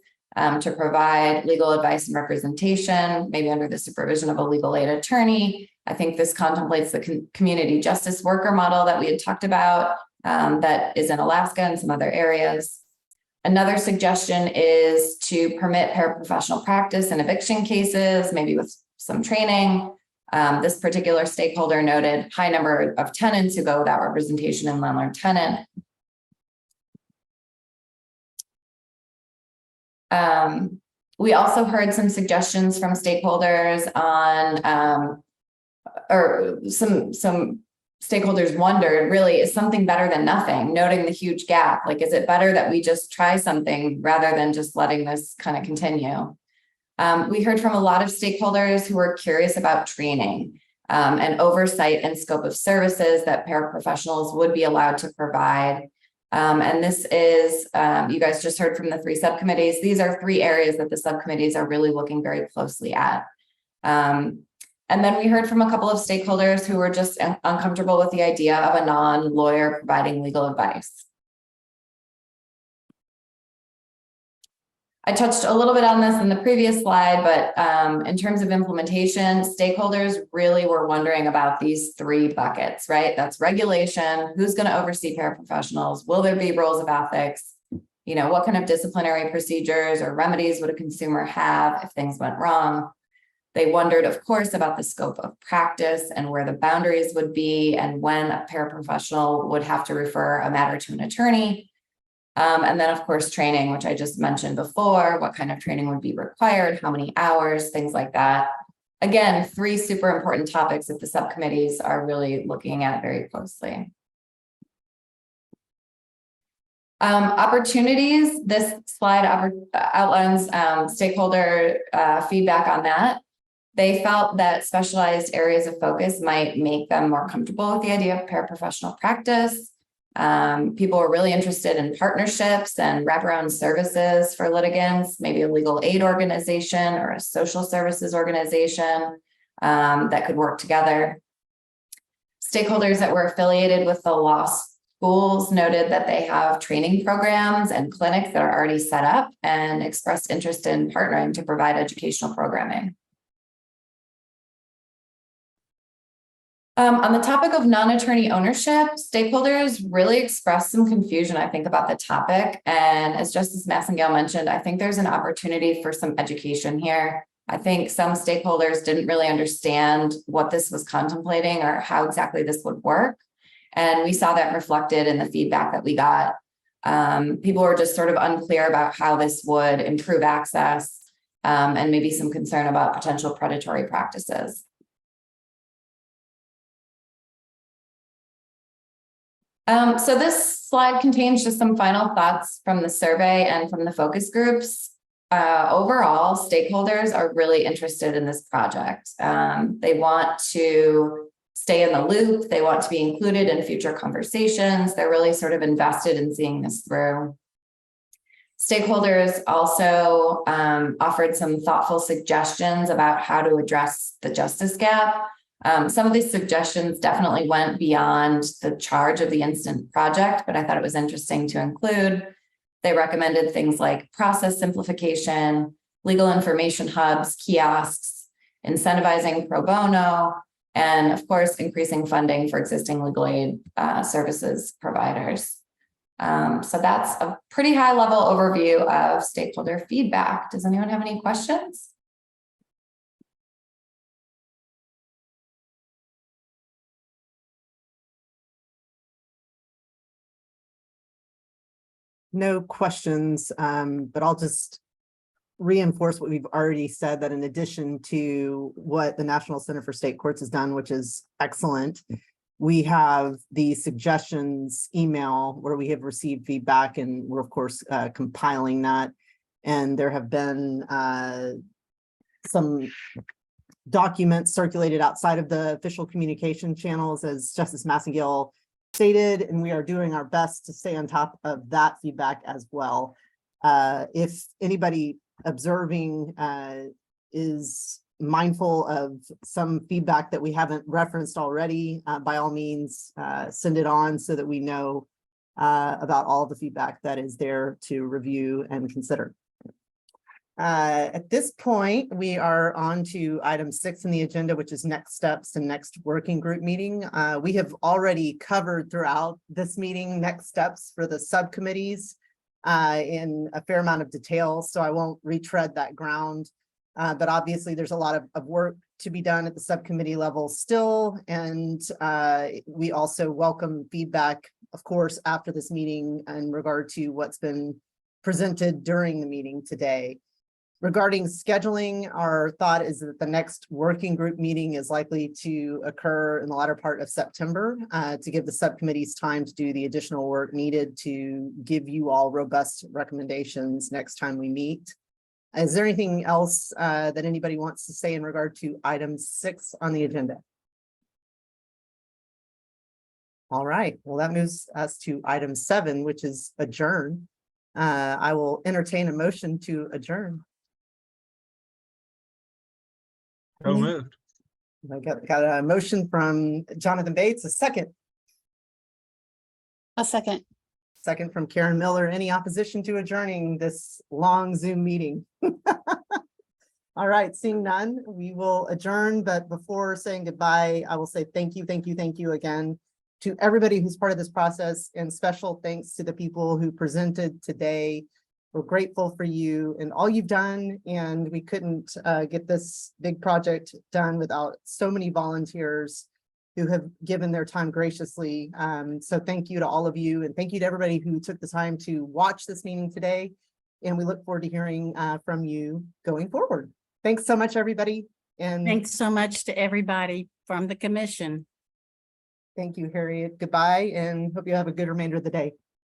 to provide legal advice and representation, maybe under the supervision of a legal aid attorney. I think this contemplates the community justice worker model that we had talked about that is in Alaska and some other areas. Another suggestion is to permit paraprofessional practice in eviction cases, maybe with some training. This particular stakeholder noted high number of tenants who go without representation in landlord-tenant. We also heard some suggestions from stakeholders on, or some stakeholders wondered, really, is something better than nothing, noting the huge gap? Like, is it better that we just try something rather than just letting this kind of continue? We heard from a lot of stakeholders who were curious about training and oversight and scope of services that paraprofessionals would be allowed to provide. And this is, you guys just heard from the 3 subcommittees. These are 3 areas that the subcommittees are really looking very closely at. And then we heard from a couple of stakeholders who were just uncomfortable with the idea of a non-lawyer providing legal advice. I touched a little bit on this in the previous slide, but in terms of implementation, stakeholders really were wondering about these 3 buckets, right? That's regulation, who's going to oversee paraprofessionals, will there be rules of ethics, you know, what kind of disciplinary procedures or remedies would a consumer have if things went wrong? They wondered, of course, about the scope of practice and where the boundaries would be and when a paraprofessional would have to refer a matter to an attorney. And then, of course, training, which I just mentioned before, what kind of training would be required, how many hours, things like that. Again, 3 super important topics that the subcommittees are really looking at very closely. Opportunities, this slide outlines stakeholder feedback on that. They felt that specialized areas of focus might make them more comfortable with the idea of paraprofessional practice. People were really interested in partnerships and wraparound services for litigants, maybe a legal aid organization or a social services organization that could work together. Stakeholders that were affiliated with the law schools noted that they have training programs and clinics that are already set up and expressed interest in partnering to provide educational programming. On the topic of non-attorney ownership, stakeholders really expressed some confusion, I think, about the topic. And as Justice Massengale mentioned, I think there's an opportunity for some education here. I think some stakeholders didn't really understand what this was contemplating or how exactly this would work. And we saw that reflected in the feedback that we got. People were just sort of unclear about how this would improve access and maybe some concern about potential predatory practices. So this slide contains just some final thoughts from the survey and from the focus groups. Overall, stakeholders are really interested in this project. They want to stay in the loop. They want to be included in future conversations. They're really sort of invested in seeing this through. Stakeholders also offered some thoughtful suggestions about how to address the justice gap. Some of these suggestions definitely went beyond the charge of the instant project, but I thought it was interesting to include. They recommended things like process simplification, legal information hubs, kiosks, incentivizing pro bono, and of course, increasing funding for existing legal aid services providers. So that's a pretty high level overview of stakeholder feedback. Does anyone have any questions? No questions, but I'll just reinforce what we've already said, that in addition to what the National Center for State Courts has done, which is excellent, we have the suggestions email where we have received feedback, and we're of course compiling that. And there have been some documents circulated outside of the official communication channels, as Justice Massengill stated, and we are doing our best to stay on top of that feedback as well. If anybody observing is mindful of some feedback that we haven't referenced already, by all means, send it on so that we know about all the feedback that is there to review and consider. At this point, we are on to item 6 in the agenda, which is next steps and next working group meeting. We have already covered throughout this meeting next steps for the subcommittees in a fair amount of detail, so I won't retread that ground. But obviously there's a lot of work to be done at the subcommittee level still, and we also welcome feedback, of course, after this meeting in regard to what's been presented during the meeting today. Regarding scheduling, our thought is that the next working group meeting is likely to occur in the latter part of September to give the subcommittees time to do the additional work needed to give you all robust recommendations next time we meet. Is there anything else that anybody wants to say in regard to item 6 on the agenda? All right, well, that moves us to item 7, which is adjourn. I will entertain a motion to adjourn. So moved. I got a motion from Jonathan Bates, a second. A second. Second from Karen Miller. Any opposition to adjourning this long Zoom meeting? All right, seeing none, we will adjourn. But before saying goodbye, I will say thank you again to everybody who's part of this process, and special thanks to the people who presented today. We're grateful for you and all you've done, and we couldn't get this big project done without so many volunteers who have given their time graciously. So thank you to all of you, and thank you to everybody who took the time to watch this meeting today. And we look forward to hearing from you going forward. Thanks so much, everybody. And thanks so much to everybody from the commission. Thank you, Harriet. Goodbye, and hope you have a good remainder of the day.